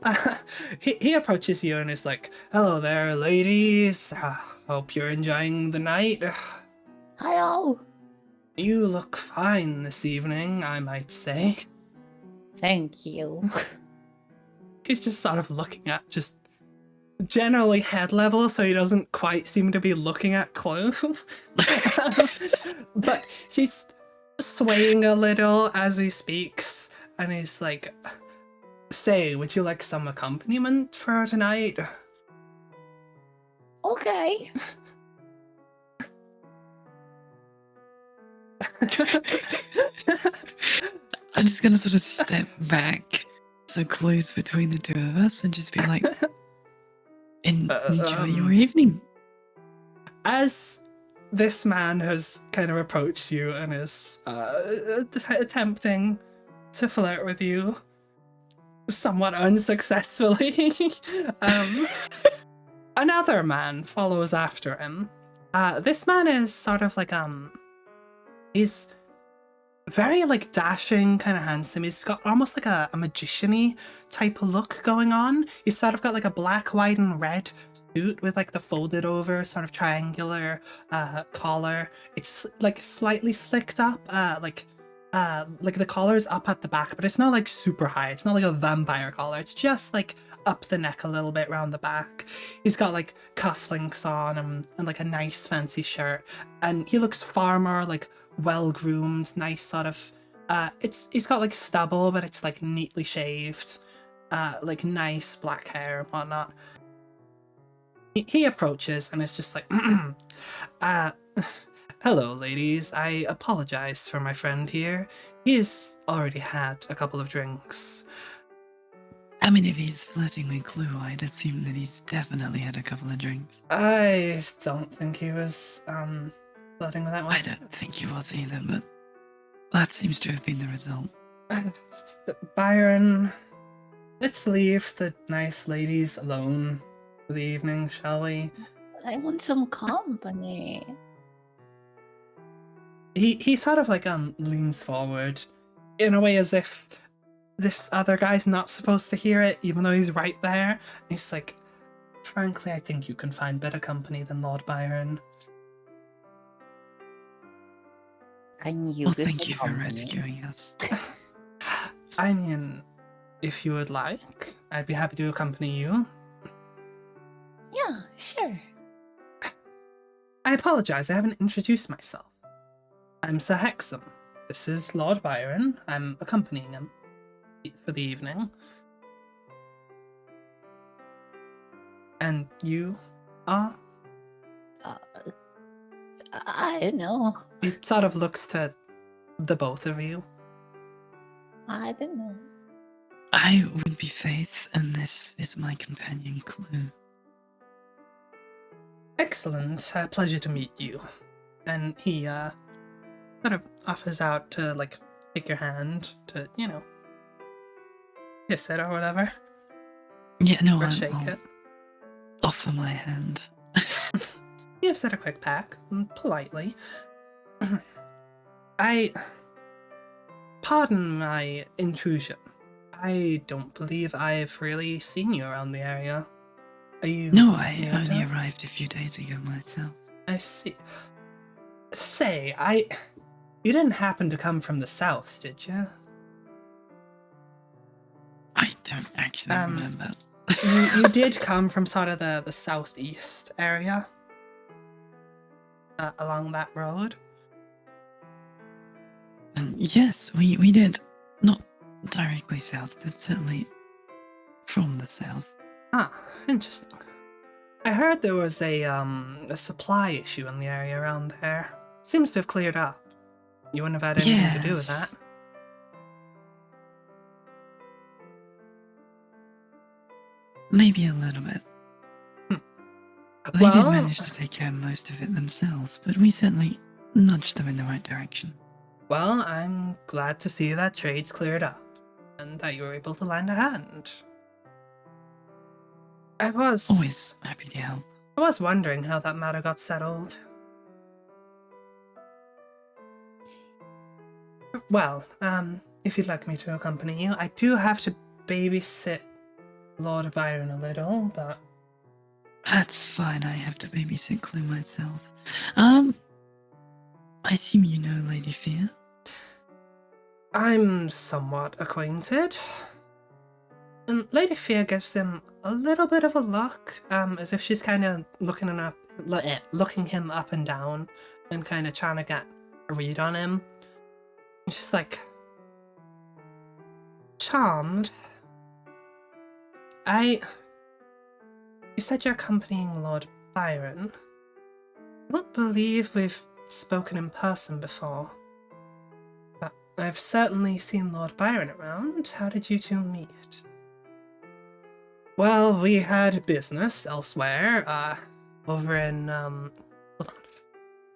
he approaches you and is like, "Hello there, ladies. Hope you're enjoying the night. Hello! You look fine this evening, I might say." Thank you. He's just sort of looking at just generally head level, so he doesn't quite seem to be looking at Chloe. But he's swaying a little as he speaks, and he's like, "Say, would you like some accompaniment for tonight?" Okay. I'm just gonna sort of step back so close between the two of us and just be like, enjoy your evening. As this man has kind of approached you and is attempting to flirt with you, somewhat unsuccessfully, another man follows after him. This man is sort of like, he's very like dashing, kind of handsome. He's got almost like a magician-y type of look going on. He's sort of got like a black, white, and red suit with like the folded over sort of triangular collar. It's like slightly slicked up, like the collar's up at the back, but it's not like super high. It's not like a vampire collar. It's just like up the neck a little bit round the back. He's got like cufflinks on and like a nice fancy shirt, and he looks far more like well groomed, nice sort of he's got like stubble, but it's like neatly shaved, like nice black hair and whatnot. He approaches and is just like, "Hello, ladies. I apologize for my friend here. He's already had a couple of drinks." I mean, if he's flirting with Clue, I'd assume that he's definitely had a couple of drinks. I don't think he was flirting with that one. I don't think he was either, but that seems to have been the result. Byron, let's leave the nice ladies alone for the evening, shall we? I want some company. He sort of like leans forward in a way as if this other guy's not supposed to hear it, even though he's right there. And he's like, "Frankly, I think you can find better company than Lord Byron." Can you Well, give thank me you for company? rescuing us. I mean, if you would like, I'd be happy to accompany you. Yeah, sure. I apologize, I haven't introduced myself. I'm Sir Hexam. This is Lord Byron. I'm accompanying him for the evening. And you are? I don't know. He sort of looks to the both of you. I don't know. I would be Faith, and this is my companion Clue. Excellent. Pleasure to meet you. And he sort of offers out to like take your hand to, kiss it or whatever. Yeah, no, Or I'll shake it. offer my hand. He gives it a quick peck, politely. Pardon my intrusion. I don't believe I've really seen you around the area. Are you No, I new only to- arrived a few days ago myself. I see. Say, you didn't happen to come from the south, did you? I don't actually remember. You did come from sort of the southeast area. Along that road. Yes, we did. Not directly south, but certainly from the south. Ah, interesting. I heard there was a supply issue in the area around there. Seems to have cleared up. You wouldn't have had anything to do with that. Yes. Maybe a little bit. They did manage to take care of most of it themselves, but we certainly nudged them in the right direction. Well, I'm glad to see that trade's cleared up, and that you were able to lend a hand. I was Always happy to help. wondering how that matter got settled. Well, if you'd like me to accompany you, I do have to babysit Lord Byron a little, but... That's fine, I have to babysit Clue myself. I assume you know Lady Fear? I'm somewhat acquainted. And Lady Fear gives him a little bit of a look, as if she's kind of looking him up and down, and kind of trying to get a read on him. And she's like, charmed. You said you're accompanying Lord Byron. I don't believe we've spoken in person before. But I've certainly seen Lord Byron around. How did you two meet? Well, we had business elsewhere, over in, hold on.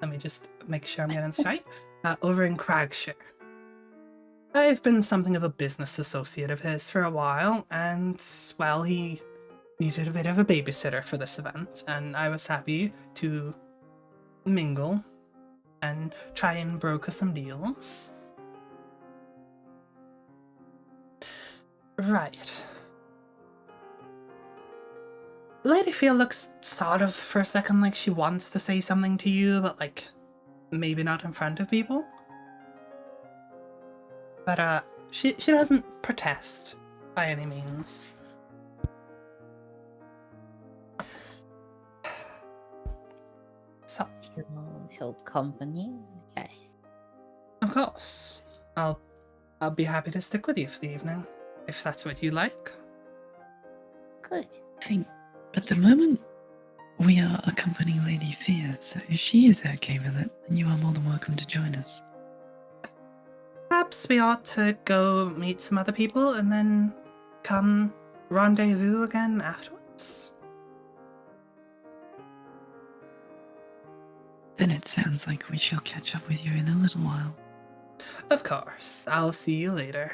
Let me just make sure I'm getting this right. Over in Cragshire. I've been something of a business associate of his for a while, and, well, he needed a bit of a babysitter for this event, and I was happy to mingle and try and broker some deals. Right. Lady Fear looks sort of for a second like she wants to say something to you, but like maybe not in front of people. But she doesn't protest by any means. So, So company, yes. of course, I'll be happy to stick with you for the evening, if that's what you like. Good. I think at the moment we are accompanying Lady Fear, so if she is okay with it, then you are more than welcome to join us. Perhaps we ought to go meet some other people and then come rendezvous again afterwards. Then it sounds like we shall catch up with you in a little while. Of course, I'll see you later.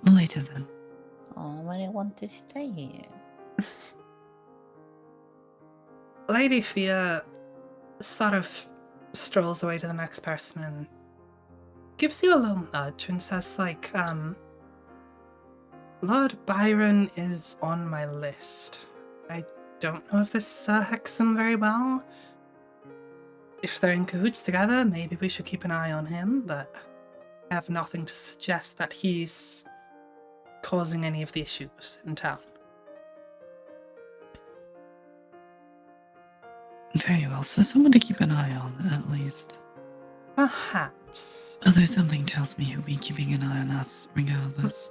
Later then. Oh, I want to stay here. Lady Fear sort of strolls away to the next person and gives you a little nudge and says, like, Lord Byron is on my list. I don't know if this hex him very well. If they're in cahoots together, maybe we should keep an eye on him, but I have nothing to suggest that he's causing any of the issues in town. Very well, so someone to keep an eye on, at least. Perhaps. Although something tells me he'll be keeping an eye on us, regardless.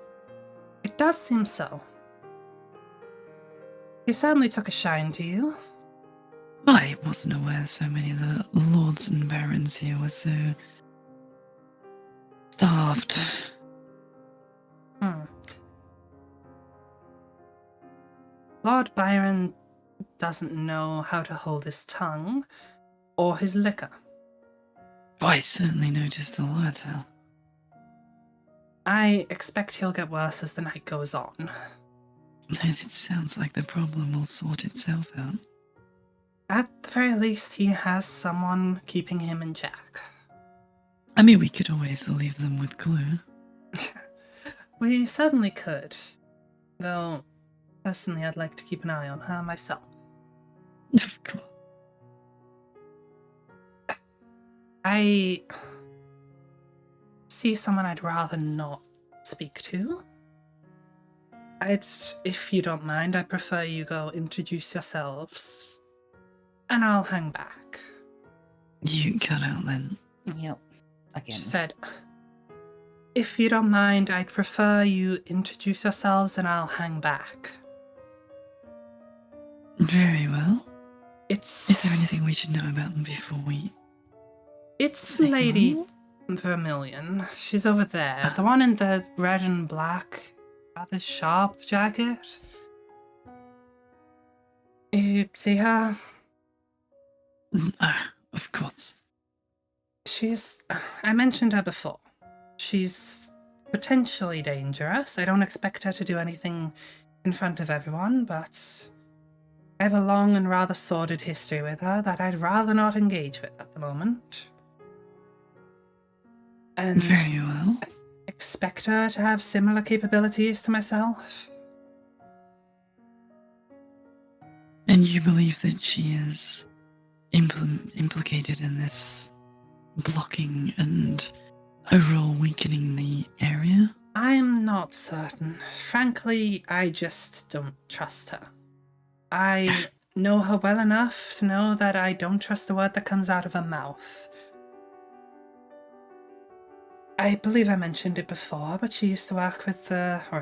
It does seem so. He certainly took a shine to you. I wasn't aware so many of the lords and barons here were so starved. Lord Byron doesn't know how to hold his tongue or his liquor. I certainly noticed the latter. I expect he'll get worse as the night goes on. It sounds like the problem will sort itself out. At the very least, he has someone keeping him in check. I mean, we could always leave them with Glue. We certainly could. Though, personally, I'd like to keep an eye on her myself. Of course. I see someone I'd rather not speak to. If you don't mind, I prefer you go introduce yourselves, and I'll hang back. You cut out then. Yep. Again. She said, if you don't mind, I'd prefer you introduce yourselves and I'll hang back. Very well. It's Is there anything we should know about them before we... say Lady hello? Vermilion. She's over there. The one in the red and black, rather sharp jacket. You see her? Of course. I mentioned her before. She's potentially dangerous. I don't expect her to do anything in front of everyone, but I have a long and rather sordid history with her that I'd rather not engage with at the moment. And Very well. expect her to have similar capabilities to myself. And you believe that she is implicated in this blocking and overall weakening the area? I'm not certain. Frankly, I just don't trust her. I know her well enough to know that I don't trust the word that comes out of her mouth. I believe I mentioned it before, but she used to work with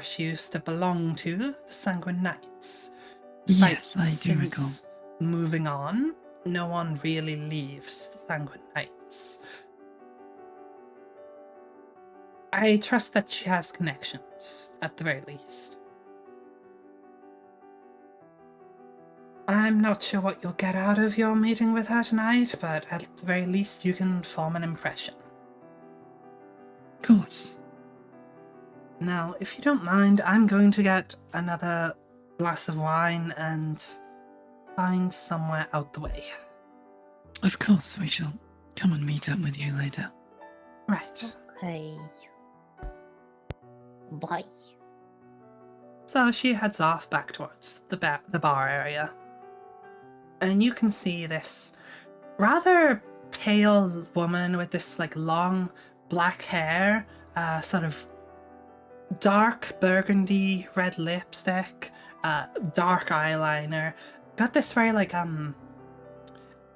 she used to belong to the Sanguine Knights. Yes, I do recall. Since moving on, no one really leaves the Sanguine Knights. I trust that she has connections, at the very least. I'm not sure what you'll get out of your meeting with her tonight, but at the very least you can form an impression. Of course. Now, if you don't mind, I'm going to get another glass of wine and find somewhere out the way. Of course, we shall come and meet up with you later. Right. Hey. Bye. So she heads off back towards the bar area. And you can see this rather pale woman with this long black hair, sort of dark burgundy red lipstick, dark eyeliner. Got this very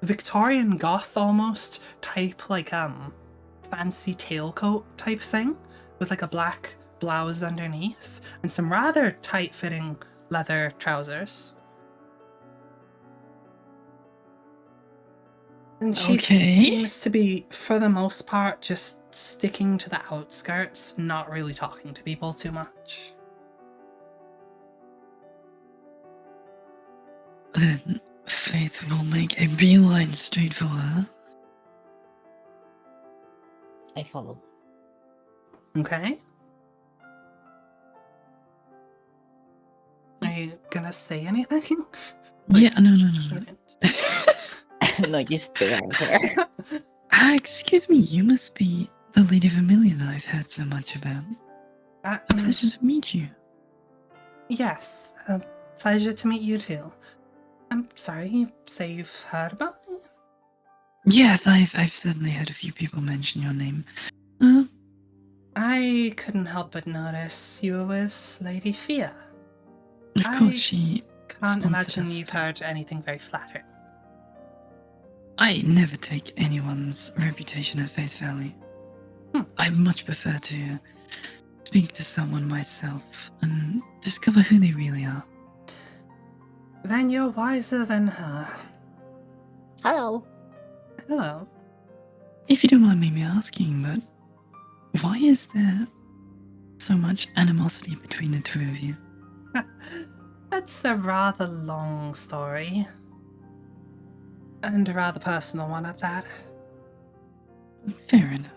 Victorian goth almost type fancy tailcoat type thing with a black blouse underneath and some rather tight fitting leather trousers. And she seems to be, for the most part, just sticking to the outskirts, not really talking to people too much. Then Faith will make a beeline straight for her. I follow. Okay? Are you gonna say anything? Yeah, no. No, you stay right here. Excuse me, you must be the Lady Vermilion I've heard so much about. A pleasure to meet you. Yes, a pleasure to meet you too. I'm sorry, you say you've heard about me? Yes, I've certainly heard a few people mention your name. I couldn't help but notice you were with Lady Fia. Of course, she Can't sponsored imagine us. you've heard anything very flattering. I never take anyone's reputation at face value. I much prefer to speak to someone myself and discover who they really are. Then you're wiser than her. Hello. Hello. If you don't mind me asking, but why is there so much animosity between the two of you? That's a rather long story. And a rather personal one at that. Fair enough.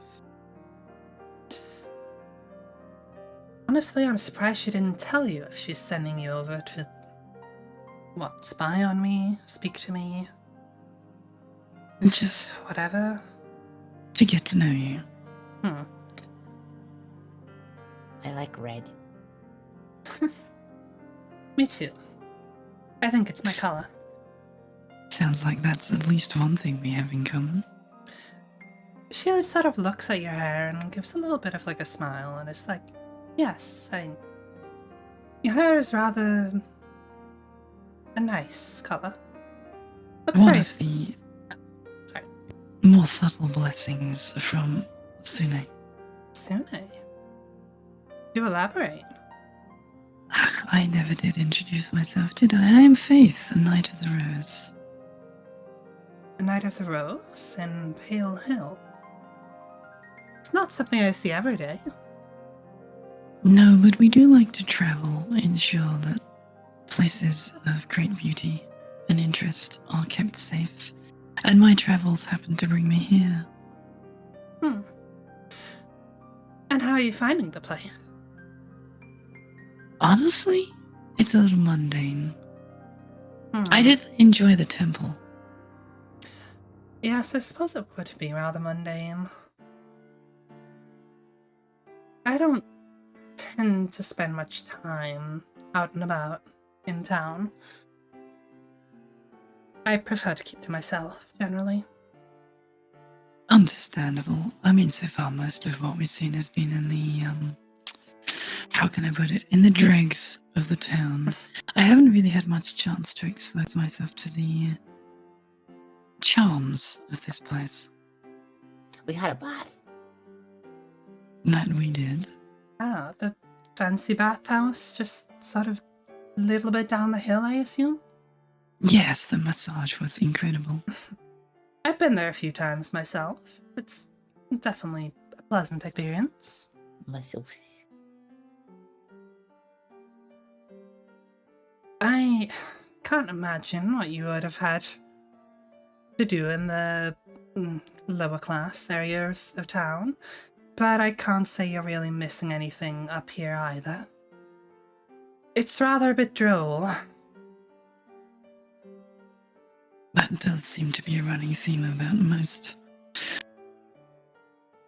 Honestly, I'm surprised she didn't tell you if she's sending you over to... What, spy on me? Speak to me? Just Whatever? to get to know you. Hmm. I like red. Me too. I think it's my color. Sounds like that's at least one thing we have in common. She sort of looks at your hair and gives a little bit of like a smile and is like, yes, your hair is rather a nice color. Looks One very... of the Sorry. more subtle blessings from Sune. Sune. Do elaborate. I never did introduce myself, did I? I am Faith, a Knight of the Rose. A Knight of the Rose in Pale Hill. It's not something I see every day. No, but we do like to travel, ensure that places of great beauty and interest are kept safe. And my travels happen to bring me here. And how are you finding the place? Honestly, it's a little mundane. Hmm. I did enjoy the temple. Yes, I suppose it would be rather mundane. I don't tend to spend much time out and about in town. I prefer to keep to myself, generally. Understandable. I mean, so far most of what we've seen has been in the, how can I put it? In the dregs of the town. I haven't really had much chance to expose myself to the charms of this place. We had a bath. That we did. Ah, the fancy bathhouse, just sort of a little bit down the hill, I assume? Yes, the massage was incredible. I've been there a few times myself. It's definitely a pleasant experience. Masseuse. I can't imagine what you would have had to do in the lower class areas of town, but I can't say you're really missing anything up here either. It's rather a bit droll. That does seem to be a running theme about most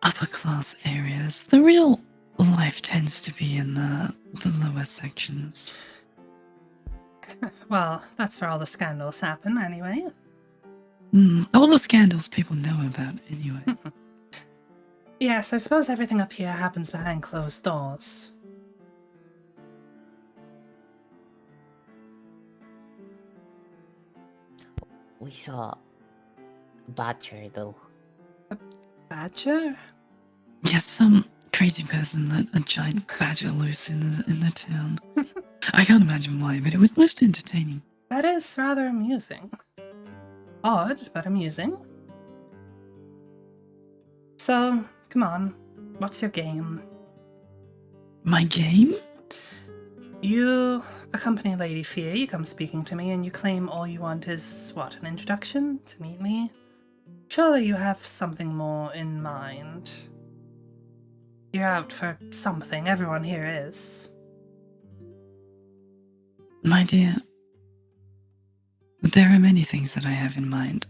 upper class areas. The real life tends to be in the lower sections. Well, that's where all the scandals happen anyway. All the scandals people know about anyway. Yes, I suppose everything up here happens behind closed doors. We saw Badger though. Badger? Yes, some crazy person let a giant badger loose in the town. I can't imagine why, but it was most entertaining. That is rather amusing. Odd, but amusing. So, come on, what's your game? My game? You accompany Lady Fia, you come speaking to me, and you claim all you want is, what, an introduction to meet me? Surely you have something more in mind. You're out for something, everyone here is. My dear, there are many things that I have in mind.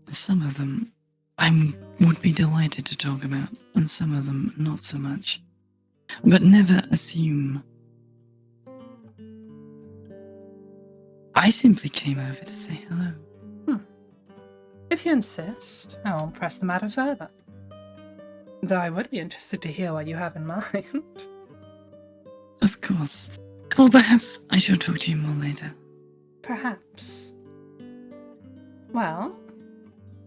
Some of them I would be delighted to talk about, and some of them not so much. But never assume. I simply came over to say hello. If you insist, I won't press the matter further. Though I would be interested to hear what you have in mind. Of course. Well, perhaps I shall talk to you more later. Perhaps. Well,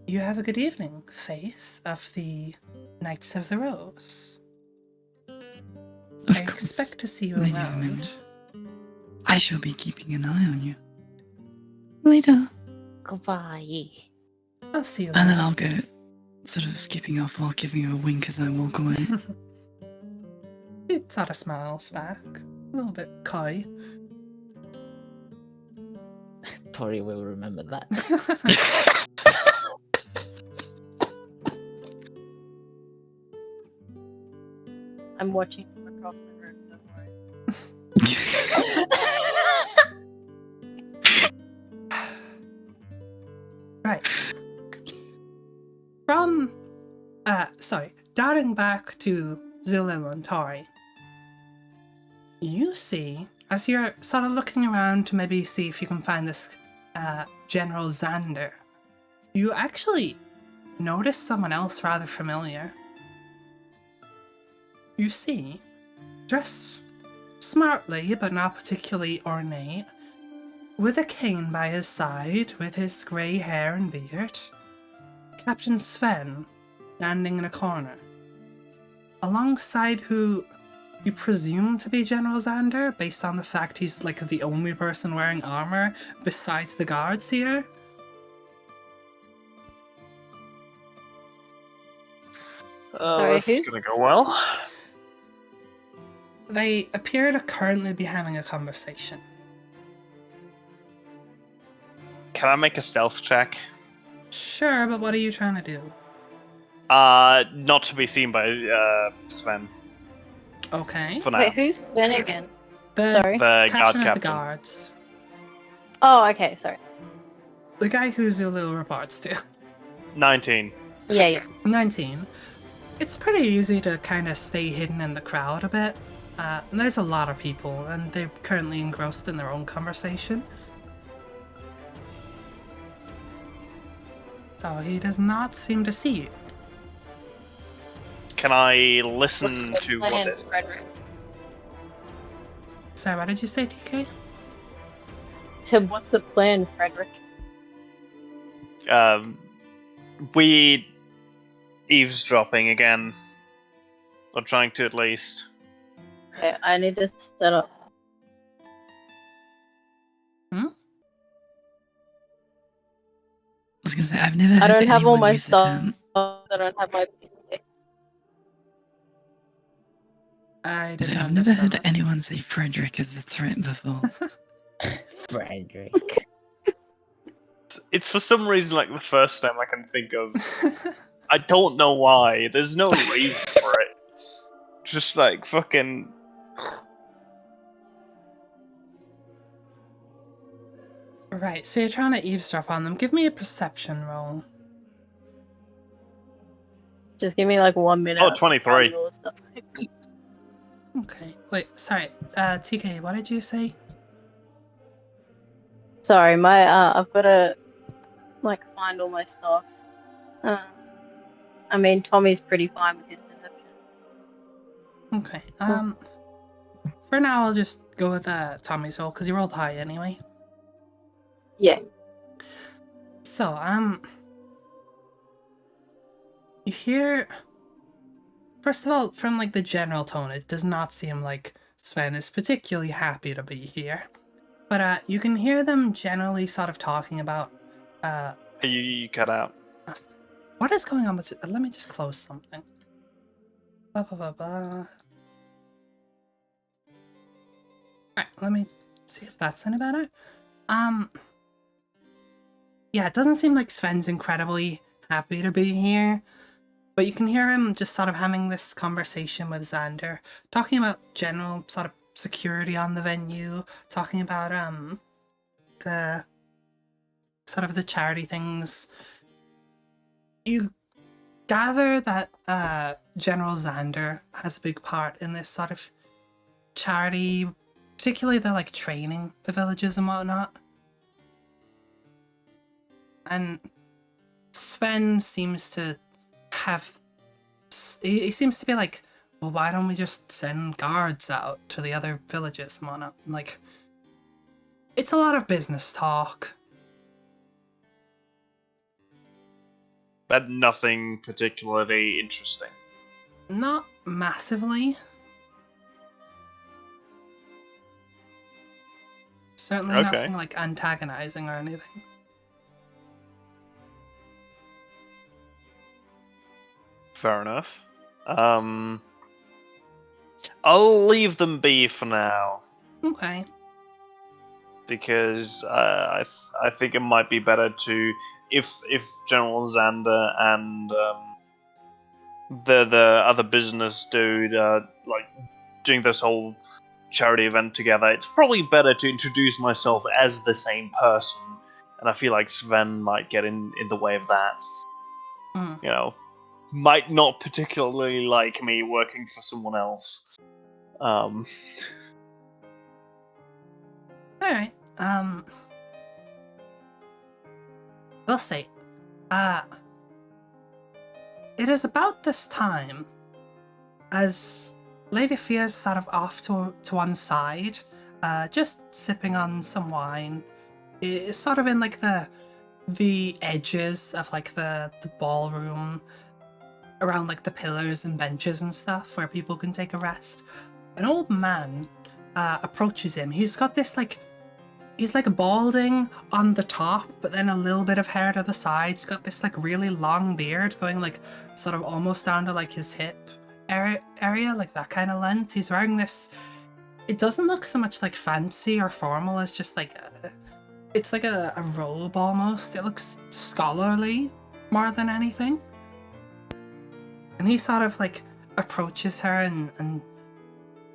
you have a good evening, Faith of the Knights of the Rose. Of I course. expect to see you Lady around. Amanda. I shall be keeping an eye on you. Later. Goodbye. I'll see you And then later. I'll go sort of skipping off while giving you a wink as I walk away. It sort of smiles back, a little bit coy. Tori will remember that. I'm watching from across the room. Right. From, darting back to Zulil and Tori, you see, as you're sort of looking around to maybe see if you can find this General Xander, you actually notice someone else rather familiar. You see, dressed smartly but not particularly ornate, with a cane by his side, with his grey hair and beard, Captain Sven, standing in a corner. Alongside who you presume to be General Xander, based on the fact he's like the only person wearing armor besides the guards here. Sorry, This is who's- gonna go well. They appear to currently be having a conversation. Can I make a stealth check? Sure, but what are you trying to do? Not to be seen by Sven Okay. for now. Wait, who's Sven again? The Sorry. The guard captain of the captain. guards. Oh, okay, sorry. The guy who Zulu reports to. 19. Yeah. 19. It's pretty easy to kind of stay hidden in the crowd a bit. And there's a lot of people, and they're currently engrossed in their own conversation. So he does not seem to see you. Can I listen What's the to what plan, this? Frederick? Sorry, what did you say, TK? So what's the plan, Frederick? We eavesdropping again, or trying to at least. Okay, I need to set up. I was gonna say I've never I heard don't have all anyone my use the stuff. term. I don't have my PC. I So didn't I've never understand heard that. anyone say Frederick as a threat before. Frederick. It's for some reason like the first time I can think of. I don't know why. There's no reason for it. Just like fucking. Right, so you're trying to eavesdrop on them. Give me a perception roll. Just give me like 1 minute. Oh, I'll just 23. find all the stuff. Okay. Wait, sorry. TK, what did you say? Sorry, my I've got to like find all my stuff. I mean, Tommy's pretty fine with his perception. Okay. For now, I'll just go with Tommy's roll because you rolled high anyway. Yeah. So, you hear. First of all, from like the general tone, it does not seem like Sven is particularly happy to be here. But you can hear them generally sort of talking about You cut out. what is going on with it. Let me just close something. Blah, blah, blah, blah. Alright, let me see if that's any better. Yeah, it doesn't seem like Sven's incredibly happy to be here. But you can hear him just sort of having this conversation with Xander, talking about general sort of security on the venue, talking about the sort of the charity things. You gather that General Xander has a big part in this sort of charity, particularly the like training the villages and whatnot. And Sven seems to have, he seems to be like, well, why don't we just send guards out to the other villages and whatnot? And like, it's a lot of business talk. But nothing particularly interesting. Not massively. Certainly Okay. nothing like antagonizing or anything. Fair enough. I'll leave them be for now Okay. because I think it might be better to if General Xander and the other business dude like doing this whole charity event together, it's probably better to introduce myself as the same person. And I feel like Sven might get in the way of that. Mm. You know, might not particularly like me working for someone else. All right. We'll see. It is about this time, as Lady Fia's sort of off to one side, just sipping on some wine. It's sort of in like the edges of like the ballroom, around like the pillars and benches and stuff where people can take a rest. An old man approaches him. He's got this like, he's like balding on the top, but then a little bit of hair to the side. He's got this like really long beard going like sort of almost down to like his hip area, like that kind of length. He's wearing this, it doesn't look so much like fancy or formal as just like it's like a robe almost. It looks scholarly more than anything. And he sort of like approaches her and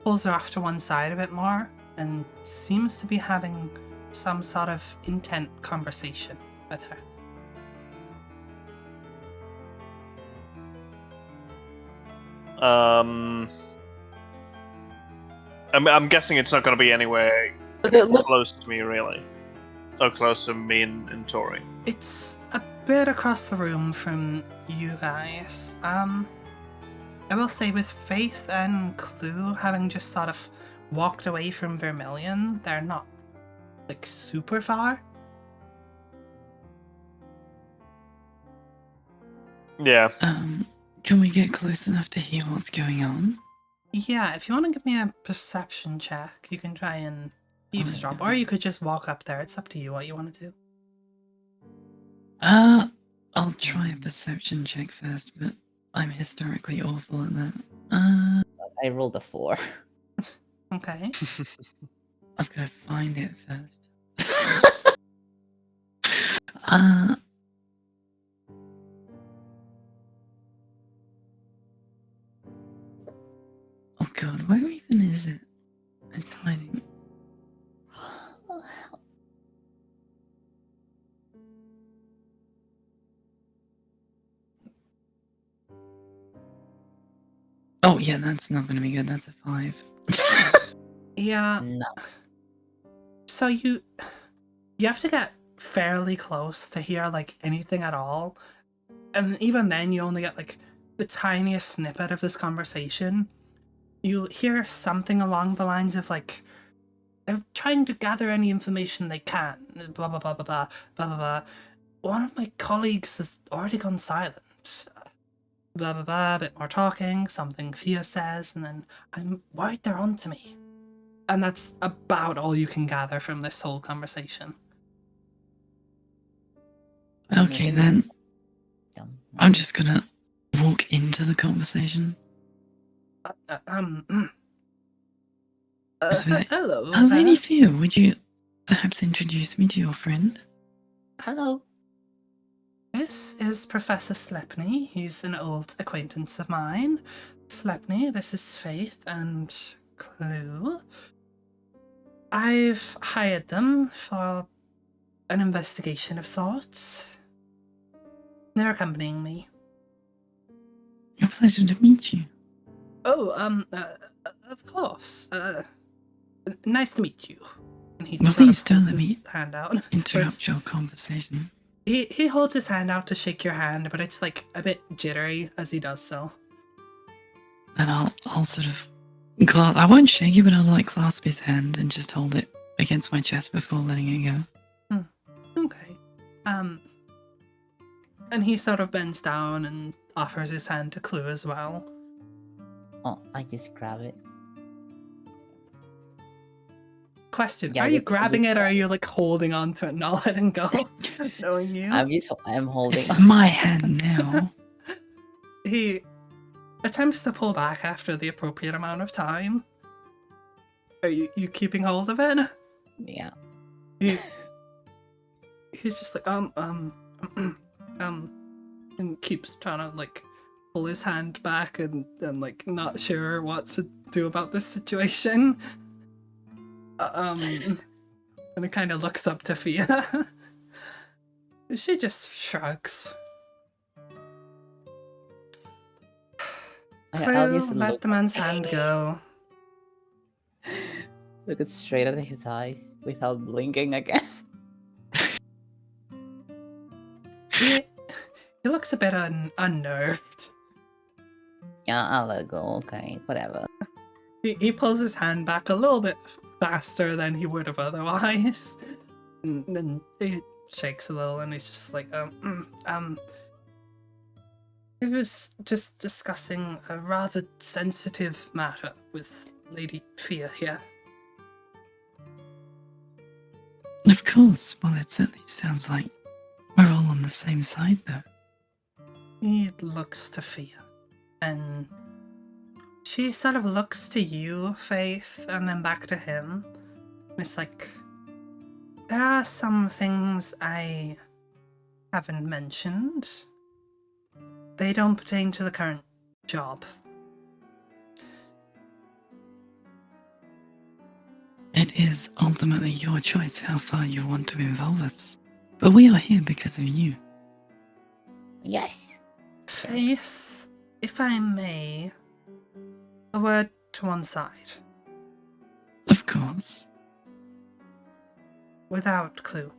pulls her off to one side a bit more and seems to be having some sort of intent conversation with her. I'm guessing it's not going to be anywhere Does it look close to me, really. So close to me and Tori. It's a bit across the room from you guys. I will say with Faith and Clue having just sort of walked away from Vermilion, they're not like super far. Yeah. Can we get close enough to hear what's going on? Yeah, if you want to give me a perception check, you can try and eavesdrop, or you could just walk up there. It's up to you what you want to do. I'll try a perception check first, but I'm historically awful at that. I rolled a 4. Okay. I've got to find it first. Oh god, where even is it? It's hiding. Oh yeah, that's not gonna be good. That's a 5. Yeah. No. So you have to get fairly close to hear like anything at all. And even then you only get like the tiniest snippet of this conversation. You hear something along the lines of like, they're trying to gather any information they can, blah blah blah blah blah blah blah blah. One of my colleagues has already gone silent. Blah blah blah, a bit more talking, something Fia says, and then I'm worried they're onto me. And that's about all you can gather from this whole conversation. Okay then, I'm just gonna walk into the conversation. Hello. Lady Fia, would you perhaps introduce me to your friend? Hello. This is Professor Slepney. He's an old acquaintance of mine. Slepney, this is Faith and Clue. I've hired them for an investigation of sorts. They're accompanying me. A pleasure to meet you. Oh, of course. Nice to meet you. And he Well, sort of please don't holds let his me hand out. interrupt your conversation. He holds his hand out to shake your hand, but it's like a bit jittery as he does so. And I'll sort of I won't shake it, but I'll like clasp his hand and just hold it against my chest before letting it go. Okay. And he sort of bends down and offers his hand to Clue as well. Oh, I just grab it. Question, Yeah, are you just- grabbing it or are you like holding on to it, not letting go? Knowing you? I'm holding. It's my hand now. He attempts to pull back after the appropriate amount of time. Are you keeping hold of it? Yeah. He's just like, and keeps trying to like pull his hand back and like not sure what to do about this situation. And it kind of looks up to Fia. She just shrugs. I'll Clue, just let look, the man's hand go. look it straight at his eyes without blinking again. He looks a bit unnerved. Yeah, I'll let go. Okay, whatever. He pulls his hand back a little bit faster than he would have otherwise. And then he shakes a little and he's just like, he was just discussing a rather sensitive matter with Lady Fia here. Of course. Well, it certainly sounds like we're all on the same side, though. He looks to Fia, and she sort of looks to you, Faith, and then back to him. And it's like, there are some things I haven't mentioned. They don't pertain to the current job. It is ultimately your choice how far you want to involve us. But we are here because of you. Yes. Faith, if I may, a word to one side, Of course. without clue.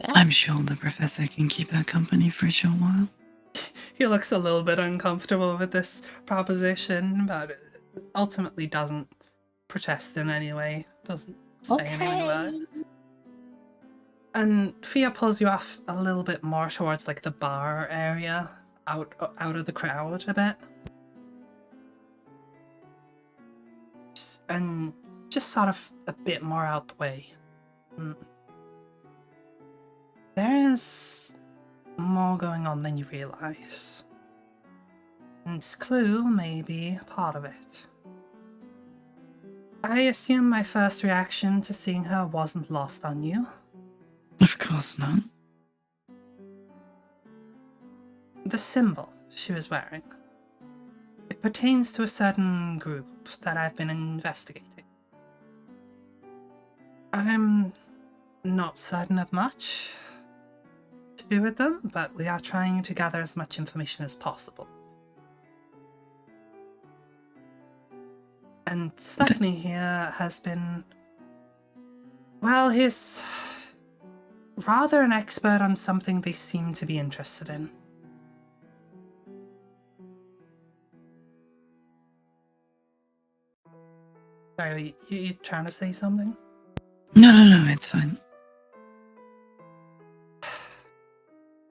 I'm sure the professor can keep her company for a short while. He looks a little bit uncomfortable with this proposition, but ultimately doesn't protest in any way, doesn't say anything about it. Okay. And Fia pulls you off a little bit more towards like the bar area, out of the crowd a bit. And just sort of a bit more out the way. There's more going on than you realise. And Clue may be part of it. I assume my first reaction to seeing her wasn't lost on you. Of course not. The symbol she was wearing. It pertains to a certain group that I've been investigating. I'm not certain of much to do with them, but we are trying to gather as much information as possible. And Stephanie here has been... well, he's rather an expert on something they seem to be interested in. Sorry, you trying to say something? No, it's fine.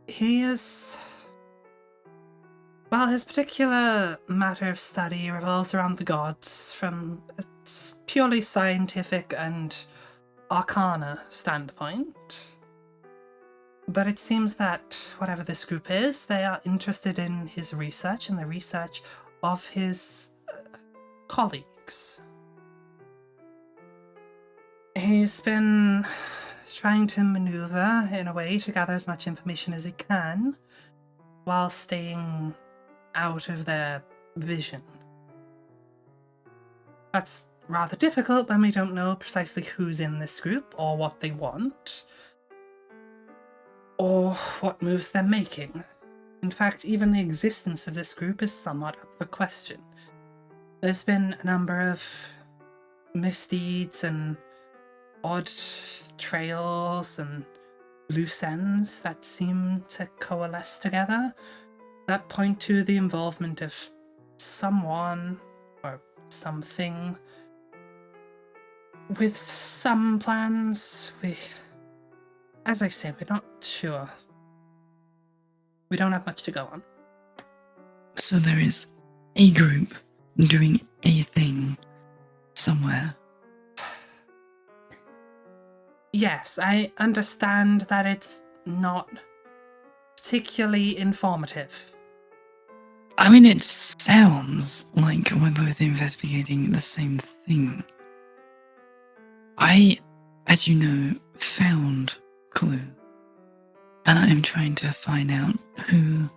He is... well, his particular matter of study revolves around the gods from a purely scientific and arcana standpoint. But it seems that whatever this group is, they are interested in his research and the research of his colleagues. He's been trying to maneuver in a way to gather as much information as he can while staying out of their vision. That's rather difficult when we don't know precisely who's in this group or what they want or what moves they're making. In fact, even the existence of this group is somewhat up for question. There's been a number of misdeeds and odd trails and loose ends that seem to coalesce together that point to the involvement of someone or something with some plans. As I say, we're not sure. We don't have much to go on. So there is a group doing a thing somewhere. Yes, I understand that it's not particularly informative. I mean, it sounds like we're both investigating the same thing. I, as you know, found Clue. And I am trying to find out who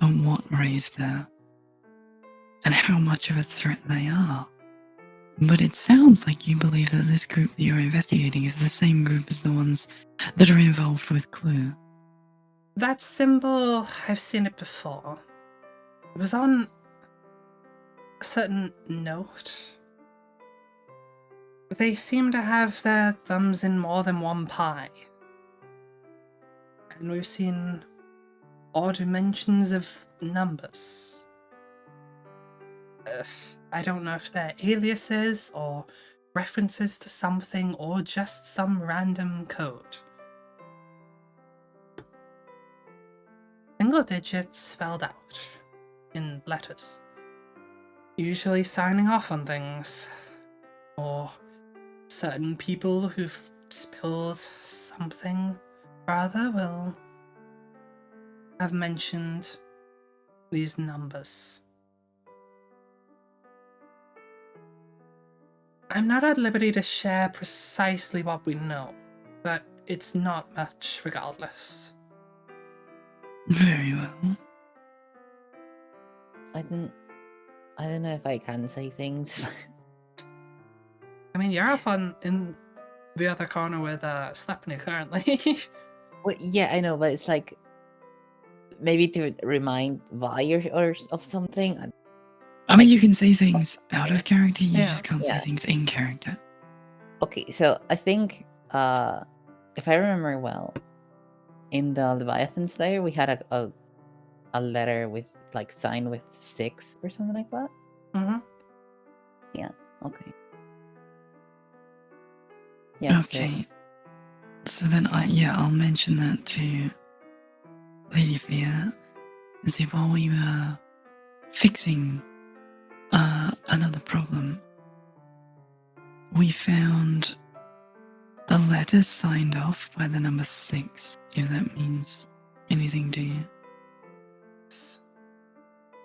and what raised her. And how much of a threat they are. But it sounds like you believe that this group that you're investigating is the same group as the ones that are involved with Clue. That symbol, I've seen it before. It was on a certain note. They seem to have their thumbs in more than one pie. And we've seen odd mentions of numbers. I don't know if they're aliases or references to something or just some random code. Single digits spelled out in letters. Usually signing off on things. Or certain people who've spilled something or other will have mentioned these numbers. I'm not at liberty to share precisely what we know, but it's not much regardless. Very well. I don't know if I can say things. I mean, you're off in the other corner with Sleipnir currently. Well, yeah, I know, but it's like maybe to remind Vi or of something. I mean, you can say things out of character, you Yeah. just can't say things in character. Okay, so I think if I remember well, in the Leviathan Slayer we had a letter with like signed with 6 or something like that. Mm-hmm. Okay. Yeah. Okay. So then I'll mention that to Lady Fia and see while we were fixing another problem, we found a letter signed off by the number 6, if that means anything to you.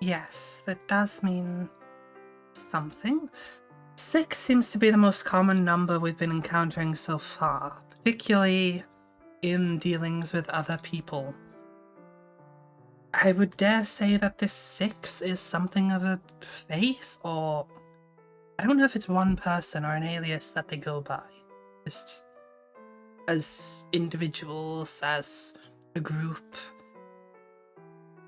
Yes, that does mean something. 6 seems to be the most common number we've been encountering so far, particularly in dealings with other people. I would dare say that this 6 is something of a face, or I don't know if it's one person or an alias that they go by. Just as individuals, as a group.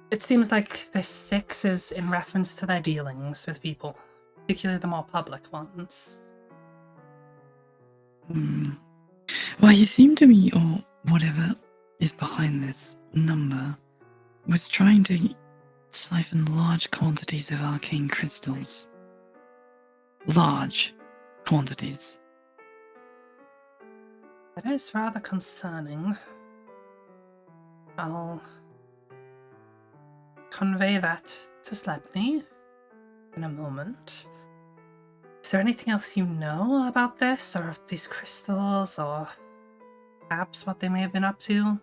It seems like this 6 is in reference to their dealings with people, particularly the more public ones. Well, you seem to be, or whatever is behind this number, was trying to siphon large quantities of arcane crystals. Large quantities. It is rather concerning. I'll convey that to Sleipnir in a moment. Is there anything else you know about this, or these crystals, or perhaps what they may have been up to?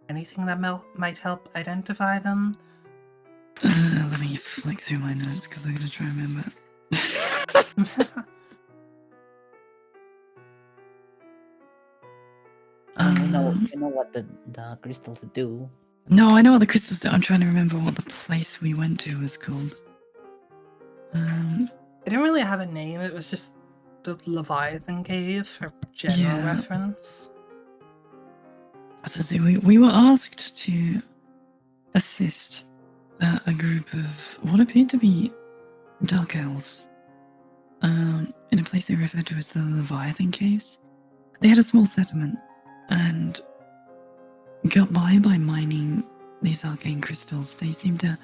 Anything that might help identify them? Let me flick through my notes because I'm going to try and remember. You know what the crystals do. No, I know what the crystals do. I'm trying to remember what the place we went to was called. It didn't really have a name, it was just the Leviathan Cave for general reference. So we were asked to assist a group of what appeared to be dark elves in a place they referred to as the Leviathan Caves. They had a small settlement and got by mining these arcane crystals. They seem to...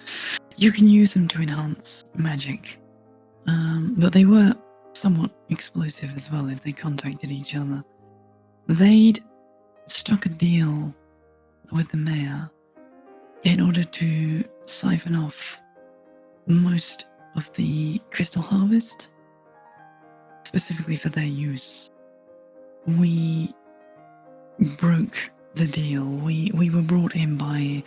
You can use them to enhance magic. But they were somewhat explosive as well if they contacted each other. They'd struck a deal with the mayor in order to siphon off most of the crystal harvest, specifically for their use. We broke the deal. We were brought in by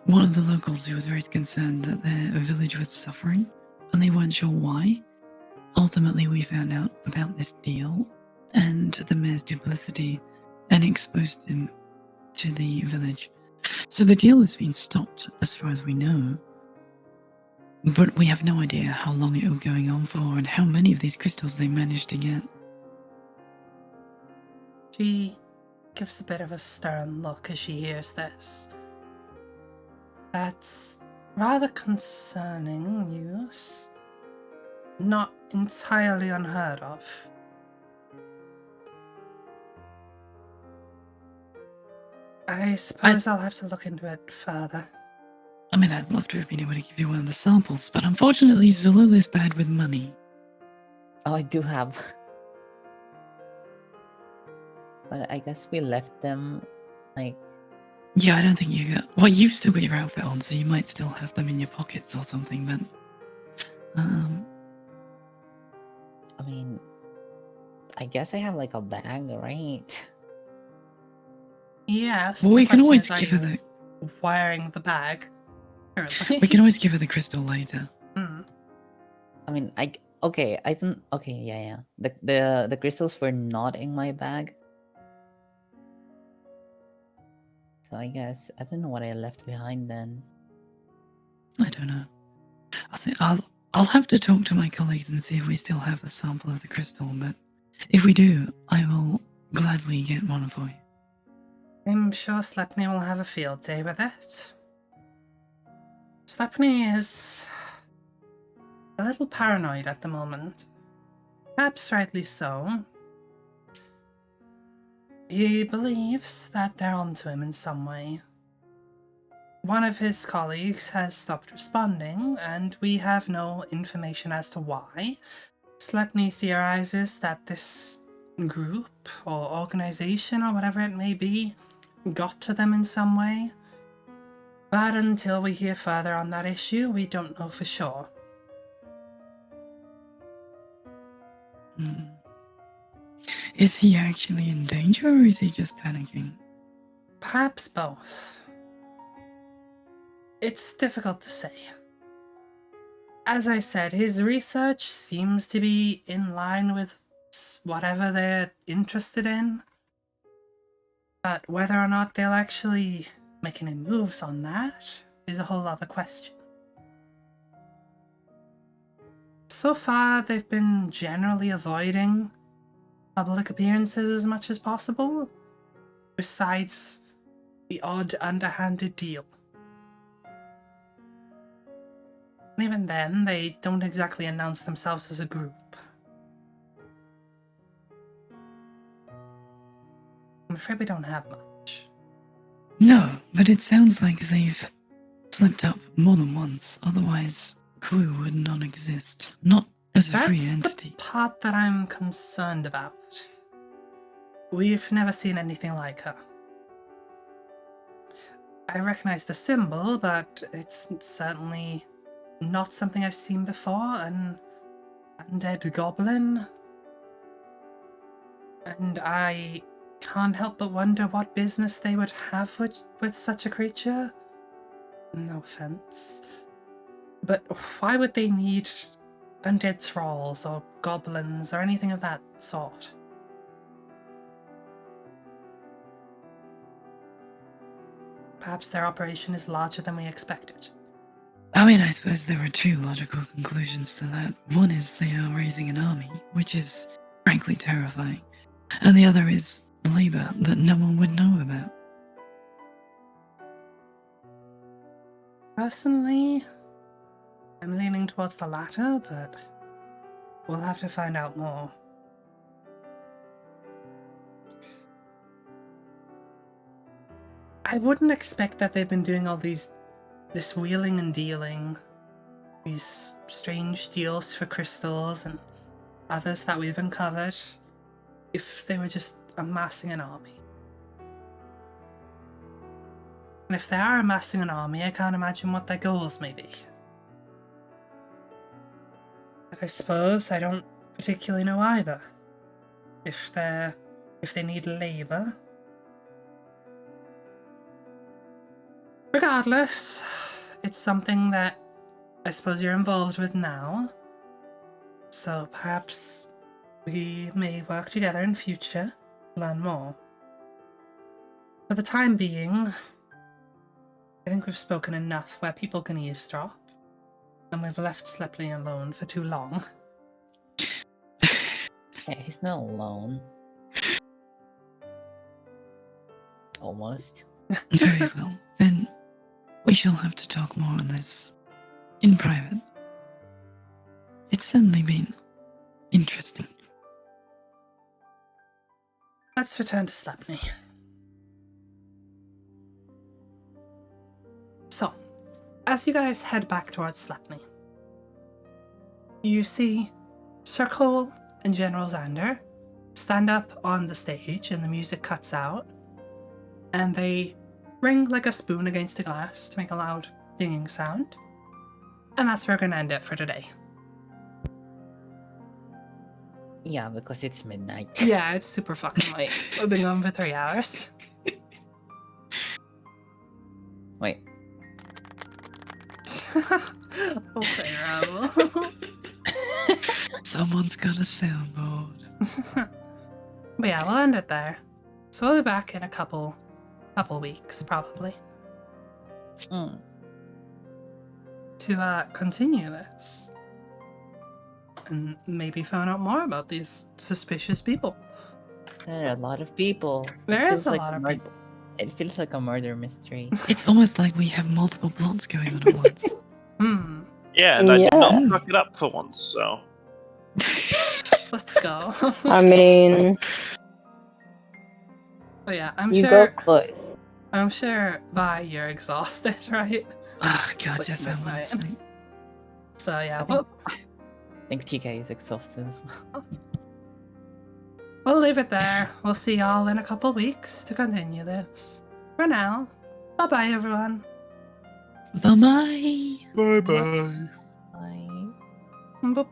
one of the locals who was very concerned that their village was suffering, and they weren't sure why. Ultimately, we found out about this deal and the mayor's duplicity and exposed him to the village. So the deal has been stopped, as far as we know. But we have no idea how long it was going on for and how many of these crystals they managed to get. She gives a bit of a stern look as she hears this. That's rather concerning news. Not entirely unheard of. I suppose I'll have to look into it further. I mean, I'd love to have been able to give you one of the samples, but unfortunately Zulul is bad with money. Oh, I do have. But I guess we left them, like... Yeah, I don't think you got... Well, you've still got your outfit on, so you might still have them in your pockets or something, but... I mean... I guess I have, like, a bag, right? Yes. Well, the we can question always is, are give her you the... wearing the bag currently? We can always give her the crystal later. I mean, okay, I think... Okay, yeah. The crystals were not in my bag. So I guess... I don't know what I left behind then. I don't know. I think I'll have to talk to my colleagues and see if we still have the sample of the crystal, but if we do, I will gladly get one for you. I'm sure Slepny will have a field day with it. Slepny is a little paranoid at the moment. Perhaps rightly so. He believes that they're onto him in some way. One of his colleagues has stopped responding, and we have no information as to why. Slepny theorizes that this group or organization or whatever it may be got to them in some way. But until we hear further on that issue, we don't know for sure. Is he actually in danger, or is he just panicking? Perhaps both. It's difficult to say. As I said, his research seems to be in line with whatever they're interested in. But whether or not they'll actually make any moves on that is a whole other question. So far, they've been generally avoiding public appearances as much as possible, besides the odd underhanded deal. And even then, they don't exactly announce themselves as a group. I'm afraid we don't have much. No, but it sounds like they've slipped up more than once, otherwise Clue would not exist. Not as a free That's entity. the part that I'm concerned about. We've never seen anything like her. I recognize the symbol, but it's certainly not something I've seen before. An undead goblin. And I can't help but wonder what business they would have with such a creature. No offense. But why would they need undead thralls or goblins or anything of that sort? Perhaps their operation is larger than we expected. I mean, I suppose there are two logical conclusions to that. One is they are raising an army, which is frankly terrifying. And the other is labor that no one would know about. Personally, I'm leaning towards the latter, but we'll have to find out more. I wouldn't expect that they've been doing all this wheeling and dealing, these strange deals for crystals and others that we've uncovered, if they were just amassing an army. And if they are amassing an army, I can't imagine what their goals may be. But I suppose I don't particularly know either. If they need labor. Regardless, it's something that I suppose you're involved with now. So perhaps we may work together in future, learn more. For the time being, I think we've spoken enough where people can eavesdrop. And we've left Sleply alone for too long. Hey, he's not alone. Almost. Very well. Then we shall have to talk more on this in private. It's certainly been interesting. Let's return to Slepny. So, as you guys head back towards Slepny, you see Sir Cole and General Xander stand up on the stage and the music cuts out, and they ring like a spoon against a glass to make a loud dinging sound. And that's where we're gonna end it for today. Yeah, because it's midnight. Yeah, it's super fucking late. We've been going for 3 hours. Wait. Okay, Rabble. Someone's got a soundboard. But yeah, we'll end it there. So we'll be back in a couple weeks, probably, Mm. to continue this. And maybe find out more about these suspicious people. There are a lot of people. There It is feels a like lot of mur- people. It feels like a murder mystery. It's almost like we have multiple plots going on at once. Hmm, Yeah, and I did not Yeah. fuck it up for once, so. let's go. I mean, But yeah, I'm you sure. got close. I'm sure. Vi, you're exhausted, right? Oh It's god, like yes, I want midnight. to sleep. So yeah, I think, I think TK is exhausted as well. we'll leave it there. We'll see y'all in a couple weeks to continue this. For now, bye bye, everyone. Bye bye. Bye bye. Bye. Boop.